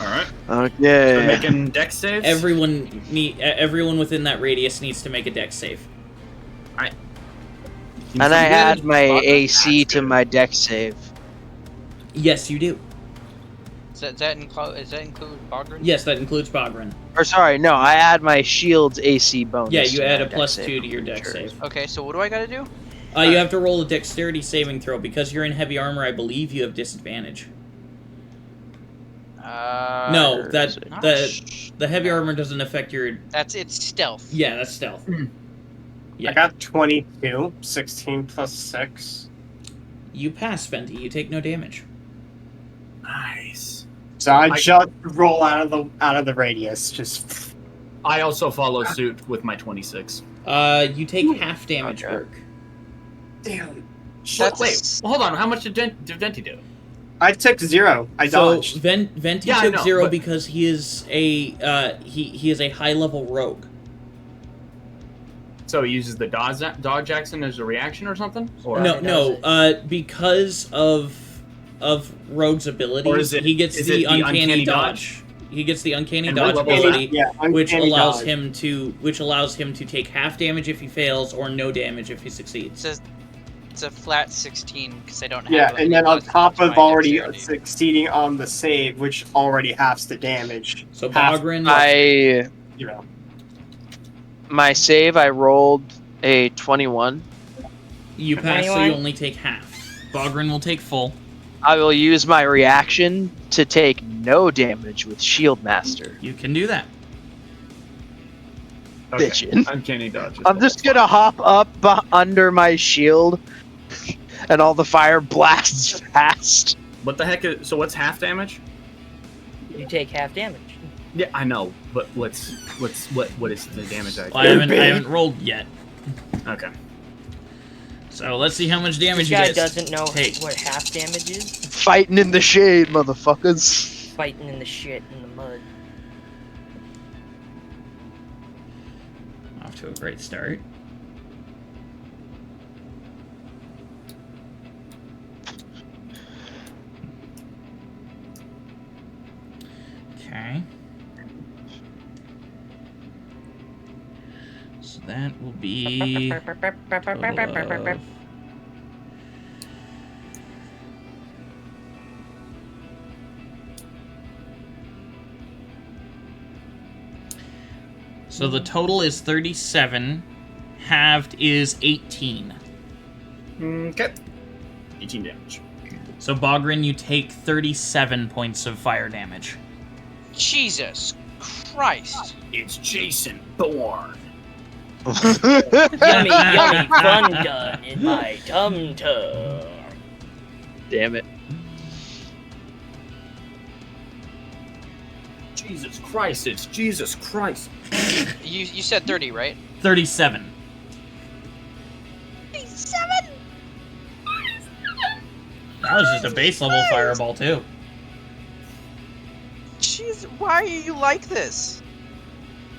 all right. Okay. So making dex saves. Everyone within that radius needs to make a dex save. And I add my AC to my dex save. Yes, you do. Does that include Bogren? Yes, that includes Bogren. Or sorry, no, I add my shield's AC bonus. Yeah, you to add my a dex plus save. 2 to your dex save. Okay, so what do I gotta do? You have to roll a dexterity saving throw. Because you're in heavy armor, I believe you have disadvantage. No, Or that is it- the heavy armor doesn't affect your... It's stealth. Yeah, that's stealth. Yeah. I got 22, 16 plus 6. You pass, Venti. You take no damage. Nice. So I just roll out of the radius. Just I also follow suit with my 26. You take half damage, Okay. Burke. damn. Wait, hold on. How much did Venti do? I took 0. I So dodged. Venti Yeah, I took know, 0 but- because he is a he is a high level rogue. So he uses the dodge action as a reaction or something? Or No, because of Rogue's ability, Or is it- he gets is the it the uncanny uncanny dodge. He gets the uncanny And dodge what level is ability, Yeah, which uncanny allows dodge. him to take half damage if he fails or no damage if he succeeds. It's a flat 16 because I don't have. Yeah, any and then on plus top to of my already dexterity. succeeding on the save, which already halves the damage. So Half- Bogren, My save, I rolled a 21. you pass, so you 21? only take half. Bogren will take full. I will use my reaction to take no damage with Shield Master. You can do that. Bitchin'. Uncanny dodge. I'm just gonna hop up under my shield, and all the fire blasts past. What the heck is... So what's half damage? You take half damage. Yeah, I know, but what is the damage I I haven't rolled yet. Okay. So let's see how much This damage you guy get. doesn't know Hey. what half damage is. Fighting in the shade, motherfuckers. Fighting in the shit in the mud. Off to a great start. Okay. So that will be 12. So the total is 37. Halved is 18. Okay. 18 damage. So Bogren, you take 37 points of fire damage. Jesus Christ! It's Jason Bourne. Yummy, yummy fun done in my tum-tum. Damn it. Jesus Christ, it's Jesus Christ. You said 30, right? 37. 37. That was just a base level fireball, too. Why are you like this?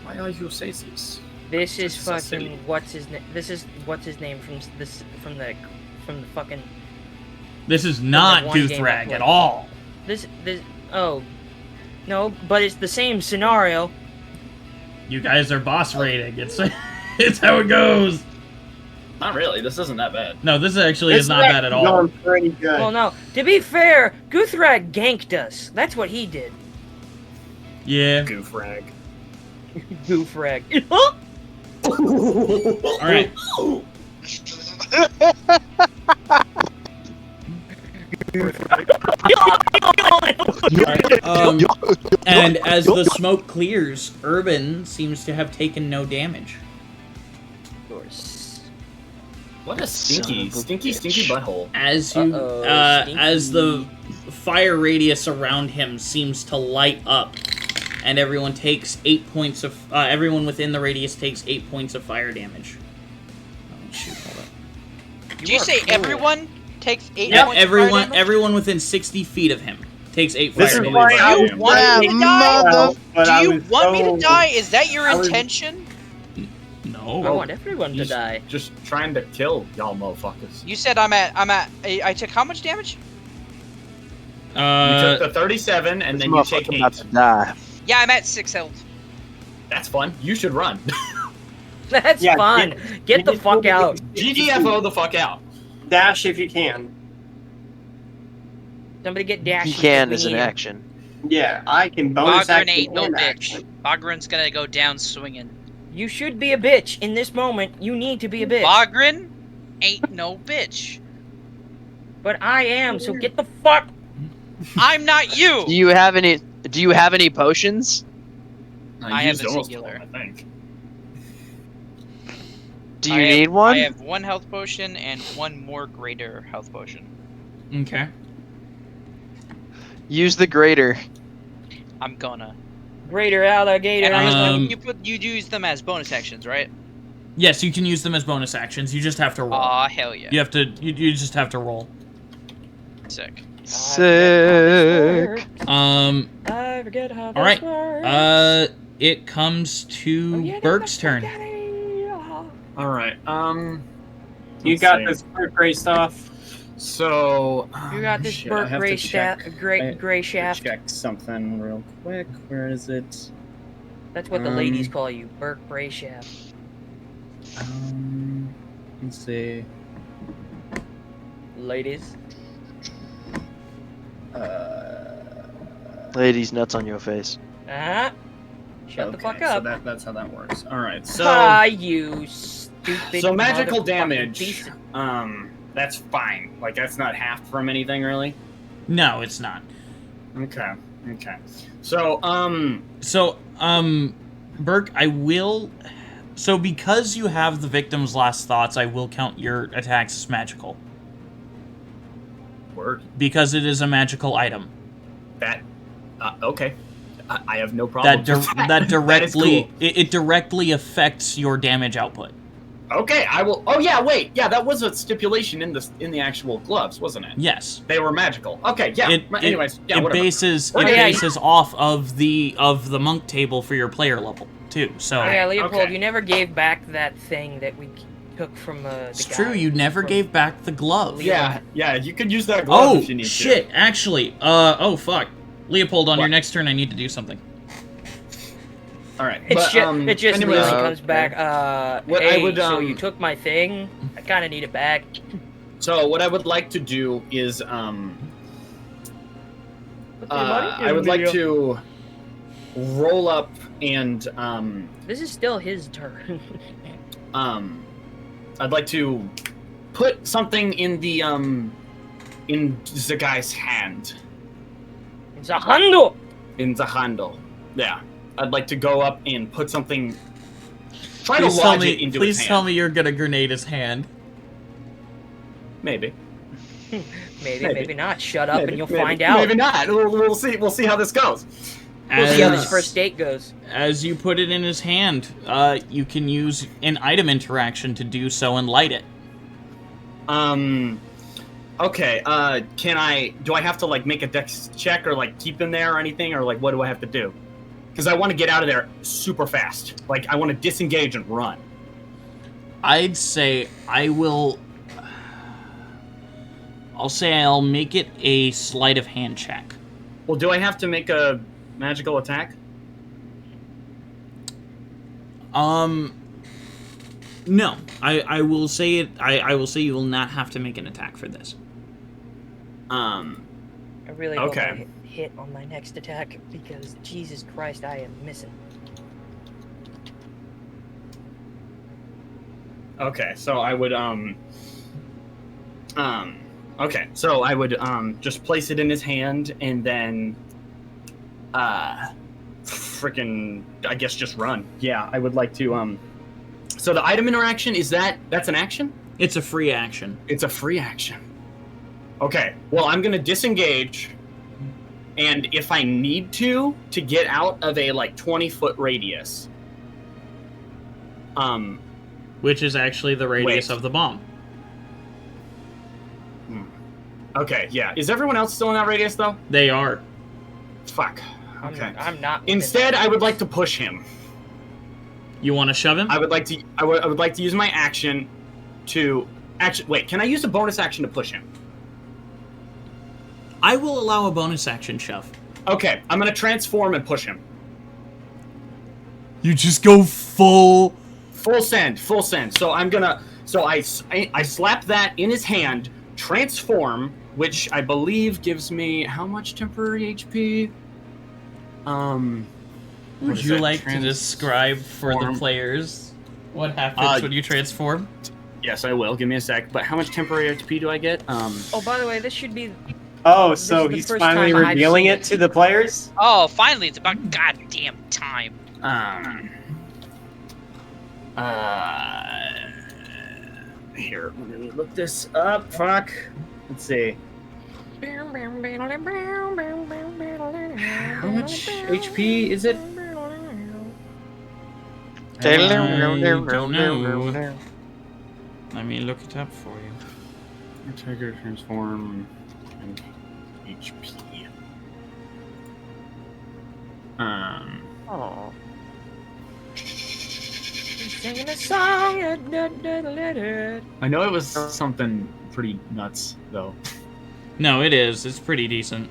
Why are you say this? This is This is so fucking silly. what's his name? This is what's his name from the fucking This is not one game I Goothrag played. at all. this oh no, but it's the same scenario. You guys are boss rating. It's it's how it goes. Not really. This isn't that bad. No, this actually is not bad at all. Going pretty good. Well, no. To be fair, Goothrag ganked us. That's what he did. Yeah. Goofrag. Goofrag. All right. And as the smoke clears, Urban seems to have taken no damage. Of course. What a stinky Son of a butthole. As you, Uh-oh, as the fire radius around him seems to light up, and everyone takes 8 points of. Everyone within the radius takes 8 points of fire damage. Oh shoot! Hold up. Did you say everyone takes 8 Yeah, points of fire everyone, damage? everyone within 60 feet of him takes 8 This fire is damage. why I Do was you want me to die? but Do I you was want me to so- die? Is that your I was- intention? No. I want everyone to He's die. just trying to kill y'all motherfuckers. You said I took how much damage? You took the 37, and This then you take motherfucker about 8. to die. Yeah, I'm at 6 health. That's fun. You should run. That's Yeah, fun. Get the fuck out. GTFO the fuck out. Dash if you can. Somebody get Dash. He can because as we an need him. action. Yeah, I can bonus Bogren action ain't no and bitch. action. Bogren's gonna go down swinging. You should be a bitch in this moment. You need to be a bitch. Bogren ain't no bitch. But I am. So get the fuck. I'm not you. Do you have any potions? I have used a almost singular. all, I think. Do you need one? I have 1 health potion and 1 more greater health potion. Okay. Use the greater. I'm gonna. Greater alligator. And you use them as bonus actions, right? Yes, you can use them as bonus actions. You just have to roll. Aw, hell yeah. You have to. You just have to roll. Sick. Sick. I forget how All right. this works. It comes to Oh, yeah, Burke's turn. All right. You let's got see. this gray stuff. So You got this shit, I Burke have to gray check- shaft. I- Gray shaft. Check something real quick. Where is it? That's what the ladies call you, Burke Gray shaft. Let's see. Ladies. Ladies, nuts on your face. Shut the fuck Okay, up. So that's how that works. All right. So You stupid. so magical motherfucking damage. piece of- That's fine. Like that's not half from anything really. No, it's not. Okay. Okay. So Burke, I will. So because you have the victim's last thoughts, I will count your attacks as magical word because it is a magical item that. Okay. I have no problem. that with that. that directly That is cool. it directly affects your damage output. Okay, I will. Oh yeah, wait, yeah, that was a stipulation in the actual gloves, wasn't it? Yes. They were magical. Okay, yeah. Anyways, yeah, it whatever. bases Oh, yeah, off of the monk table for your player level too. So Oh, yeah, Leopold, Okay. you never gave back that thing that we took from the it's guy. true. You never gave back the glove. Yeah, you could use that glove Oh if you need shit! Actually, oh fuck, Leopold, on What? your next turn, I need to do something. to. All right, It's but it just anyways, really comes back. What I Hey, would, so you took my thing. I kind of need it back. so what I would like to do is I would like to roll up and This is still his turn. I'd like to put something in the guy's hand. It's a handle. In the handle. Yeah. I'd like to go up and put something. Try Please to tell lodge me. it into Please his tell hand. me you're gonna grenade his hand. Maybe. Maybe not. Shut up and you'll find Maybe out. not. We'll see. We'll see how this goes. We'll see how this first date goes. As you put it in his hand, you can use an item interaction to do so and light it. Okay, do I have to, like, make a dex check or, like, keep him there or anything? Or, like, what do I have to do? Because I want to get out of there super fast. Like, I want to disengage and run. I'd say I'll say I'll make it a sleight of hand check. Well, do I have to make a magical attack? No. I will say it. I will say you will not have to make an attack for this. I really hope Okay. I hit on my next attack because Jesus Christ, I am missing. Okay, so I would, okay, so I would, just place it in his hand and then, freaking, I guess just run. Yeah, I would like to, so the item interaction, that's an action? It's a free action. It's a free action. Okay, well, I'm gonna disengage, and if I need to get out of a, like, 20-foot radius, Which is actually the radius Wait. of the bomb. okay, yeah. Is everyone else still in that radius, though? They are. Fuck. Okay. I'm not. within Instead, that. I would like to push him. You want to shove him? I would like to use my action to wait, can I use a bonus action to push him? I will allow a bonus action shove. Okay, I'm gonna transform and push him. You just go full. Full send. So I slap that in his hand, transform, which I believe gives me how much temporary HP? Would you like to describe for the players what happens when you transform? Yes, I will. Give me a sec. But how much temporary HP do I get? Oh, by the way, this should be. Oh, This so is the he's first finally time I've revealing seen it to the players? Oh, finally, it's about goddamn time. Here, let me look this up. Fuck. Let's see. How much HP is it? Don't know. Let me look it up for you. Trigger, transform, and HP. Oh. Singing a song. I know it was something pretty nuts, though. No, it is. It's pretty decent.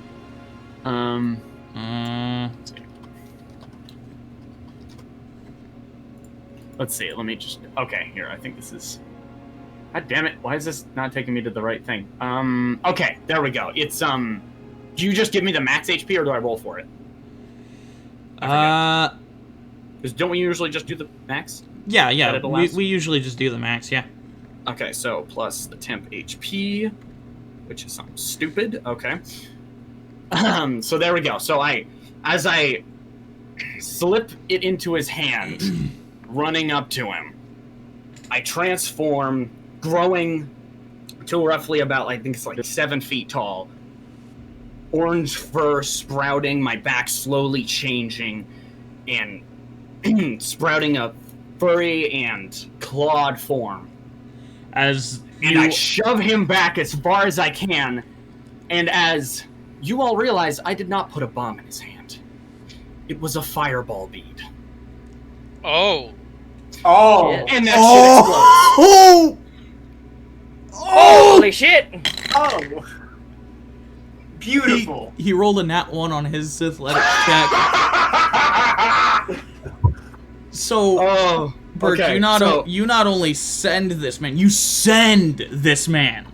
Let's see. Let me just. Okay, here. I think this is. God damn it! Why is this not taking me to the right thing? Okay, there we go. It's Do you just give me the max HP, or do I roll for it? Because don't we usually just do the max? Yeah. That it'll last? We usually just do the max. Yeah. Okay, so plus the temp HP, which is something stupid. Okay. So there we go. So as I slip it into his hand, running up to him, I transform, growing to roughly about, I think it's like 7 feet tall. Orange fur sprouting, my back slowly changing, and sprouting a furry and clawed form. As And I shove him back as far as I can, and as you all realize, I did not put a bomb in his hand. It was a fireball bead. Oh. Oh! And that shit explodes. Holy shit! Oh! Beautiful! He rolled a nat 1 on his athletic check. So, Oh, Bert, okay, you not only send this man, you send this man.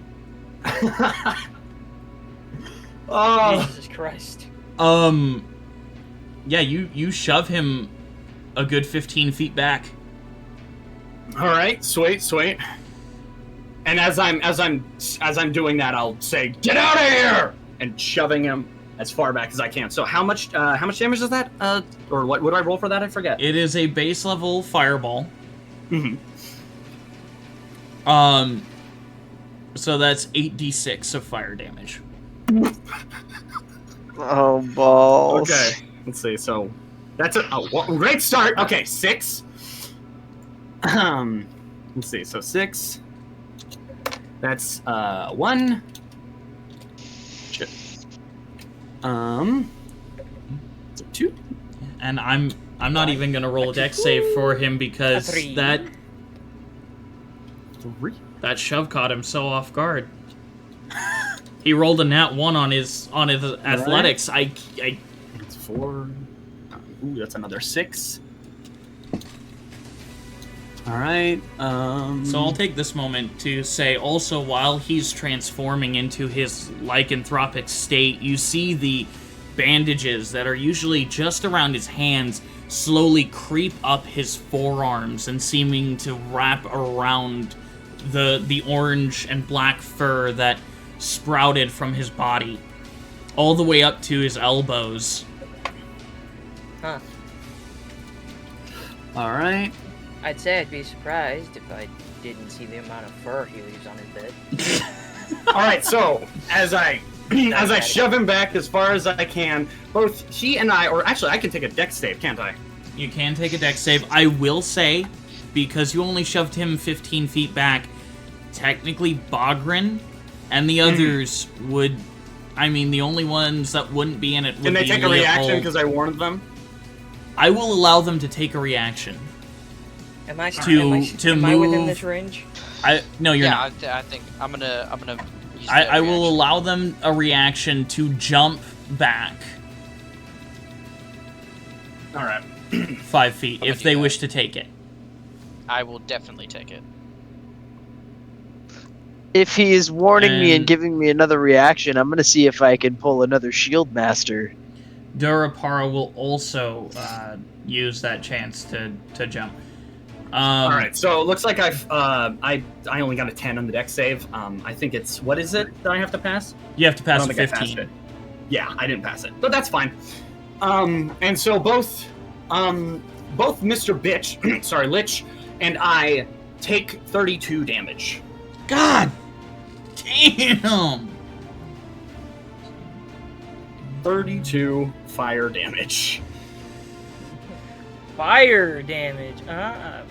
Oh, Jesus Christ. Yeah, you shove him a good 15 feet back. all right, sweet. And as I'm doing that, I'll say, "Get out of here!" and shoving him as far back as I can. So how much damage is that? Or what do I roll for that? I forget. It is a base level fireball. Mm-hmm. So that's 8d6 of fire damage. Oh, balls. Okay, let's see. So that's great start. Okay, 6. Let's see. So 6. That's 1, Shit. It's a 2. And I'm not even gonna roll a dex save for him because A 3. that 3. shove caught him so off guard. He rolled a nat 1 on his athletics. It's 4. Ooh, that's another 6. All right. So I'll take this moment to say also while he's transforming into his lycanthropic state, you see the bandages that are usually just around his hands slowly creep up his forearms and seeming to wrap around the orange and black fur that sprouted from his body all the way up to his elbows. Huh. All right. I'd say I'd be surprised if I didn't see the amount of fur he leaves on his bed. All right. So as I shove him back as far as I can, both he and I, or actually I can take a dex save, can't I? You can take a dex save. I will say, because you only shoved him 15 feet back, technically Bogren and the others would... I mean, the only ones that wouldn't be in it would be Can they take a reaction Leopold. because I warned them? I will allow them to take a reaction. Am I To am I within move- this range? No, you're yeah, not. I think I'm gonna use I will reaction. allow them a reaction to jump back All right. 5 feet I'm if gonna they do that. wish to take it. I will definitely take it. If he is warning me and And- giving me another reaction, I'm gonna see if I can pull another shield master. Durapara will also use that chance to jump. All right. So it looks like I only got a 10 on the dex save. I think it's, what is it that I have to pass? You have to I pass don't a think I passed 15. it. Yeah, I didn't pass it, but that's fine. And so both Mr. Bitch, sorry, Lich, and I take 32 damage. God damn! 32 fire damage. Fire damage. I'm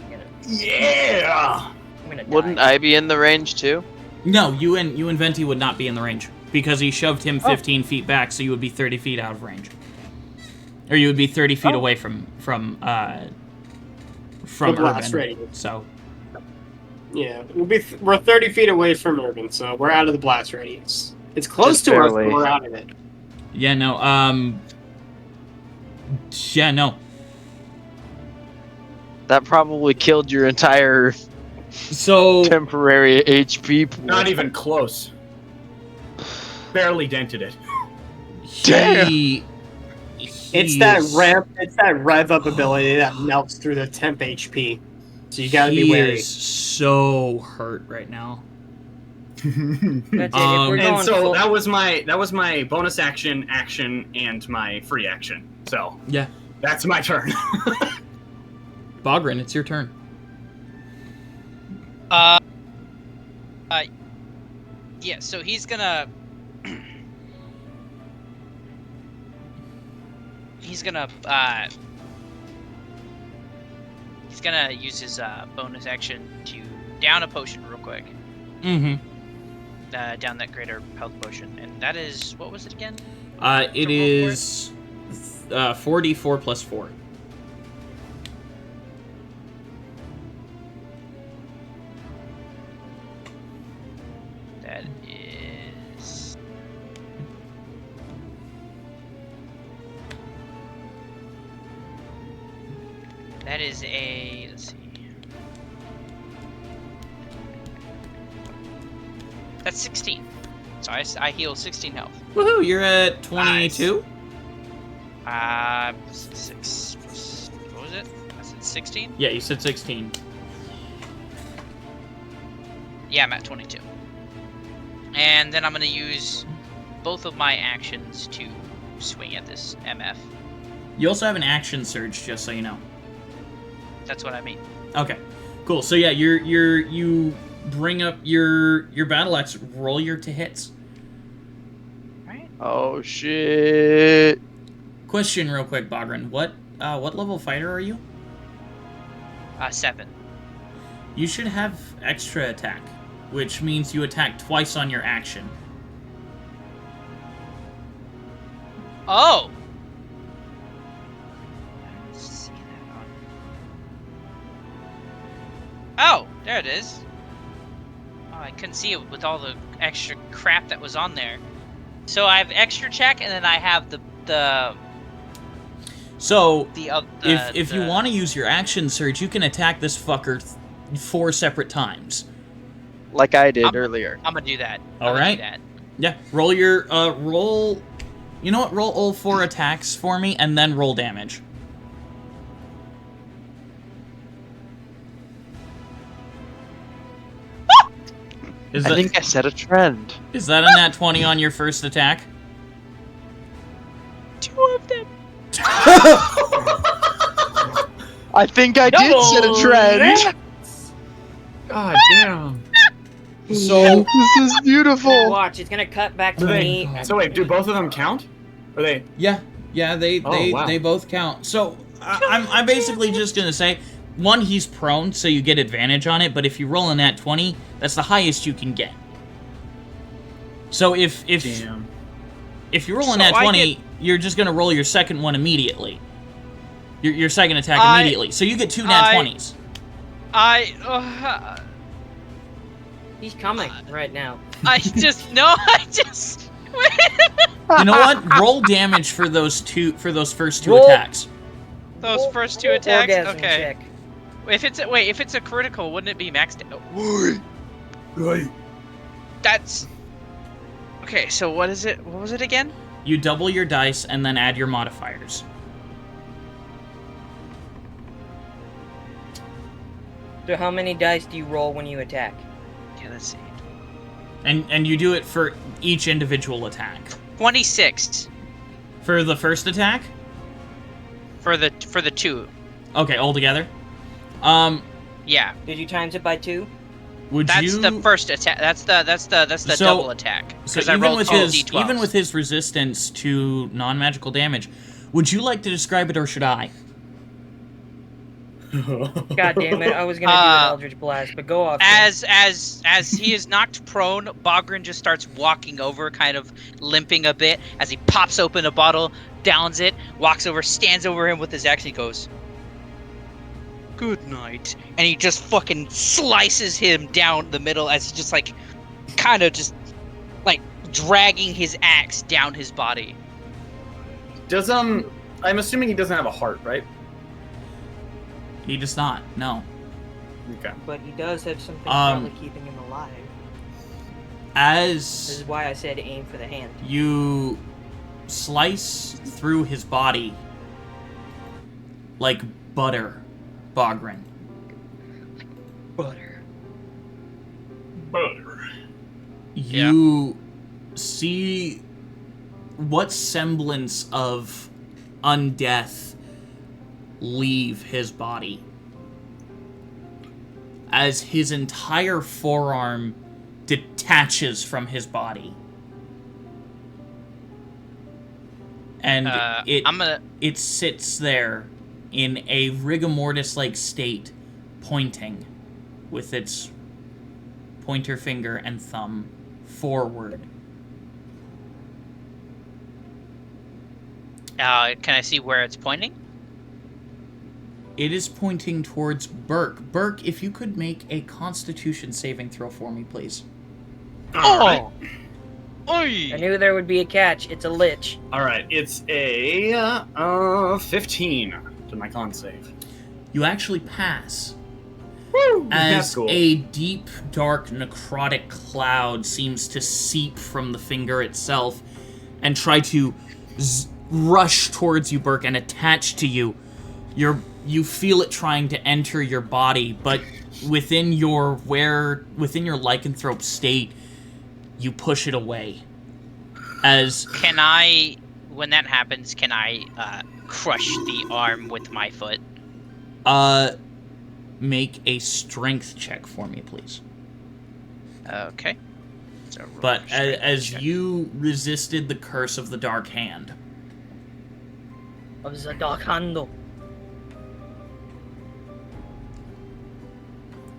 Yeah. gonna die. Wouldn't I be in the range too? No, you and Venti would not be in the range because he shoved him 15 feet back, so you would be 30 feet out of range, or you would be 30 feet away from The Urban. blast radius. So Yeah, we're 30 feet away from Urban, so we're out of the blast radius. It's close Just to us, barely. but we're out of it. yeah, no, yeah, no. That probably killed your entire So temporary HP pool. Not even close. Barely dented it. Damn. It's that rev up ability that melts through the temp HP. So you gotta be He wary. is so hurt right now. That's it. If we're And going so full, that was my bonus action, and my free action. So Yeah, that's my turn. Bogren, it's your turn. Yeah, so he's gonna he's gonna use his bonus action to down a potion real quick. Mm-hmm. Down that greater health potion, and that is, what was it again? It is 4d4 plus 4. That is a, let's see. That's 16. So I heal 16 health. Woohoo! You're at 22. 6. What was it? I said 16? Yeah, you said 16. Yeah, I'm at 22. And then I'm going to use both of my actions to swing at this MF. You also have an action surge, just so you know. That's what I mean. Okay, cool. So yeah, you bring up your battle axe. Roll your to hits. Right? Oh shit! Question, real quick, Bogren. What level fighter are you? 7. You should have extra attack, which means you attack twice on your action. Oh! I don't see that on. Oh, there it is. Oh, I couldn't see it with all the extra crap that was on there. So I have extra check, and then I have So, the if you want to use your action surge, you can attack this fucker 4 separate times. Like I did earlier. I'm gonna do that. All right. Yeah, roll your roll. You know what? Roll all 4 attacks for me, and then roll damage. I think I set a trend. Is that a nat 20 on your first attack? 2 of them. I think I did set a trend. God damn. So This is beautiful. Watch, it's gonna cut back to me. So wait, do both of them count? Or they? yeah, they wow. they both count. So I'm basically just gonna say, one, he's prone, so you get advantage on it. But if you roll a nat 20, that's the highest you can get. So if Damn. if you roll a nat 20, you're just gonna roll your second one immediately. Your second attack immediately. So you get 2 nat 20s. He's coming right now. I just You know what? Roll damage for those first 2 Roll. attacks. those first 2 attacks. Orgasm Okay. check. If it's a critical, wouldn't it be maxed out? Right. That's okay. So what is it? What was it again? You double your dice and then add your modifiers. So how many dice do you roll when you attack? Okay, let's see. And you do it for each individual attack. 26 For the first attack? for the 2. Okay, all together. Yeah, Did you times it by 2? that's the first attack. That's the So- double attack. So Because I rolled 2 d12s. even with his resistance to non-magical damage, would you like to describe it or should I? God damn it! I was gonna do an Eldritch Blast, but go off. Tim. As he is knocked prone, Bogren just starts walking over, kind of limping a bit as he pops open a bottle, downs it, walks over, stands over him with his axe, and he goes, "Good night," and he just fucking slices him down the middle as he just like, kind of just like dragging his axe down his body. Does I'm assuming he doesn't have a heart, right? He does not. No. Okay. But he does have something probably keeping him alive. This is As why I said aim for the hand. you slice through his body like butter, Bogren. Butter. You see what semblance of undeath leave his body as his entire forearm detaches from his body. And it sits there in a rigor mortis-like state, pointing with its pointer finger and thumb forward. Can I see where it's pointing? It is pointing towards Burke. Burke, if you could make a Constitution saving throw for me, please. Oh! I knew there would be a catch. It's a lich. All right. It's a 15 to my con save. You actually pass. Woo! As That's cool. a deep, dark, necrotic cloud seems to seep from the finger itself and try to rush towards you, Burke, and attach to you. You feel it trying to enter your body, but within your lycanthrope state, you push it away. As Can I, when that happens, can I crush the arm with my foot? make a strength check for me, please. Okay. So But as you resisted the curse of the dark hand, Of the dark handle.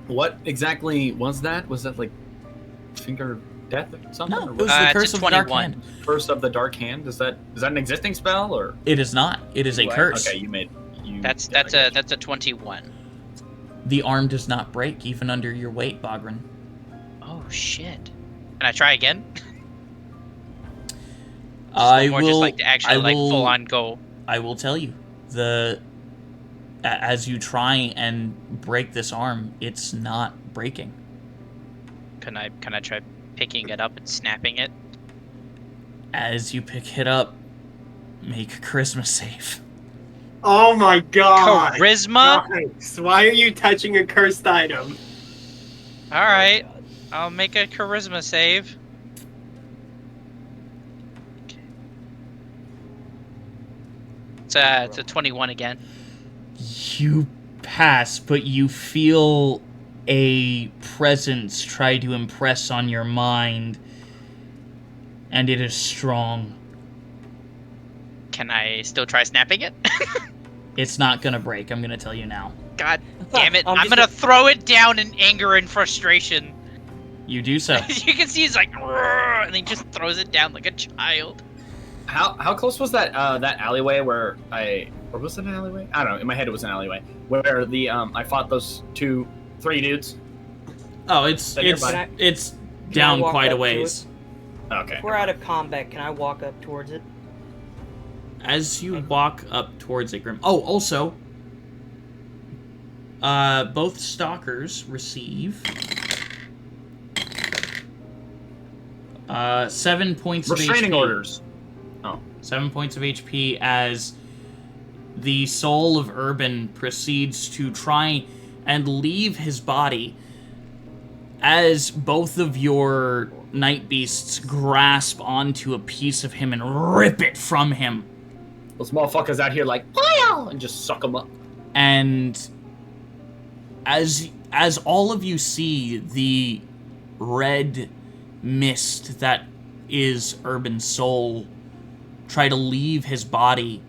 What exactly was that? Was that like finger death or something? No, Or it was what? the It's curse a of the dark 21. hand. Curse of the Dark Hand. Is that an existing spell or? It is not. It is a curse. Okay, you. That's yeah, I got you. that's a 21. The arm does not break even under your weight, Bogren. Oh shit! Can I try again? I More will. just like to actually I like will, full on go. I will tell you, as you try and break this arm, it's not breaking. Can I try picking it up and snapping it? As you pick it up, make a charisma save. Oh my god! Charisma. Nice. Why are you touching a cursed item? All right, I'll make a charisma save. It's a 21 again. You pass, but you feel a presence try to impress on your mind, and it is strong. Can I still try snapping it? It's not gonna break, I'm gonna tell you now. God damn it! I'm I'm just gonna throw it down in anger and frustration. You do so. You can see he's like, "Rrrr," and he just throws it down like a child. How close was that that alleyway or was it an alleyway? I don't know. In my head, it was an alleyway where the I fought those 3 dudes. Oh, it's nearby? it's Can down I walk quite a up to ways. Okay. If we're out of combat, can I walk up towards it? As you walk up towards it, Grim. Oh, also, both stalkers receive 7 points of Restraining HP. orders. 7 points of HP as the soul of Urban proceeds to try and leave his body as both of your night beasts grasp onto a piece of him and rip it from him. Those motherfuckers out here like, wow, and just suck them up. And as all of you see the red mist that is Urban's soul try to leave his body,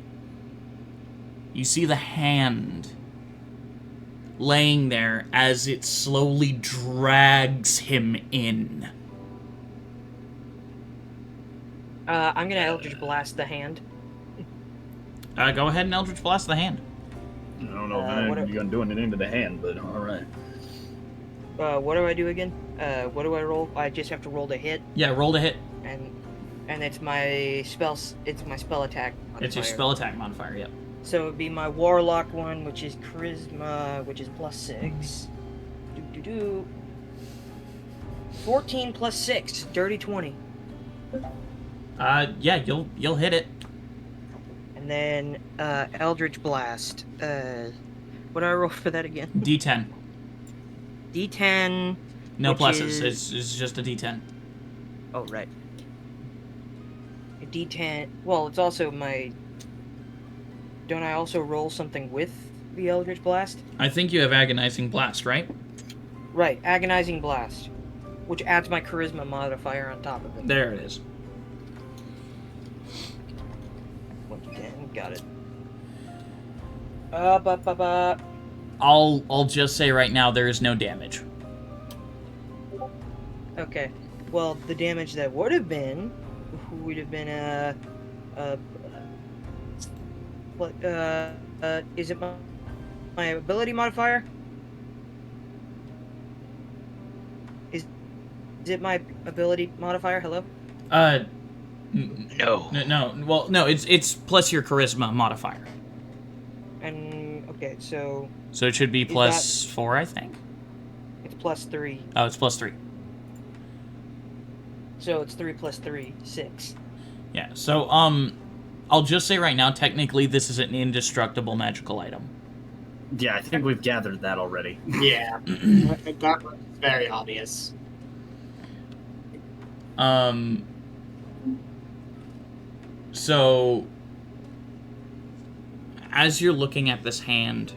you see the hand laying there as it slowly drags him in. I'm gonna Eldritch Blast the hand. Go ahead and Eldritch Blast the hand. I don't know if you're doing it into the hand, but all right. What do I do again? What do I roll? I just have to roll to hit, Yeah, roll to hit. and it's my spell. It's my spell attack modifier. It's your spell attack modifier, yep. So it'd be my Warlock one, which is Charisma, which is +6. 14 plus 6, dirty 20. Yeah, you'll hit it. And then Eldritch Blast. What do I roll for that again? D10. D10. No Which pluses. is- It's just a D10. Oh, right. A D10. Well, it's also my. Don't I also roll something with the Eldritch Blast? I think you have Agonizing Blast, right? Right, Agonizing Blast, which adds my Charisma modifier on top of it. There it is. 1d10, got it. Ba. I'll just say right now there is no damage. Okay. Well, the damage that would have been is it my ability modifier? Is it my ability modifier? Hello? No. No. Well, no. It's plus your charisma modifier. And okay, so So it should be Is plus 4, I think. it's +3. Oh, it's plus 3. So it's 3 plus 3, 6. Yeah. So I'll just say right now, technically, this is an indestructible magical item. Yeah, I think we've gathered that already. Yeah, that was very obvious. So as you're looking at this hand,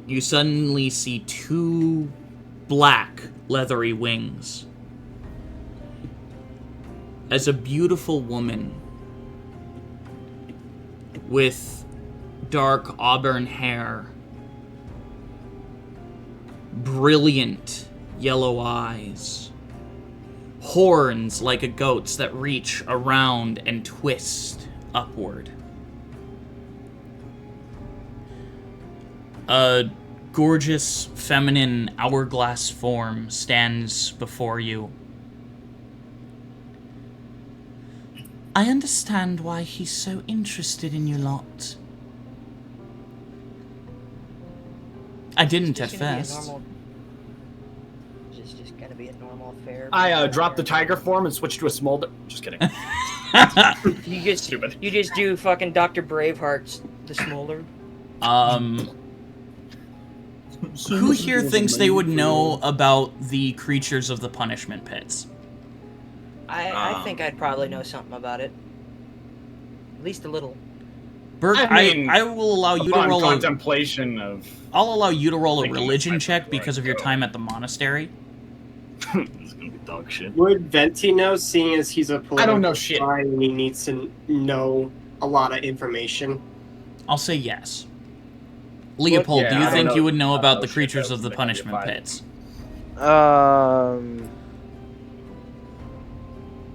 you suddenly see 2 black leathery wings as a beautiful woman with dark auburn hair, brilliant yellow eyes, horns like a goat's that reach around and twist upward. A gorgeous, feminine hourglass form stands before you. I understand why he's so interested in you lot. I didn't at first. It's just gonna be a normal affair. I dropped the tiger form and switched to a smolder. Just kidding. You just Stupid. You just do fucking Dr. Braveheart's the smolder. Who here thinks they would know about the creatures of the punishment pits? I think I'd probably know something about it. At least a little. Burke, I mean, I will allow you to upon roll contemplation of... I'll allow you to roll a Thinking religion I check might because of your go. time at the monastery. This is gonna be dog shit. Would Venti know, seeing as he's a political I don't know shit. spy and he needs to know a lot of information? I'll say yes. Leopold, Yeah, do I you don't think know- you would know I don't about know the shit, creatures that of the would be punishment fine. pits?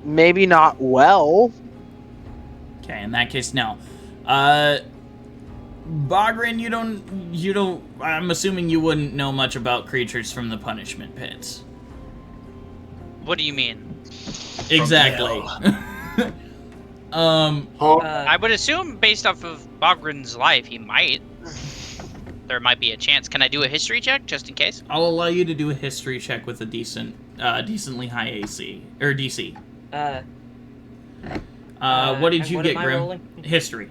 Maybe not well. Okay, in that case, no. Bagrin, you don't, I'm assuming you wouldn't know much about creatures from the punishment pits. What do you mean? Exactly. I would assume, based off of Bogrin's life, he might. There might be a chance. Can I do a history check, just in case? I'll allow you to do a history check with a decently high AC, or DC. What did you what get, am I Grim? rolling? History.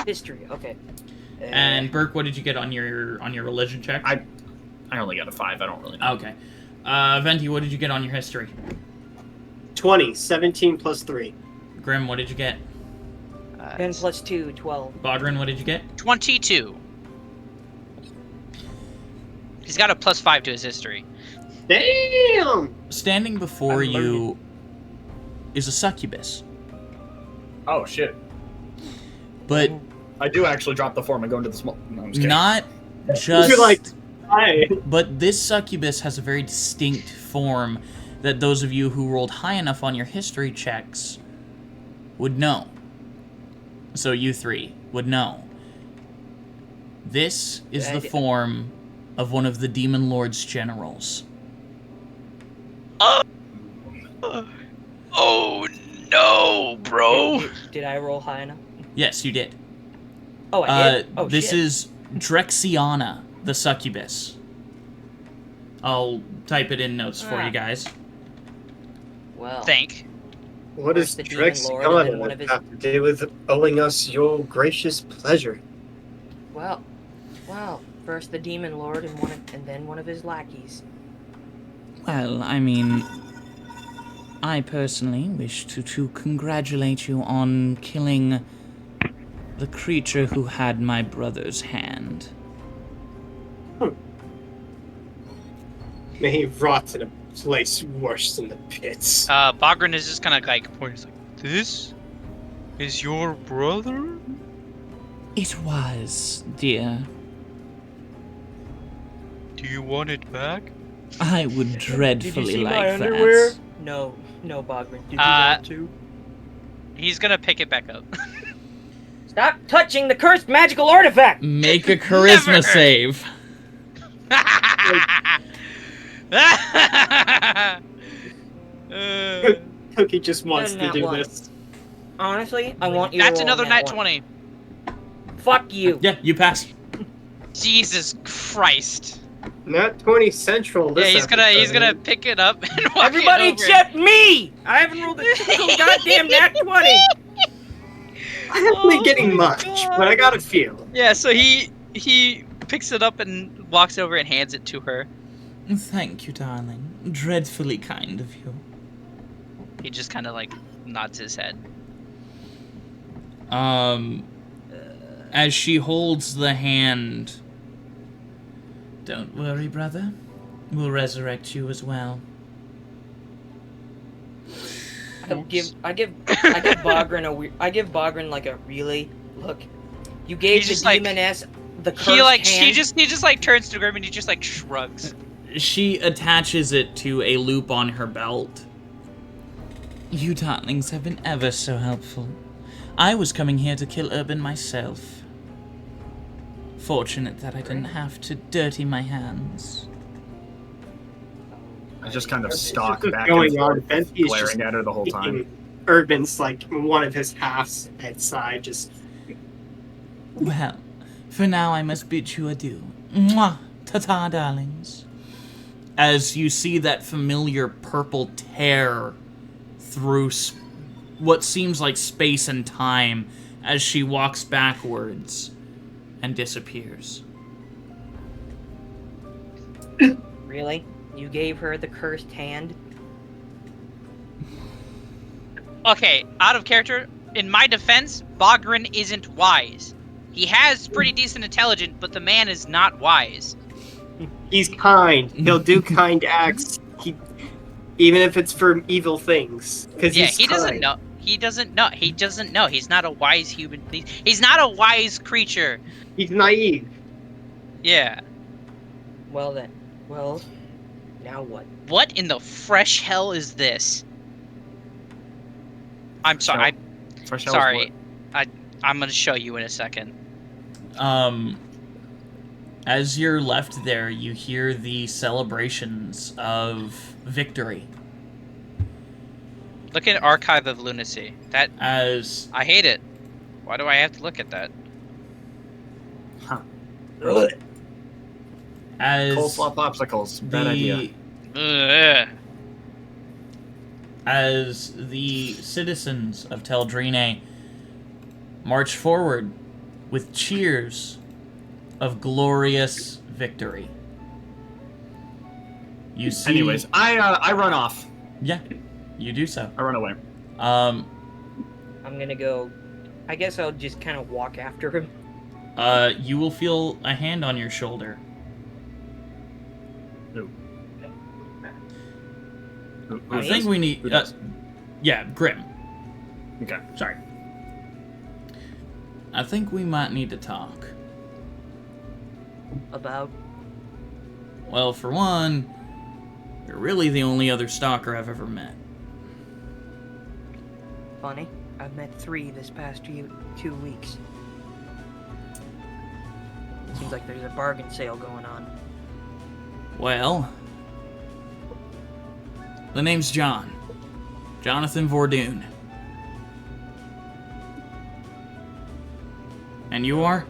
History, okay. And Burke, what did you get on your religion check? I only got a 5. I don't really know. Okay. Venti, what did you get on your history? 20, 17 plus 3. Grim, what did you get? 10 plus 2, 12. Bagrin, what did you get? 22. He's got a +5 to his history. Damn! Standing before I'm you is a succubus. Oh, shit. But I do actually drop the form and go into the small... No, I'm just kidding. not just... You're like, hi. But this succubus has a very distinct form that those of you who rolled high enough on your history checks would know. So you three would know. This is the form of one of the Demon Lord's generals. Oh no, bro! Did I roll high enough? Yes, you did. Oh, I did? Oh, this shit. is Drexiana, the succubus. I'll type it in notes for you guys. Well, Think. What First does the demon lord and then one of Drexiana his- have to do with owing us your gracious pleasure? well, first the demon lord and then one of his lackeys. Well, I mean, I personally wish to congratulate you on killing the creature who had my brother's hand. May he rot in a place worse than the pits. Bogrin is just kind of like pointing, like, this is your brother? It was, dear. Do you want it back? I would Did you dreadfully see like my that. underwear? No, Bogrin. Did you want to? He's gonna pick it back up. Stop touching the cursed magical artifact! Make a charisma Never. save. Cookie just wants Doesn't to that do one? this. Honestly, I want you to That's roll another that nat one. 20. Fuck you. Yeah, you pass. Jesus Christ. Not 20 central. Yeah, This he's gonna pick it up and walk Everybody it over. except me! I haven't rolled a single goddamn nat 20! I haven't been getting Oh my much, God. but I got a feel. Yeah, so he picks it up and walks over and hands it to her. Thank you, darling. Dreadfully kind of you. He just kind of like nods his head. As she holds the hand, don't worry, brother. We'll resurrect you as well. I give Bogrin like a really look. You gave He's the just like- demoness the cursed He hand. just like turns to Grim and he just like shrugs. She attaches it to a loop on her belt You darlings have been ever so helpful. I was coming here to kill Urban myself. Fortunate that I didn't have to dirty my hands. I just kind of stalk Just back going and on, forth, Bentley is just glaring at her the whole time. taking Urban's like one of his halves at side, just Well, for now I must bid you adieu. Mwah! Ta-ta, darlings. As you see that familiar purple tear through what seems like space and time as she walks backwards and disappears. Really? You gave her the cursed hand? Okay, out of character, in my defense, Bogren isn't wise. He has pretty decent intelligence, but the man is not wise. he's kind. He'll do kind acts. Even if it's for evil things, because Yeah, he's he doesn't kind. know. He doesn't know. He doesn't know. He's not a wise human. He's not a wise creature. He's naive. Yeah. Well then. Well, now what? What in the fresh hell is this? I'm sorry. Fresh hell's Sorry. I'm gonna show you in a second. As you're left there, you hear the celebrations of victory. Look at Archive of Lunacy. That As I hate it. Why do I have to look at that? Huh. as Coleslaw popsicles. Bad idea. Ugh. as the citizens of Teldrine march forward with cheers of glorious victory. You see. Anyways, I run off. Yeah, you do so. I run away. I'm gonna go. I guess I'll just kind of walk after him. You will feel a hand on your shoulder. I think we need. Yeah, Grim. Okay. Sorry. I think we might need to talk. About. Well, for one, you're really the only other stalker I've ever met. Funny. I've met 3 this past 2 weeks. Seems like there's a bargain sale going on. Well, the name's John. Jonathan Vordoon. And you are?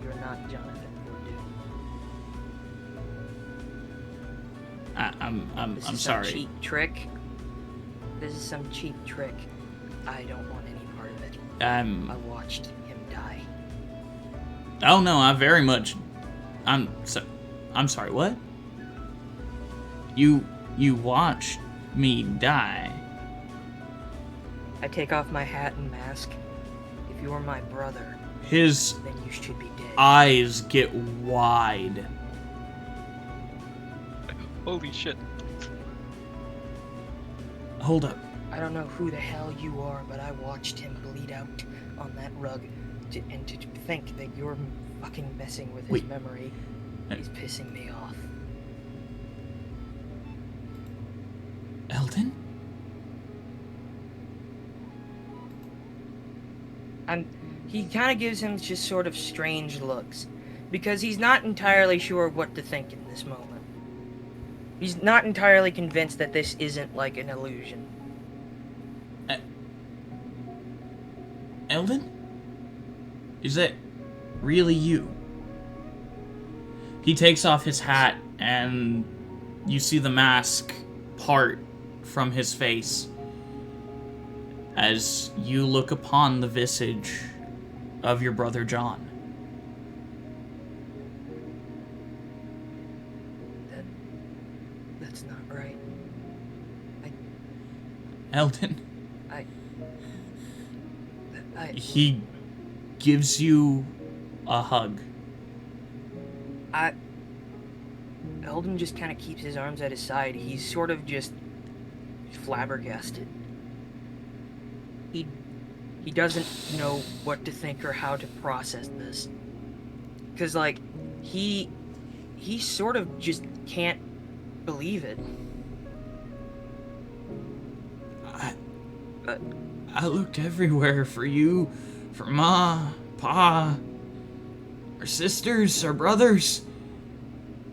You're not Jonathan Vordoon. I'm This is sorry. some cheap trick. This is some cheap trick. I don't want any part of it. I watched him die. Oh no, I very much. I'm sorry. What? You watched me die. I take off my hat and mask. If you're my brother, His then you should be dead. eyes get wide. Holy shit. Hold up. I don't know who the hell you are, but I watched him bleed out on that rug. And to think that you're fucking messing with his Wait. memory is pissing me off. Eldon? He kind of gives him just sort of strange looks, because he's not entirely sure what to think in this moment. He's not entirely convinced that this isn't like an illusion. Eldon? Is that really you? He takes off his hat and you see the mask part from his face as you look upon the visage of your brother John. That's not right. Eldon, I he gives you a hug. Eldon just kind of keeps his arms at his side. He's sort of just flabbergasted. He doesn't know what to think or how to process this. Cause like he sort of just can't believe it. I looked everywhere for you, for Ma, Pa, our sisters, our brothers.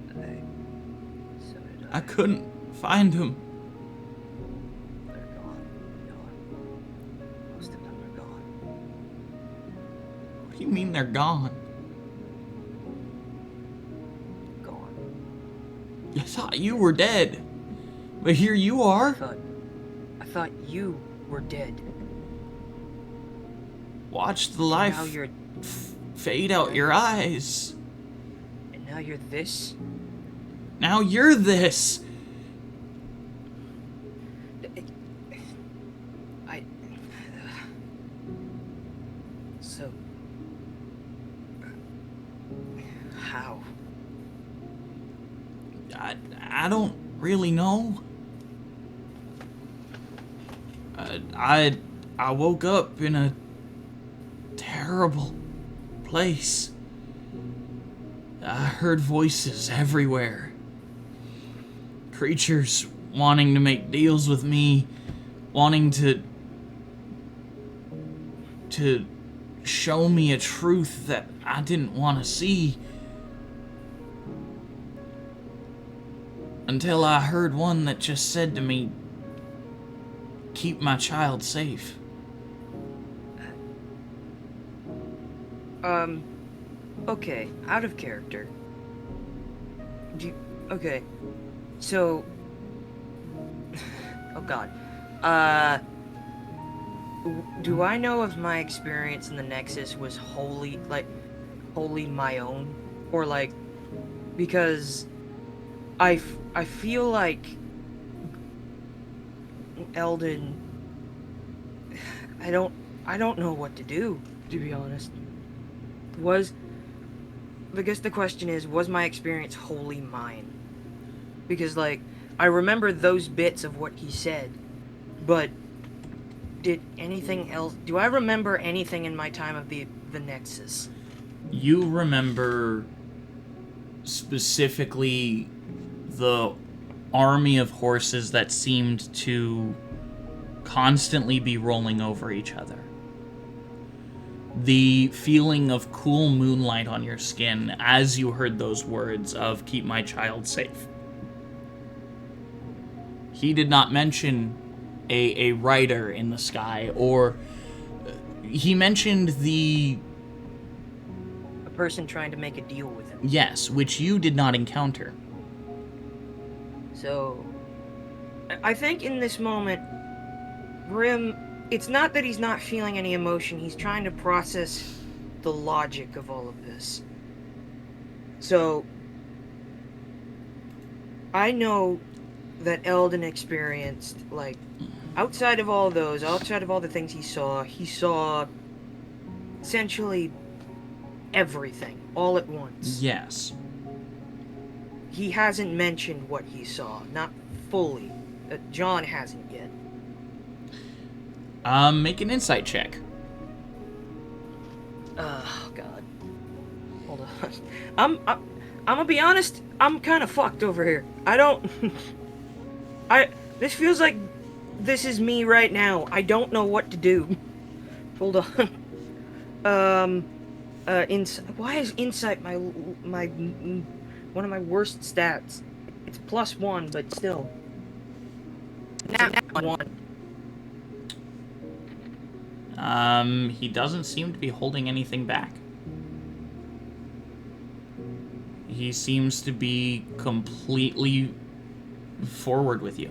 So did I couldn't find them. They're gone. Most of them are gone. What do you mean they're gone? Gone. I thought you were dead. But here you are. I thought you were dead. Watch the Now life you're fade out your eyes. and now you're this. Now you're this. I. So. How? I don't really know. I woke up in a terrible place. I heard voices everywhere. Creatures wanting to make deals with me, wanting to show me a truth that I didn't want to see. Until I heard one that just said to me, "Keep my child safe." Okay, out of character. Okay, so. Oh god. Do I know if my experience in the Nexus was wholly my own? Or, like, because I feel like Eldon. I don't know what to do, to be honest. I guess the question is, was my experience wholly mine? Because, like, I remember those bits of what he said, but did anything else... Do I remember anything in my time of the Nexus? You remember specifically the army of horses that seemed to constantly be rolling over each other. The feeling of cool moonlight on your skin as you heard those words of "keep my child safe." He did not mention a rider in the sky, or he mentioned a person trying to make a deal with him. Yes, which you did not encounter. So, I think in this moment, Grim, it's not that he's not feeling any emotion, he's trying to process the logic of all of this. So, I know that Eldon experienced, like, outside of all the things he saw essentially everything, all at once. Yes. He hasn't mentioned what he saw, not fully. John hasn't yet. Make an insight check. Oh, God. Hold on. I'm gonna be honest, I'm kind of fucked over here. This feels like this is me right now. I don't know what to do. Hold on. Why is insight my one of my worst stats? It's +1, but still. Nat 1. He doesn't seem to be holding anything back. He seems to be completely forward with you.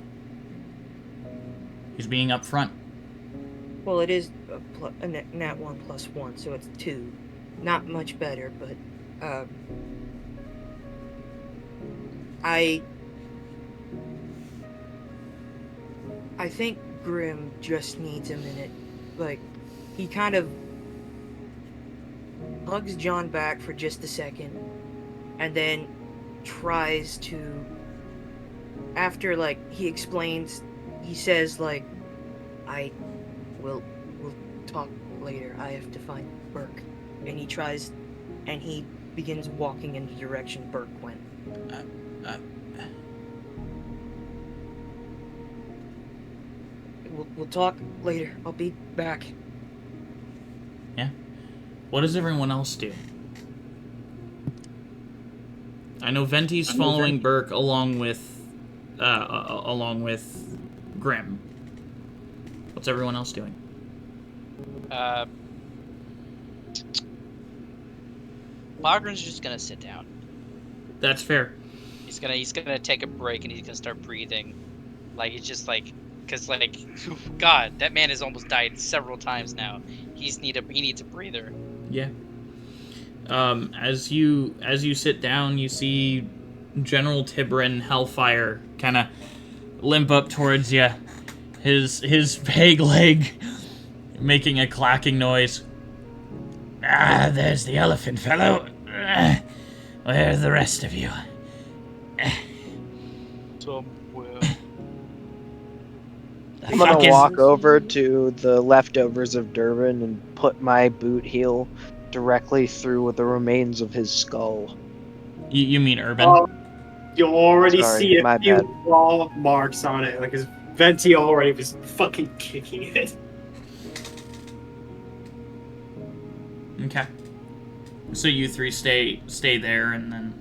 He's being upfront. Well, it is a nat 1 +1, so it's 2. Not much better, but I think Grim just needs a minute. Like, he kind of hugs John back for just a second, and then tries to, after, like, he explains, he says, like, we'll talk later. I have to find Burke. And he begins walking in the direction Burke went. We'll talk later. I'll be back. Yeah. What does everyone else do? I know Venti's following Burke along with Grim. What's everyone else doing? Bogran's just gonna sit down. That's fair. He's gonna take a break and he's gonna start breathing. Like he's just like, cause like, God, that man has almost died several times now. He needs a breather. Yeah. As you sit down, you see General Tibrin Hellfire kind of limp up towards you. His peg leg making a clacking noise. Ah, there's the elephant fellow. Where are the rest of you? Somewhere. I'm gonna walk over to the leftovers of Durbin and put my boot heel directly through the remains of his skull. You mean Urban? Oh, you already Sorry, see a my few bad. raw marks on it. Like his Venti already was fucking kicking it. Okay. So you three stay there, and then,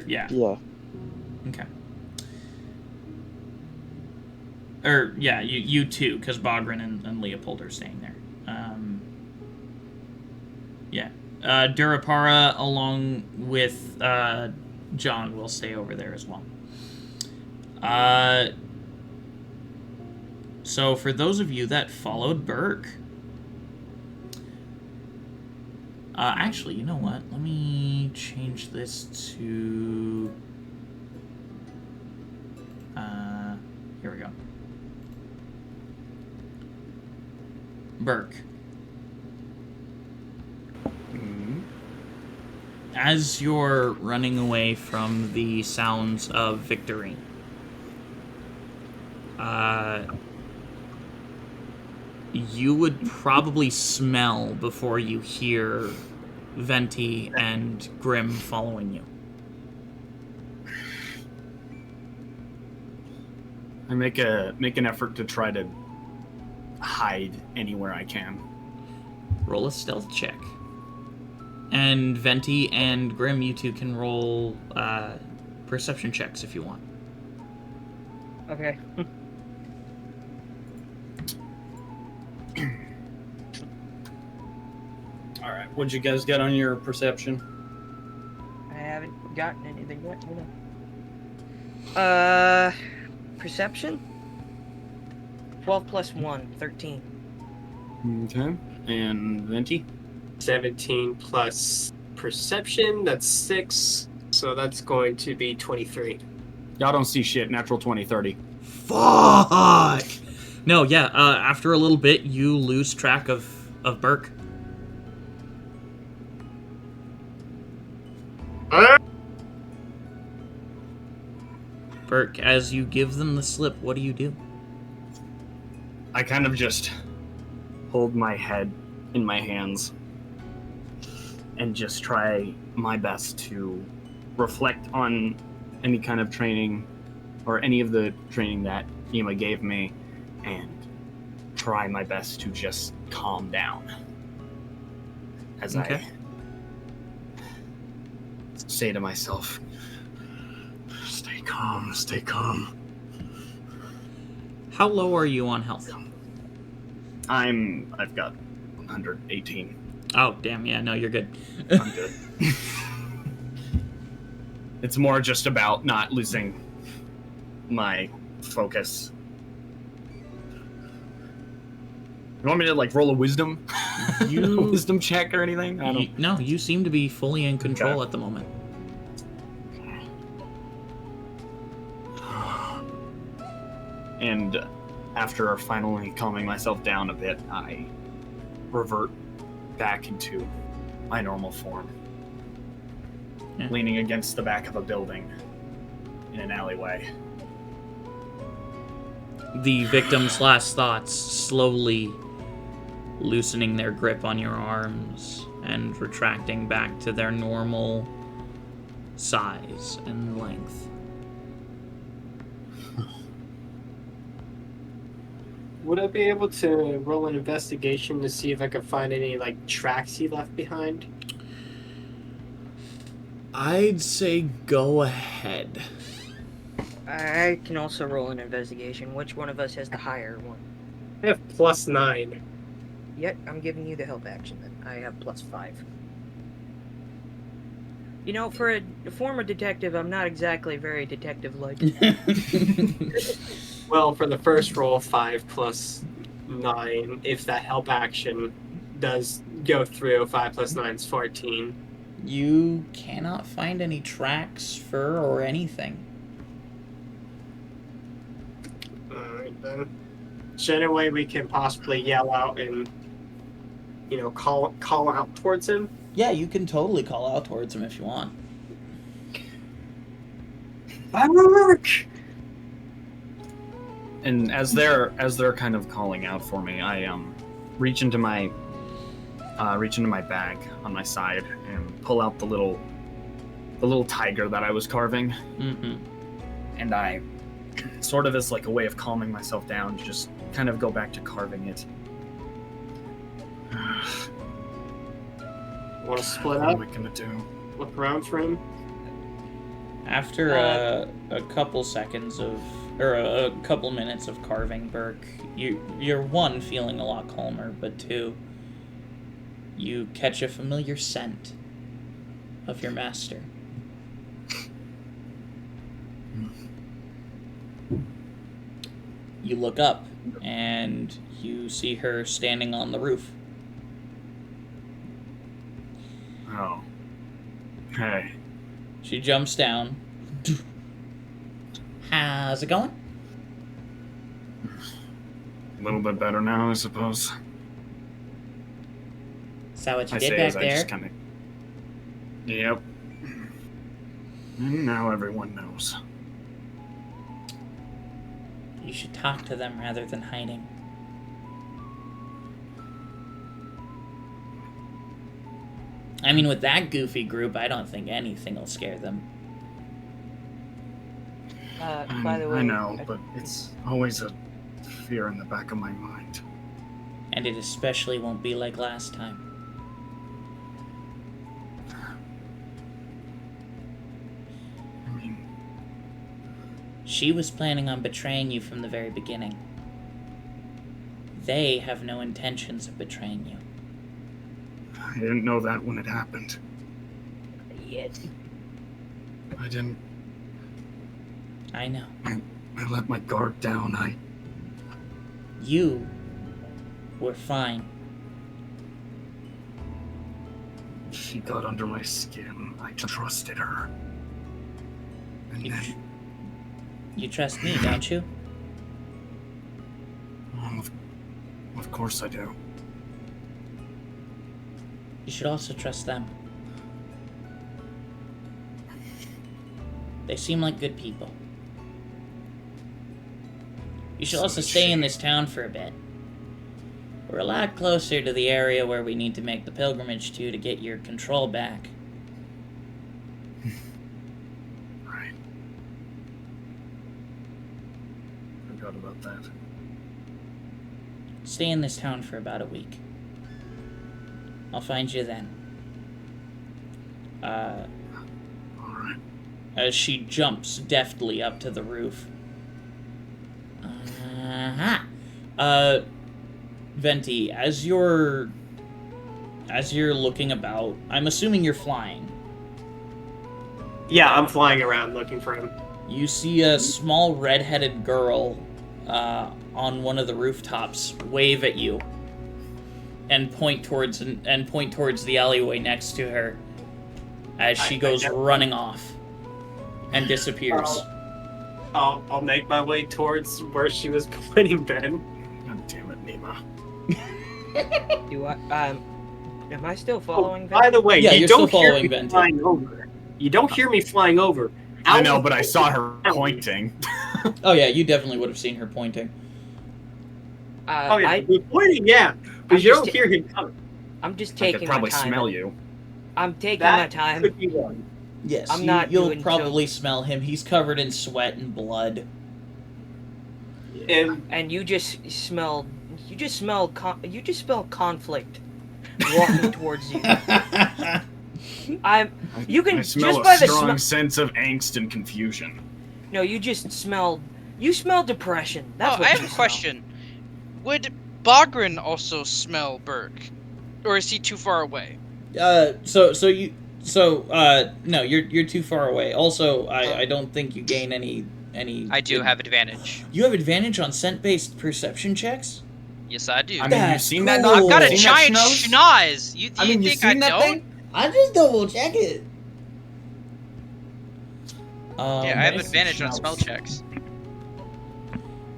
yeah. Yeah. Okay. Or yeah, you two, because Bogran and Leopold are staying there. Yeah. Durapara along with John will stay over there as well. So for those of you that followed Burke, actually, you know what? Let me change this to. Here we go. Burke. As you're running away from the sounds of victory, you would probably smell before you hear Venti and Grim following you. I make an effort to try to hide anywhere I can. Roll a stealth check. And Venti and Grim, you two can roll perception checks if you want. Okay. All right, what'd you guys get on your perception? I haven't gotten anything yet. Perception? 12 plus 1, 13. Okay, and Venti? 17 plus perception, that's 6. So that's going to be 23. Y'all don't see shit. Natural 20, 30. Fuck! No, yeah. After a little bit, you lose track of Burke. Burke, as you give them the slip, what do you do? I kind of just hold my head in my hands and just try my best to reflect on any kind of training or any of the training that Ema gave me and try my best to just calm down as I say to myself, stay calm, stay calm. How low are you on health? I've got 118. Oh, damn, yeah, no, you're good. I'm good. It's more just about not losing my focus. You want me to, like, roll a wisdom? You... wisdom check or anything? I don't... No, you seem to be fully in control at the moment. And after finally calming myself down a bit, I revert back into my normal form. Yeah. Leaning against the back of a building in an alleyway. The victim's last thoughts slowly loosening their grip on your arms and retracting back to their normal size and length. Would I be able to roll an investigation to see if I could find any like tracks he left behind? I'd say go ahead. I can also roll an investigation. Which one of us has the higher one? I have +9. Yet, I'm giving you the help action then. I have +5. You know, for a former detective, I'm not exactly very detective-like. Well, for the first roll, 5 plus 9. If that help action does go through, 5 plus 9 is 14. You cannot find any tracks, fur, or anything. Alright then. Is there any way we can possibly yell out and, you know, call out towards him? Yeah, you can totally call out towards him if you want. Bark! And as they're kind of calling out for me, I reach into my bag on my side and pull out the little tiger that I was carving. Mm-hmm. And I sort of, as like a way of calming myself down, just kind of go back to carving it. Want to split What up? am I gonna do? Look around for him? After a couple seconds of, or a couple minutes of carving, Burke, you're one, feeling a lot calmer, but two, you catch a familiar scent of your master. You look up, and you see her standing on the roof. Oh. Hey. She jumps down. How's it going? A little bit better now, I suppose. Is that what you I did say back as I there? just kind of... Yep. And now everyone knows. You should talk to them rather than hiding. I mean, with that goofy group, I don't think anything will scare them. By the way, I know, but it's always a fear in the back of my mind. And it especially won't be like last time. I mean, She was planning on betraying you from the very beginning. They have no intentions of betraying you. I didn't know that when it happened. Yet. I didn't... I know. I let my guard down. You were fine. She got under my skin. I trusted her. And then... You trust me, don't you? Of course I do. You should also trust them. They seem like good people. You should also stay in this town for a bit. We're a lot closer to the area where we need to make the pilgrimage to get your control back. Right. Forgot about that. Stay in this town for about a week. I'll find you then. Alright. As she jumps deftly up to the roof. Venti, as you're looking about, I'm assuming you're flying. Yeah, I'm flying around looking for him. You see a small red-headed girl on one of the rooftops wave at you and point towards the alleyway next to her as she goes running off and disappears. I'll make my way towards where she was pointing Ben. God damn it, Nima. Do I? Am I still following? By the way, Yeah, you you're don't still hear following me Ben, too. flying over. You don't hear me flying over. I know, but I saw her pointing. Oh yeah, you definitely would have seen her pointing. Oh yeah, I, you're pointing, yeah, but you just don't hear him coming. I'm just I taking could probably my time. smell you. I'm taking my That time. could be one. Yes, I'm you'll doing probably smell him. He's covered in sweat and blood. Yeah. And you just smell conflict walking towards you. You can I smell just a by the strong sense of angst and confusion. No, you smell depression. That's Oh, what I you have a smell. question. Would Bogren also smell Burke? Or is he too far away? No, you're too far away. Also, I don't think you gain any. I do have advantage. You have advantage on scent-based perception checks? Yes, I do. I mean, That's you've seen that. cool. I've got a Seen that giant schnoz? schnoz. You you've think I seen that don't? thing? I just double check it. Yeah, I have nice advantage on schnoz. spell checks.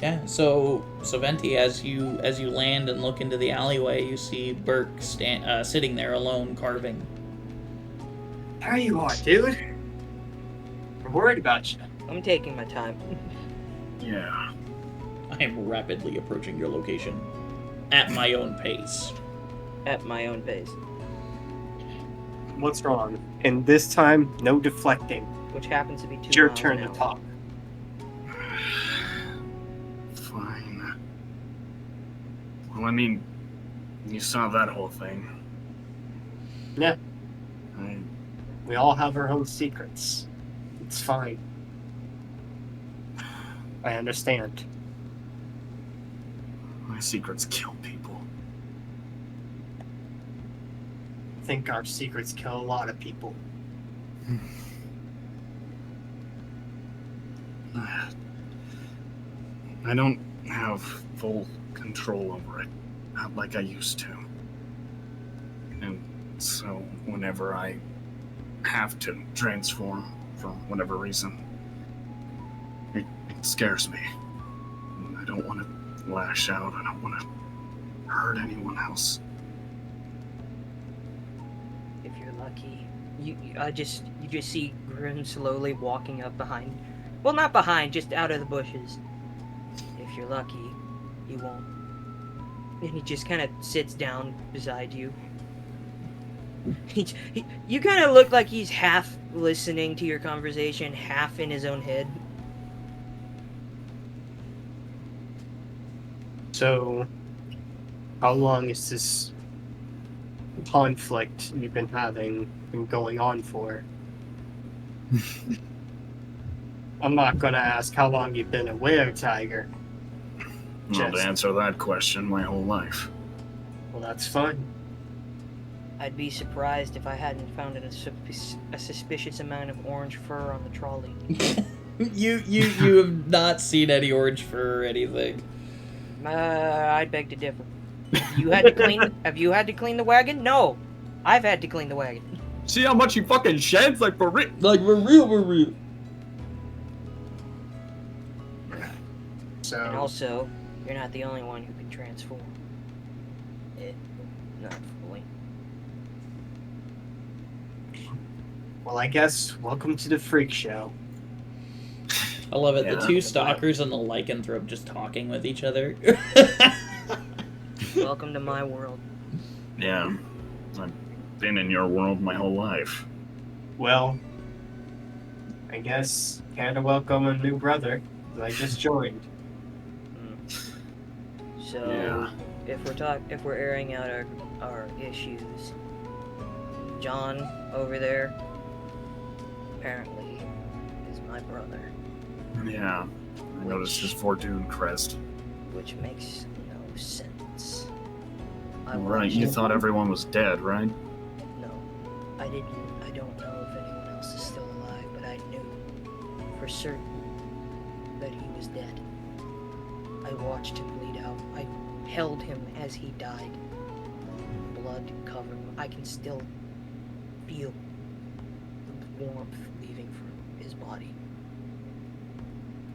Yeah, so Venti, as you land and look into the alleyway, you see Burke sitting there alone carving. There you are, dude. I'm worried about you. I'm taking my time. Yeah. I am rapidly approaching your location at my own pace. At my own pace. What's wrong? And this time, no deflecting. Which happens to be 2 It's your miles turn an to hour. talk. Fine. Well, I mean, you saw that whole thing. Yeah, I, we all have our own secrets. It's fine. I understand. my secrets kill people. I think our secrets kill a lot of people. I don't have full control over it, not like I used to. And so whenever I have to transform for whatever reason, it scares me. And I don't want to lash out. I don't want to hurt anyone else. If you're lucky, you just see Grim slowly walking up behind. Well, not behind, just out of the bushes. If you're lucky, he won't. And he just kind of sits down beside you. You kind of look like he's half listening to your conversation, half in his own head. So, how long is this conflict you've been having been going on for? I'm not gonna ask how long you've been aware, Tiger. Well, to answer that question, my whole life. Well, that's fine. I'd be surprised if I hadn't found a suspicious amount of orange fur on the trolley. You have not seen any orange fur or anything. I'd beg to differ. Have you had to clean the wagon? No, I've had to clean the wagon. See how much he fucking sheds? Like, for real? Like, we're real. So, And also, you're not the only one who can transform. Not fully. well, I guess welcome to the freak show. I love it. Yeah. The two stalkers and the lycanthrope just talking with each other. Welcome to my world. Yeah. I've been in your world my whole life. Well, I guess kinda welcome a new brother that I just joined. So, Yeah. if we're airing out our issues, John over there apparently is my brother, Yeah. I noticed his Fortune crest. which makes no sense. Right, you thought everyone was dead, right? No, I didn't. I don't know if anyone else is still alive, but I knew for certain that he was dead. I watched him bleed out. I held him as he died. Blood covered him. I can still feel the warmth leaving from his body.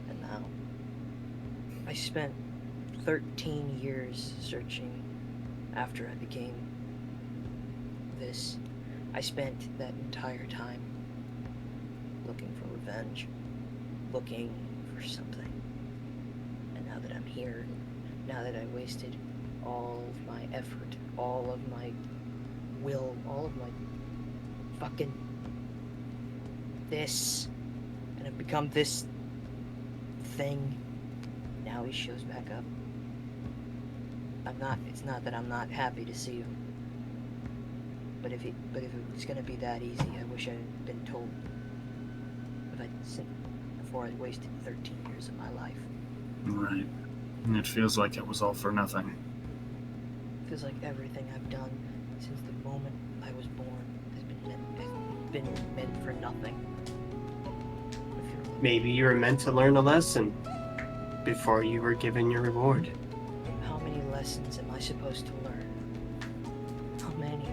And now, I spent 13 years searching after I became this. I spent that entire time looking for revenge, looking for something. And now that I'm here, now that I wasted all of my effort, all of my will, all of my fucking this, and I've become this thing, now he shows back up. It's not that I'm not happy to see him. But if it was gonna be that easy, I wish I'd been told before I wasted 13 years of my life. Right. And it feels like it was all for nothing. It feels like everything I've done since the moment I was born has been meant for nothing. Maybe you were meant to learn a lesson before you were given your reward. How many lessons am I supposed to learn? How many?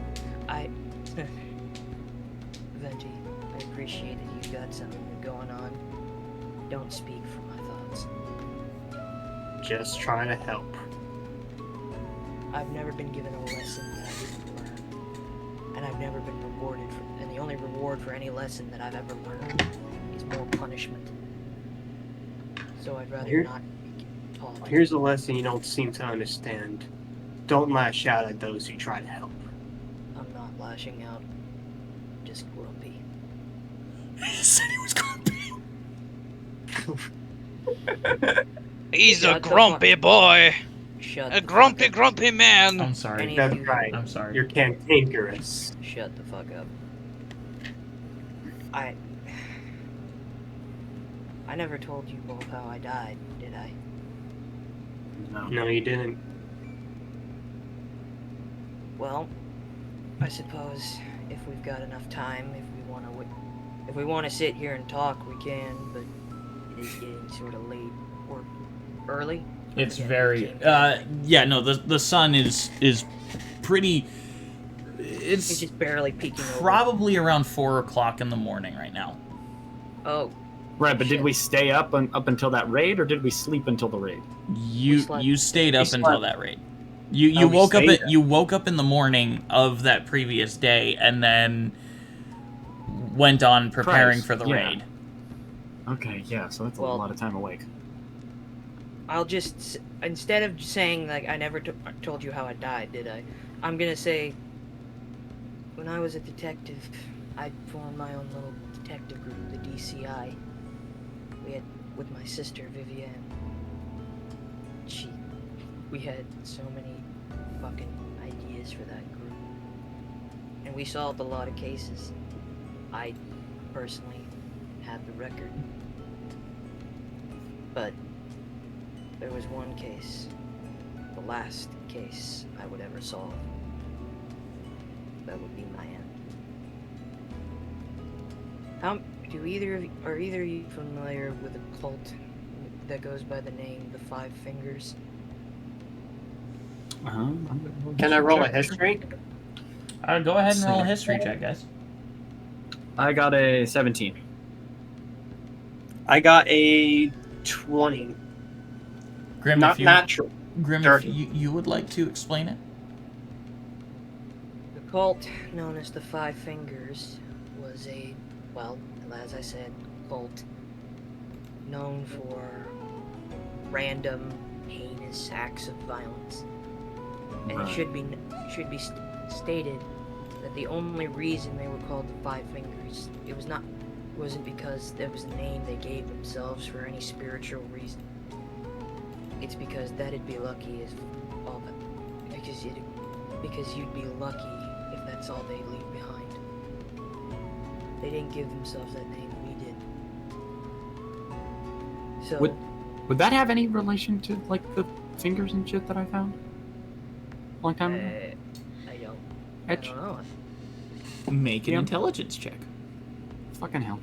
Venti, I appreciate that you got something going on. Don't speak for my thoughts. Just trying to help. I've never been given a lesson that I didn't learn. And I've never been rewarded for, and the only reward for any lesson that I've ever learned is more punishment. So I'd rather not talk. Here's a lesson you don't seem to understand. Don't lash out at those who try to help. I'm not lashing out. Just grumpy. He said he was grumpy. He's a grumpy boy. Shut A the grumpy, fuck up. grumpy man. I'm sorry. Any- That's right. I'm sorry. You're cantankerous. Shut the fuck up. I never told you both how I died, did I? No, you didn't. Well, I suppose if we've got enough time, if we want to sit here and talk, we can. But it is getting sort of late or early. It's Yeah, very it came yeah, no, the sun is pretty It's just barely peeking over. probably around 4 o'clock in the morning right now. Oh, Right, but did Shit. we stay up until that raid, or did we sleep until the raid? You slept. you stayed up We until slept. that raid. You Oh, we woke up stayed you woke up in the morning of that previous day and then went on preparing Christ, for the yeah. raid. Okay, yeah, so that's a Well- lot of time awake. I'll just, instead of saying, like, I never told you how I died, did I? I'm gonna say, when I was a detective, I formed my own little detective group, the DCI. We had, with my sister, Vivienne. We had so many fucking ideas for that group. And we solved a lot of cases. I personally had the record. But there was one case, the last case I would ever solve. That would be my end. Are either of you familiar with a cult that goes by the name the Five Fingers? Can I roll a history? Go ahead and roll a history check, guys. I got a 17. I got a 20. Grim, Not if you, natural. Grim, if dirty. you would like to explain it. The cult known as the Five Fingers was as I said, cult known for random, heinous acts of violence. And it should be stated that the only reason they were called the Five Fingers, wasn't because that was the name they gave themselves for any spiritual reason. It's because that'd be lucky as all that, because you'd be lucky if that's all they leave behind. They didn't give themselves that name, we did. So Would that have any relation to, like, the fingers and shit that I found? Long time ago? I don't Etch? know. Make an Yeah. intelligence check. Fucking hell.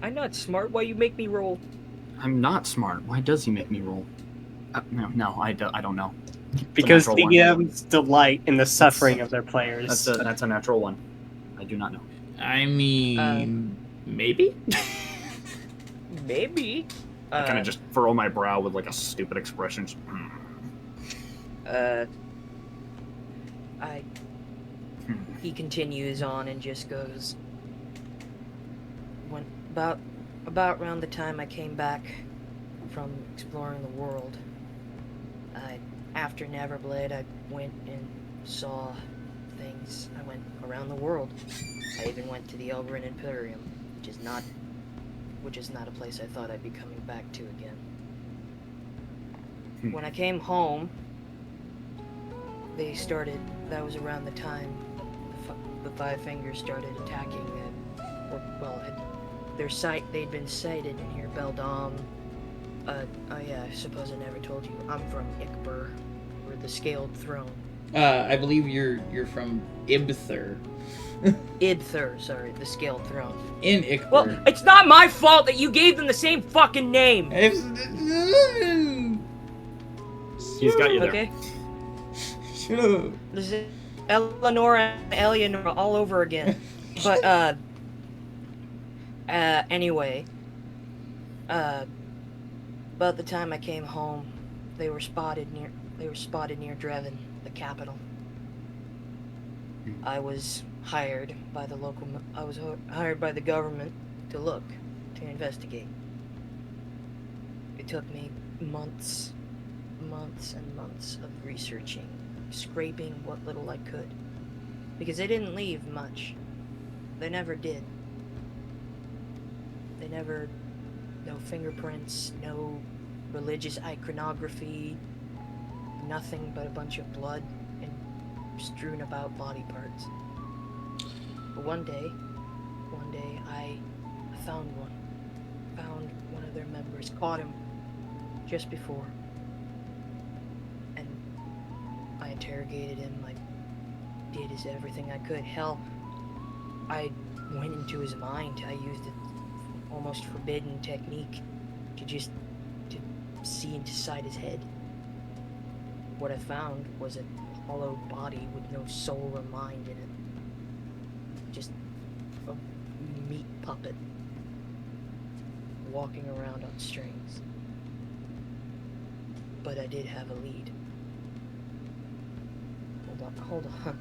I'm not smart. Why you make me roll? I'm not smart. Why does he make me roll? No, I don't know. Because natural one. DMs delight in the suffering of their players. That's a natural one. I do not know. I mean, maybe? Maybe. I kind of just furrow my brow with like a stupid expression. Just, He continues on and just goes. When about around the time I came back from exploring the world, after Neverblade, I went and saw things. I went around the world. I even went to the Elgrin Imperium, which is not which is not a place I thought I'd be coming back to again. Hmm. When I came home, that was around the time the Five Fingers started attacking they'd been sighted near Beldam. Oh yeah, I suppose I never told you. I'm from Ikbur, or the Scaled Throne. I believe you're from Ibthur. Idthur, sorry, the Scaled Throne. In Ikbur. Well, it's not my fault that you gave them the same fucking name! He's got you there. Okay? Shut up. This is Eleanor and Eleanor all over again. But, anyway, about the time I came home, they were spotted near Dreven, the capital. I was hired by the government to investigate. It took me months and months of researching, scraping what little I could, because they didn't leave much. They never did. No fingerprints, no religious iconography, nothing but a bunch of blood and strewn about body parts. But one day I found one of their members, caught him just before, and I interrogated him. I did everything I could. Hell, I went into his mind. I used an almost forbidden technique to see inside his head. What I found was a hollow body with no soul or mind in it. Just a meat puppet walking around on strings. But I did have a lead. Hold on.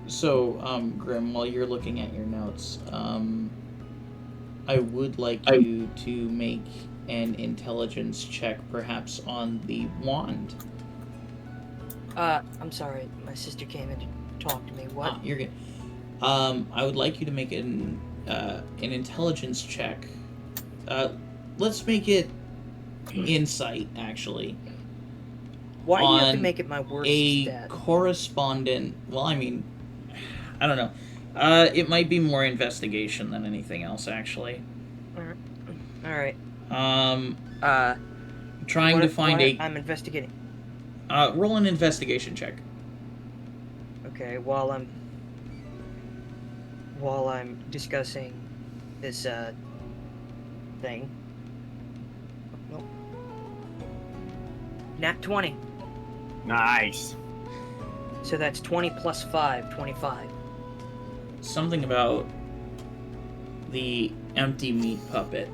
So, Grim, while you're looking at your notes, I would like you to make an intelligence check, perhaps on the wand. I'm sorry, my sister came in to talk to me. What? You're good. I would like you to make an intelligence check. Let's make it insight, actually. Why do you have to on make it my worst a stat? correspondent. Well, I mean, I don't know. It might be more investigation than anything else, actually. Alright. Trying to find I'm investigating. roll an investigation check. Okay, while I'm discussing this thing. Nope. Nat 20. Nice. So that's 20 plus 5, 25. Something about the empty meat puppet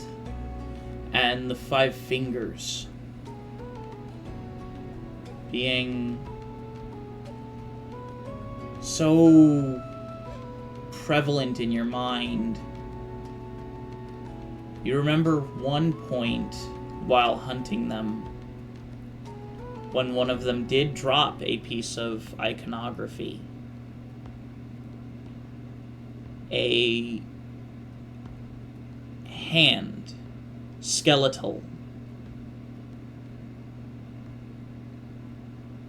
and the Five Fingers being so prevalent in your mind. You remember one point while hunting them when one of them did drop a piece of iconography. A hand, skeletal,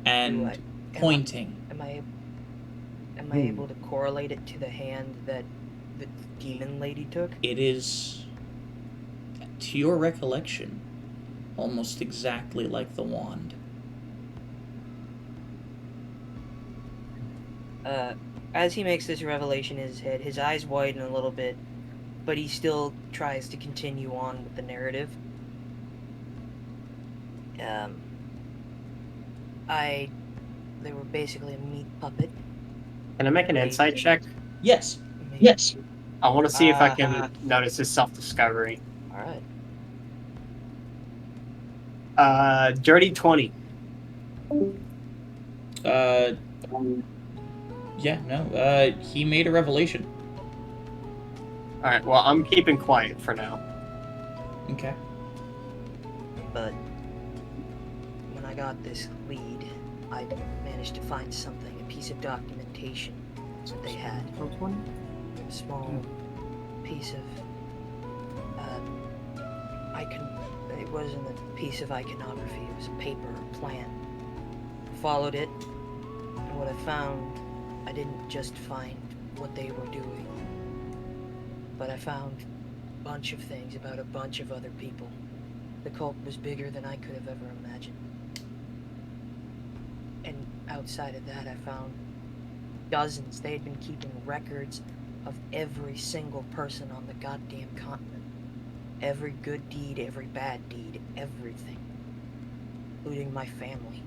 and pointing. Am I able to correlate it to the hand that the demon lady took? It is, to your recollection, almost exactly like the wand. As he makes this revelation in his head, his eyes widen a little bit, but he still tries to continue on with the narrative. They were basically a meat puppet. Can I make an insight check? Yes. Yes. I want to see if I can notice his self-discovery. Alright. Dirty 20. Yeah, no, he made a revelation. Alright, well, I'm keeping quiet for now. Okay. But when I got this lead, I managed to find something, a piece of documentation that they had. A small piece of it wasn't a piece of iconography, it was a paper, a plan. I followed it, and what I found, I didn't just find what they were doing, but I found a bunch of things about a bunch of other people. The cult was bigger than I could have ever imagined. And outside of that, I found dozens. They had been keeping records of every single person on the goddamn continent. Every good deed, every bad deed, everything. Including my family.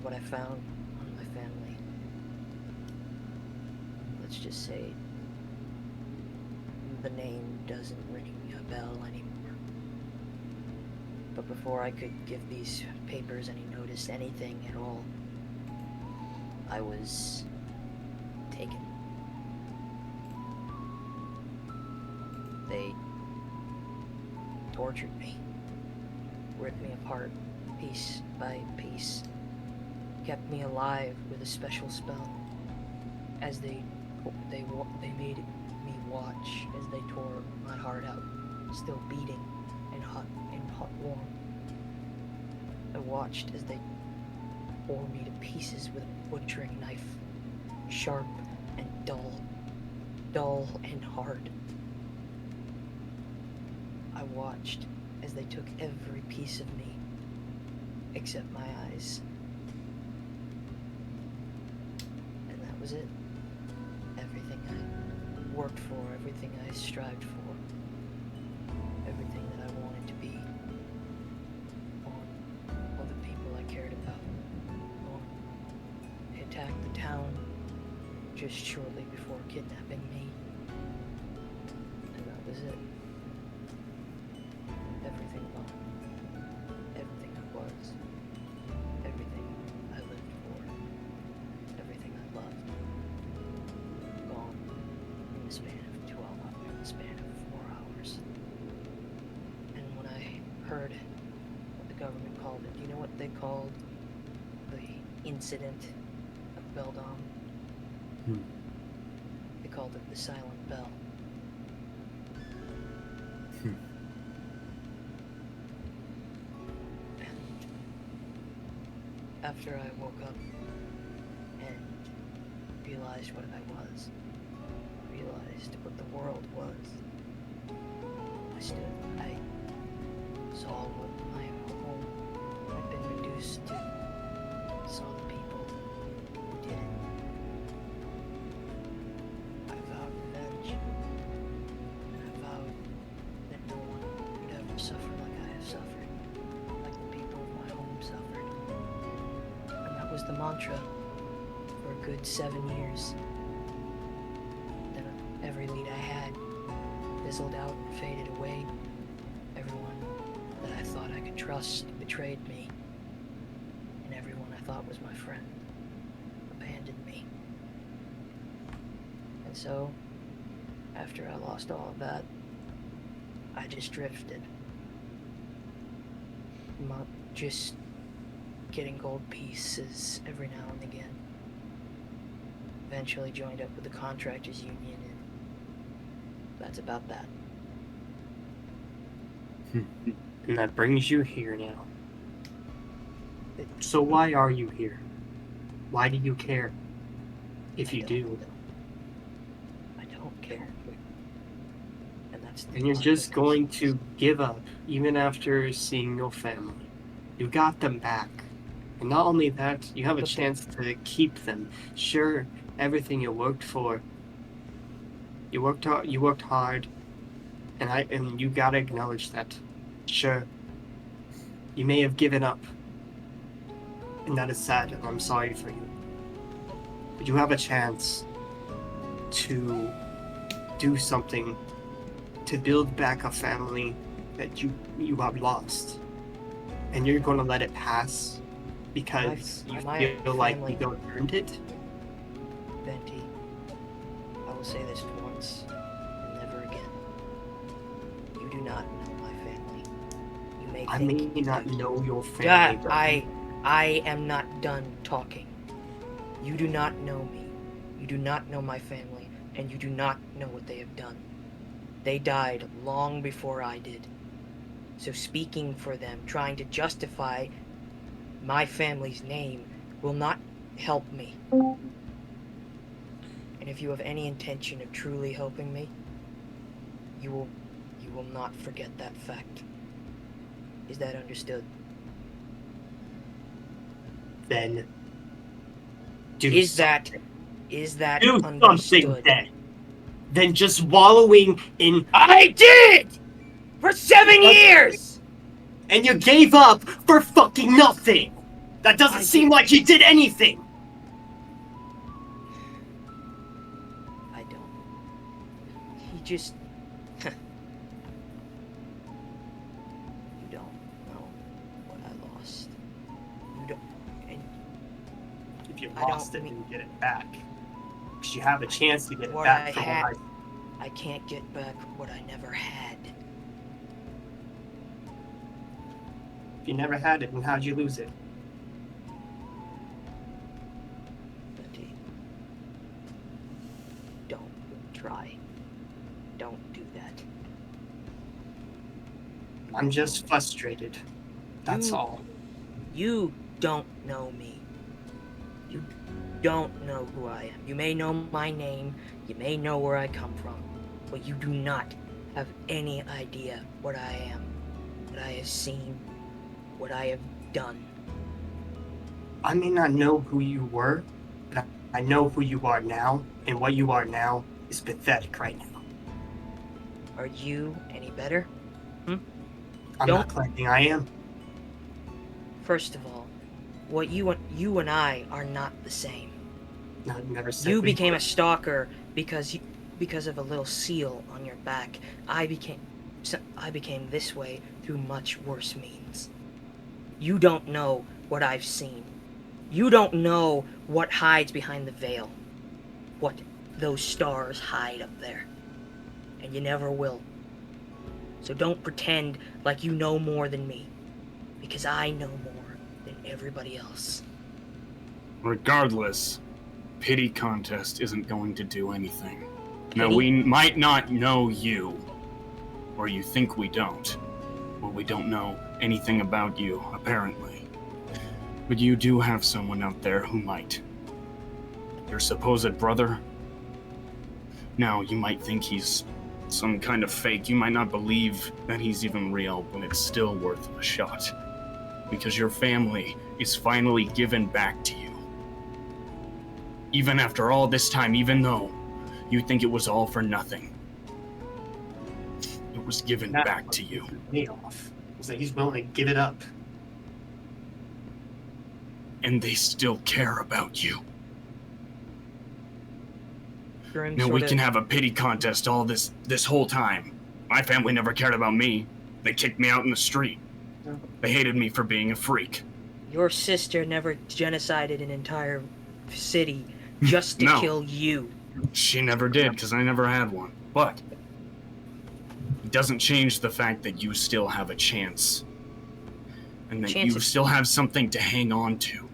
What I found on my family. Let's just say the name doesn't ring a bell anymore. But before I could give these papers any notice, anything at all, I was taken. They tortured me, ripped me apart piece by piece, kept me alive with a special spell as they made me watch as they tore my heart out, still beating and hot warm. I watched as they tore me to pieces with a butchering knife, sharp and dull and hard. I watched as they took every piece of me, except my eyes. And that was it. Everything I worked for, everything I strived for, everything that I wanted to be, all the people I cared about. They attacked the town just shortly before kidnapping me. And that was it. Everything gone. Everything I was. Everything I lived for. Everything I loved. Gone in the span of 12 hours, in the span of 4 hours. And when I heard what the government called it, do you know what they called the incident of Beldom? They called it the Silent Bell. After I woke up and realized what I was, realized what the world was, I saw what my home had been reduced to, saw the people who did it. I vowed revenge, and I vowed that no one would ever suffer like I have suffered, like the people of my home suffered. That was the mantra for a good 7 years. Then every lead I had fizzled out and faded away. Everyone that I thought I could trust betrayed me. And everyone I thought was my friend abandoned me. And so, after I lost all of that, I just drifted. Just getting gold pieces every now and again. Eventually joined up with the contractors union, and that's about that. And that brings you here now. So why are you here? Why do you care? If you do. I don't care. And that's And you're just going to give up, even after seeing your family. You got them back. And not only that, you have a chance to keep them. Sure, everything you worked for. You worked hard, and you gotta acknowledge that. Sure, you may have given up, and that is sad, and I'm sorry for you. But you have a chance to do something to build back a family that you have lost, and you're gonna let it pass because you feel like you don't earned it? Venti, I will say this once and never again. You do not know my family. You may I think. may not know your family, Dad, but I am not done talking. You do not know me. You do not know my family, and you do not know what they have done. They died long before I did. So speaking for them, trying to justify my family's name, will not help me. And if you have any intention of truly helping me, you will not forget that fact. Is that understood? then do Is something. that Do understood? something then. Than just wallowing in. I did! For 7 years! And you gave up for fucking nothing. That doesn't seem like you did anything. I don't. He just... You don't know what I lost. You don't... And If you I lost don't it, mean- then get it back. Because you have a chance to get it what back I from had. what I can't get back what I never had. If you never had it, then how'd you lose it? Betty, don't try. Don't do that. I'm just frustrated. That's You- all. You don't know me. You don't know who I am. You may know my name, you may know where I come from, but you do not have any idea what I am, what I have seen, what I have done. I may not know who you were, but I know who you are now, and what you are now is pathetic right now. Are you any better? I'm Don't- not claiming I am. First of all, what you and I are not the same. No, never said You we became were. a stalker because of a little seal on your back. I became this way through much worse means. You don't know what I've seen. You don't know what hides behind the veil. What those stars hide up there. And you never will. So don't pretend like you know more than me. Because I know more than everybody else. Regardless, pity contest isn't going to do anything. Now, Pity? we might not know you, or you think we don't, or we don't know anything about you, apparently. But you do have someone out there who might. Your supposed brother? Now, you might think he's some kind of fake. You might not believe that he's even real, but it's still worth a shot. Because your family is finally given back to you. Even after all this time, even though you think it was all for nothing. It was given back to you. Me off. It's like he's willing to give it up. And they still care about you. Grim Now we sorta- can have a pity contest all this whole time. My family never cared about me. They kicked me out in the street. They hated me for being a freak. Your sister never genocided an entire city just to No. kill you. She never did, because I never had one. But it doesn't change the fact that you still have a chance. And that you Chances- still have something to hang on to.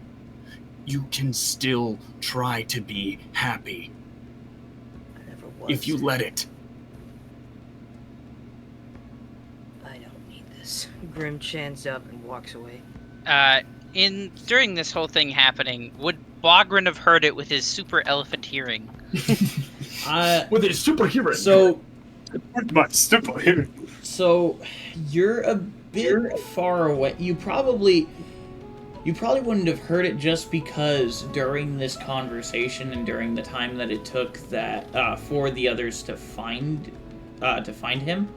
You can still try to be happy I never was. if you let it. I don't need this. Grim stands up and walks away. During this whole thing happening, would Bogren have heard it with his super elephant hearing? With his superhero. So My stupid. So you're a bit far away. You probably wouldn't have heard it just because during this conversation and during the time that it took that for the others to find him,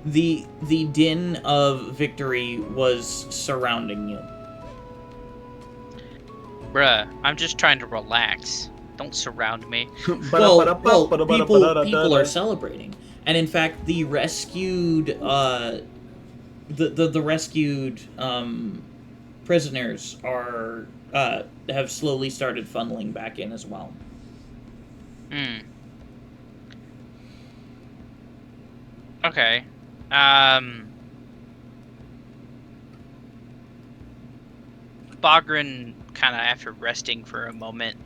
the din of victory was surrounding you. Bruh, I'm just trying to relax. Don't surround me. Well, people are celebrating, and in fact, the rescued the rescued prisoners are have slowly started funneling back in as well. Okay. Bogren, kind of after resting for a moment,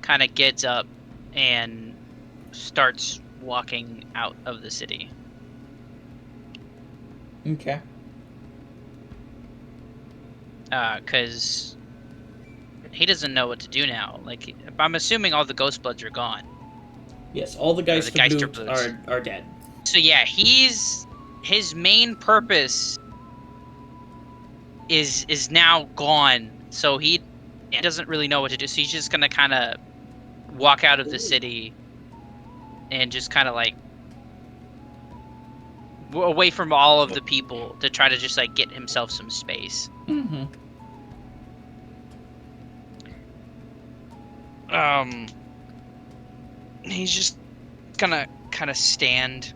kind of gets up and starts walking out of the city. Okay. Because he doesn't know what to do now. Like, I'm assuming all the ghost bloods are gone. Yes, all the Geisterblut are dead. So yeah, his main purpose is now gone. So he doesn't really know what to do. So he's just gonna kind of walk out of the city and just kind of like away from all of the people to try to just like get himself some space. Mm-hmm. He's just gonna kind of stand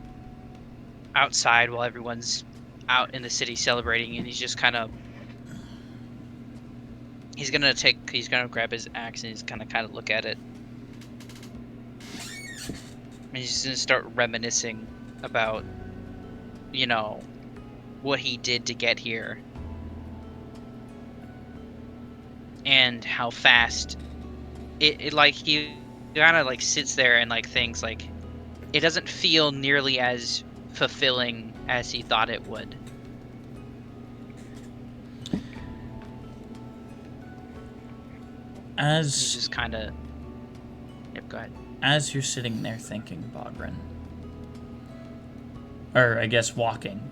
outside while everyone's out in the city celebrating, and he's just kind of he's gonna grab his axe and he's gonna kind of look at it, and he's just gonna start reminiscing about, you know, what he did to get here and how fast it like he kind of like sits there and like thinks like it doesn't feel nearly as fulfilling as he thought it would. He's just kind of... Yep, go ahead. As you're sitting there thinking, Bogren, or I guess walking,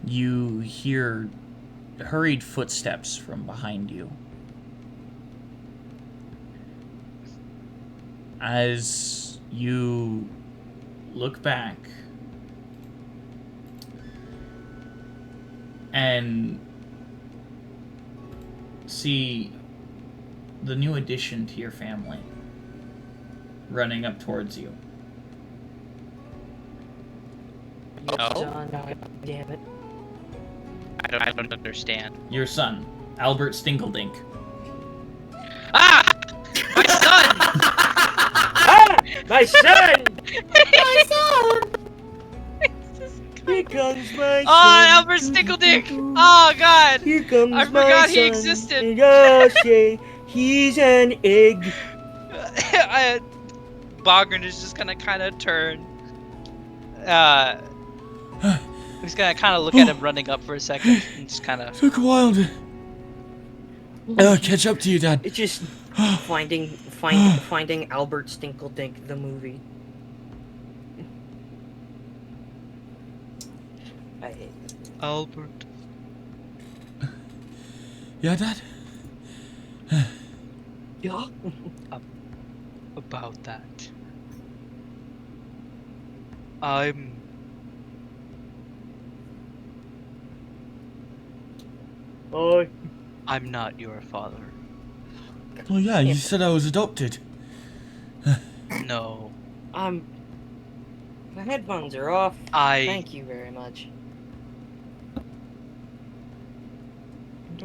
you hear hurried footsteps from behind you. As you look back and see the new addition to your family running up towards you. Oh. Damn it. I don't understand. Your son, Albert Stinkledink. Ah! My son! My son! My son! Here comes my son. Oh, Albert Stinkledink! Oh, God! Here comes I forgot he existed. He's an egg. Bogren is just gonna kind of turn. He's gonna kind of look at him running up for a second and just kind of... Took a while to catch up to you, Dad. It's just finding Albert Stinkledink the movie. I hate it. Albert. Yeah, Dad? Yeah. About that. I'm not your father. Oh yeah, you said I was adopted. No. My headphones are off. Thank you very much.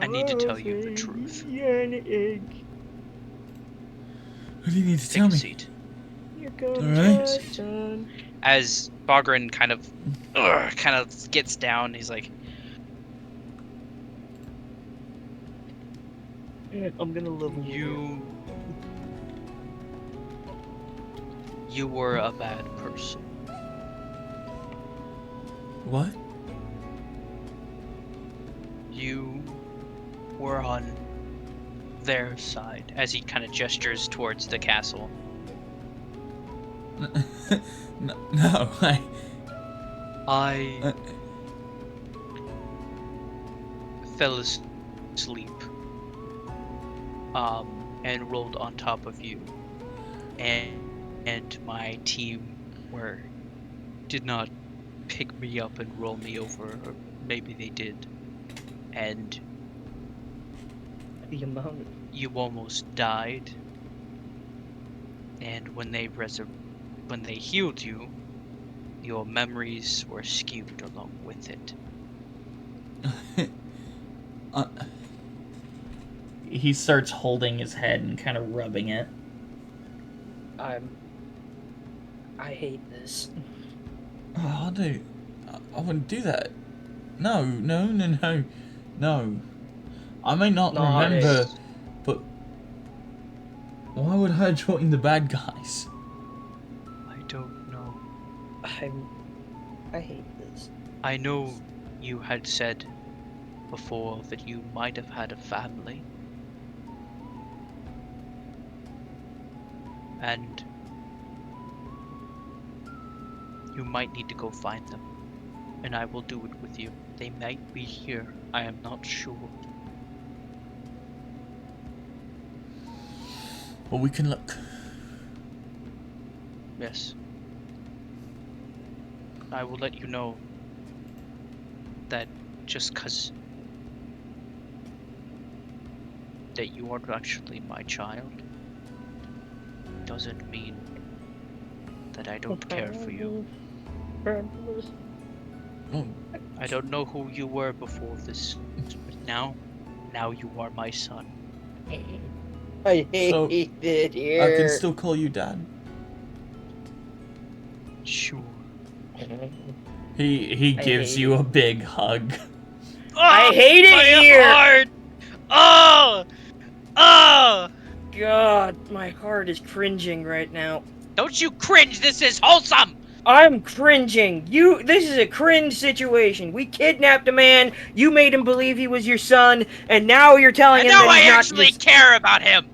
I need to tell you the truth. You're an egg. What do you need to Take tell a me? seat. Here comes Alright. my son. As Bogren kind of gets down, he's like, I'm gonna love You were a bad person. What? You were on their side, as he kind of gestures towards the castle. No, I fell asleep, and rolled on top of you, and my team did not pick me up and roll me over, or maybe they did, and the amount. You almost died, and when they healed you, your memories were skewed along with it. He starts holding his head and kind of rubbing it. I hate this. Oh, I wouldn't do that. No. I may not remember, but why would I join the bad guys? I don't know. I hate this. I know you had said before that you might have had a family. And you might need to go find them. And I will do it with you. They might be here. I am not sure. Well, we can look. Yes. I will let you know that just 'cause that you aren't actually my child doesn't mean that I don't care for you. Oh, I don't know who you were before this, but now you are my son. I hate So, it here. I can still call you Dad. Sure. He gives hate you a big hug. I hate it here. Heart! Oh! Oh! God, my heart is cringing right now. Don't you cringe! This is wholesome! I'm cringing. This is a cringe situation. We kidnapped a man, you made him believe he was your son, and now you're telling And him now that he's I not actually your... care about him!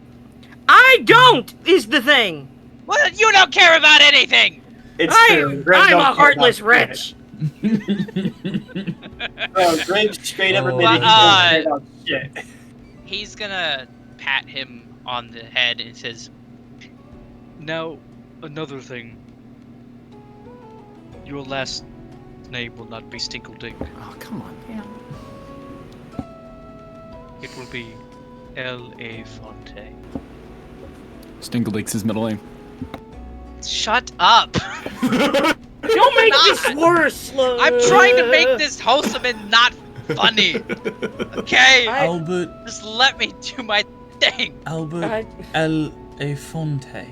I don't, is the thing. Well, you don't care about anything! It's true. I'm a heartless wretch. Bro, Greg straight up Oh, admitted he But, don't care about shit. He's gonna pat him on the head and says, "Now, another thing. Your last name will not be Stinkledink. Oh, come on, man. It will be L.A. Fonte." Stingledick's his middle name. Shut up! Don't make this worse, Lo. I'm trying to make this wholesome and not funny. Okay? Albert Just let me do my thing. Albert L. A. Fonte.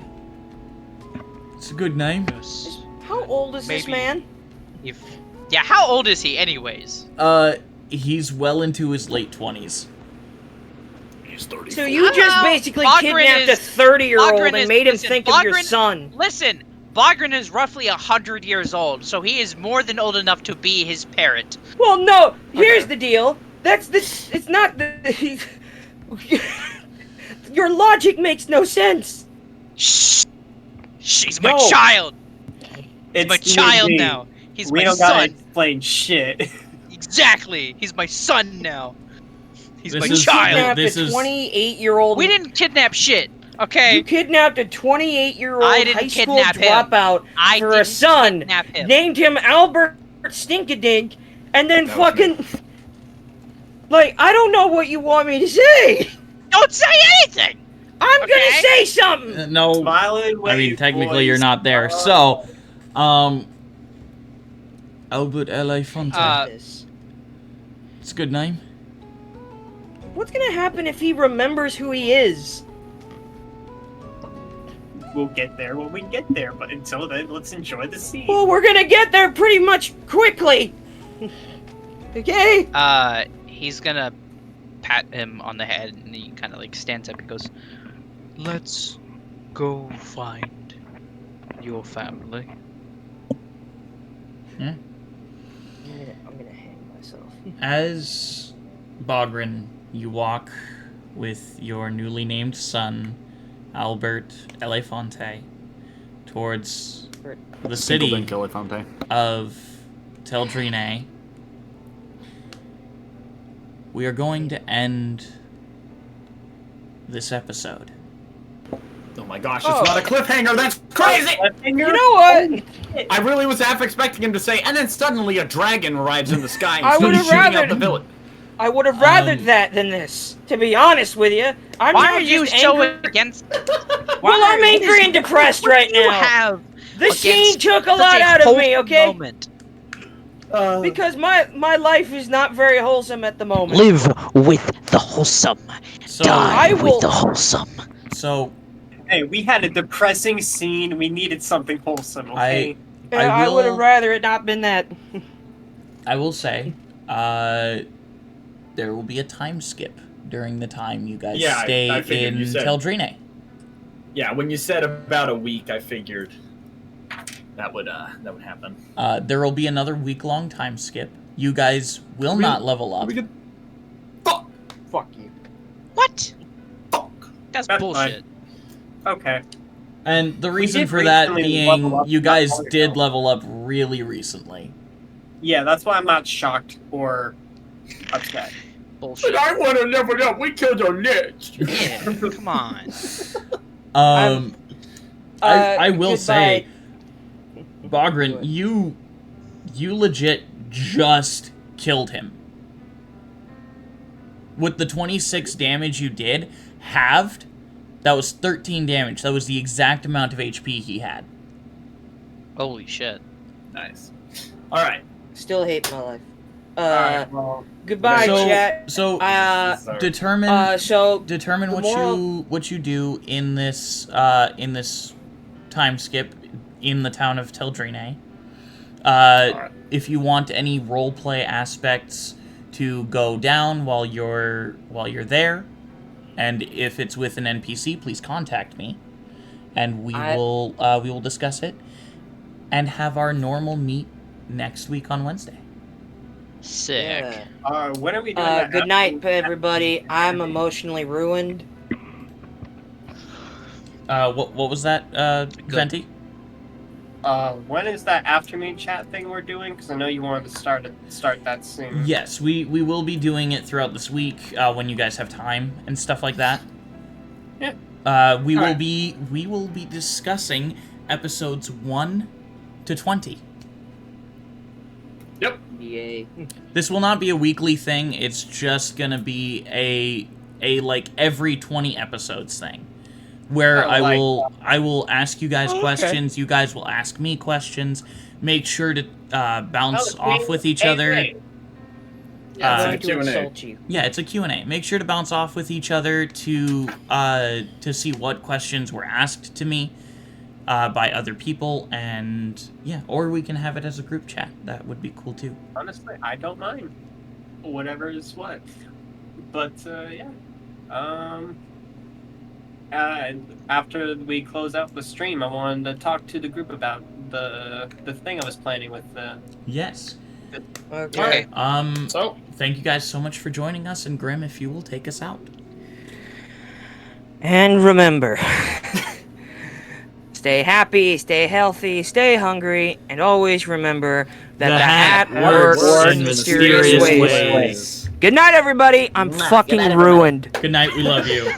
It's a good name. Yes. How old is this Maybe. man? Yeah, how old is he anyways? He's well into his late 20s. So you just basically Bogren kidnapped a is- 30-year-old Bogren and is- made him listen, think of your Bogren- son. Listen, Bogren is roughly 100 years old, so he is more than old enough to be his parent. Well, no. Here's the deal. That's this. It's not the. Your logic makes no sense. Shh! She's my No. child! He's my It's child D&D. now! He's We my don't gotta son! explain shit. Exactly! He's my son now! He's This my is- child! Kidnapped This a is- 28-year-old. We didn't kidnap shit, okay? You kidnapped a 28-year-old I didn't high school kidnap him. dropout I for a didn't son. kidnap him. Named him Albert Stinkadink, and then That was fucking. Like, I don't know what you want me to say. Don't say anything! I'm Okay. gonna say something. No, Smiling I mean, wave, technically boys. you're not there. So, Albert L. A. Fonte. This. It's a good name. What's gonna happen if he remembers who he is? We'll get there when we get there, but until then, let's enjoy the scene. Well, we're gonna get there pretty much quickly. Okay? He's gonna pat him on the head, and he kind of like stands up and goes, "Let's go find your family." Yeah. I'm gonna hang myself. As Bogren, you walk with your newly named son, Albert L. Fonte, towards the city Fonte. of Teldrine. We are going to end this episode. Oh my gosh, it's Oh. not a cliffhanger, that's crazy! You know what? I really was half expecting him to say, and then suddenly a dragon arrives in the sky I and would've starts shooting out rather- the village. I would have rathered that than this, to be honest with you. I'm Why now are you just so angry. against? Well, I'm angry and depressed right You now. have The scene against took a such lot out of me, wholesome okay? moment. Because my life is not very wholesome at the moment. Live with the wholesome. So, Die I will- with the wholesome. so Hey, we had a depressing scene. We needed something wholesome, okay? I would have rather it not been that. I will say, there will be a time skip during the time you guys Yeah, stay I figured in you said- Teldrine. Yeah, when you said about a week, I figured that would happen. There will be another week-long time skip. You guys will not level up. Fuck you. What? Fuck. That's That's bullshit. Okay. And the reason did for that recently level being, up you not guys long did ago. level up really recently. Yeah, that's why I'm not shocked or upset. Bullshit. I want to level up. We killed a lich. Yeah, come on. I will say, goodbye. Bogren, you legit just killed him. With the 26 damage you did, halved, that was 13 damage. That was the exact amount of HP he had. Holy shit. Nice. All right. Still hate my life. Alright, well, Goodbye, chat. So determine the what moral- you do in this time skip in the town of Teldrine. If you want any roleplay aspects to go down while you're there, and if it's with an NPC, please contact me, and we will discuss it, and have our normal meet next week on Wednesday. Sick. Yeah. when are we doing that? Good night, everybody. I'm emotionally ruined. What was that, Venti? When is that afternoon chat thing we're doing? Because I know you wanted to start that soon. Yes, we will be doing it throughout this week when you guys have time and stuff like that. Yeah. We will be discussing episodes 1 to 20. Yep. Yay. This will not be a weekly thing. It's just gonna be a like every 20 episodes thing, where I will ask you guys questions. You guys will ask me questions. Make sure to bounce off with each other. I'm going to insult you. Yeah, it's a Q&A. Make sure to bounce off with each other to see what questions were asked to me by other people, and yeah, or we can have it as a group chat. That would be cool too. Honestly, I don't mind. Whatever is what. But yeah. After we close out the stream, I wanted to talk to the group about the thing I was planning with the. Yes. Okay. So Thank you guys so much for joining us, and Grim, if you will take us out. And remember, stay happy, stay healthy, stay hungry, and always remember that the hat works in mysterious ways. Good night, everybody. I'm fucking ruined. Good night. We love you.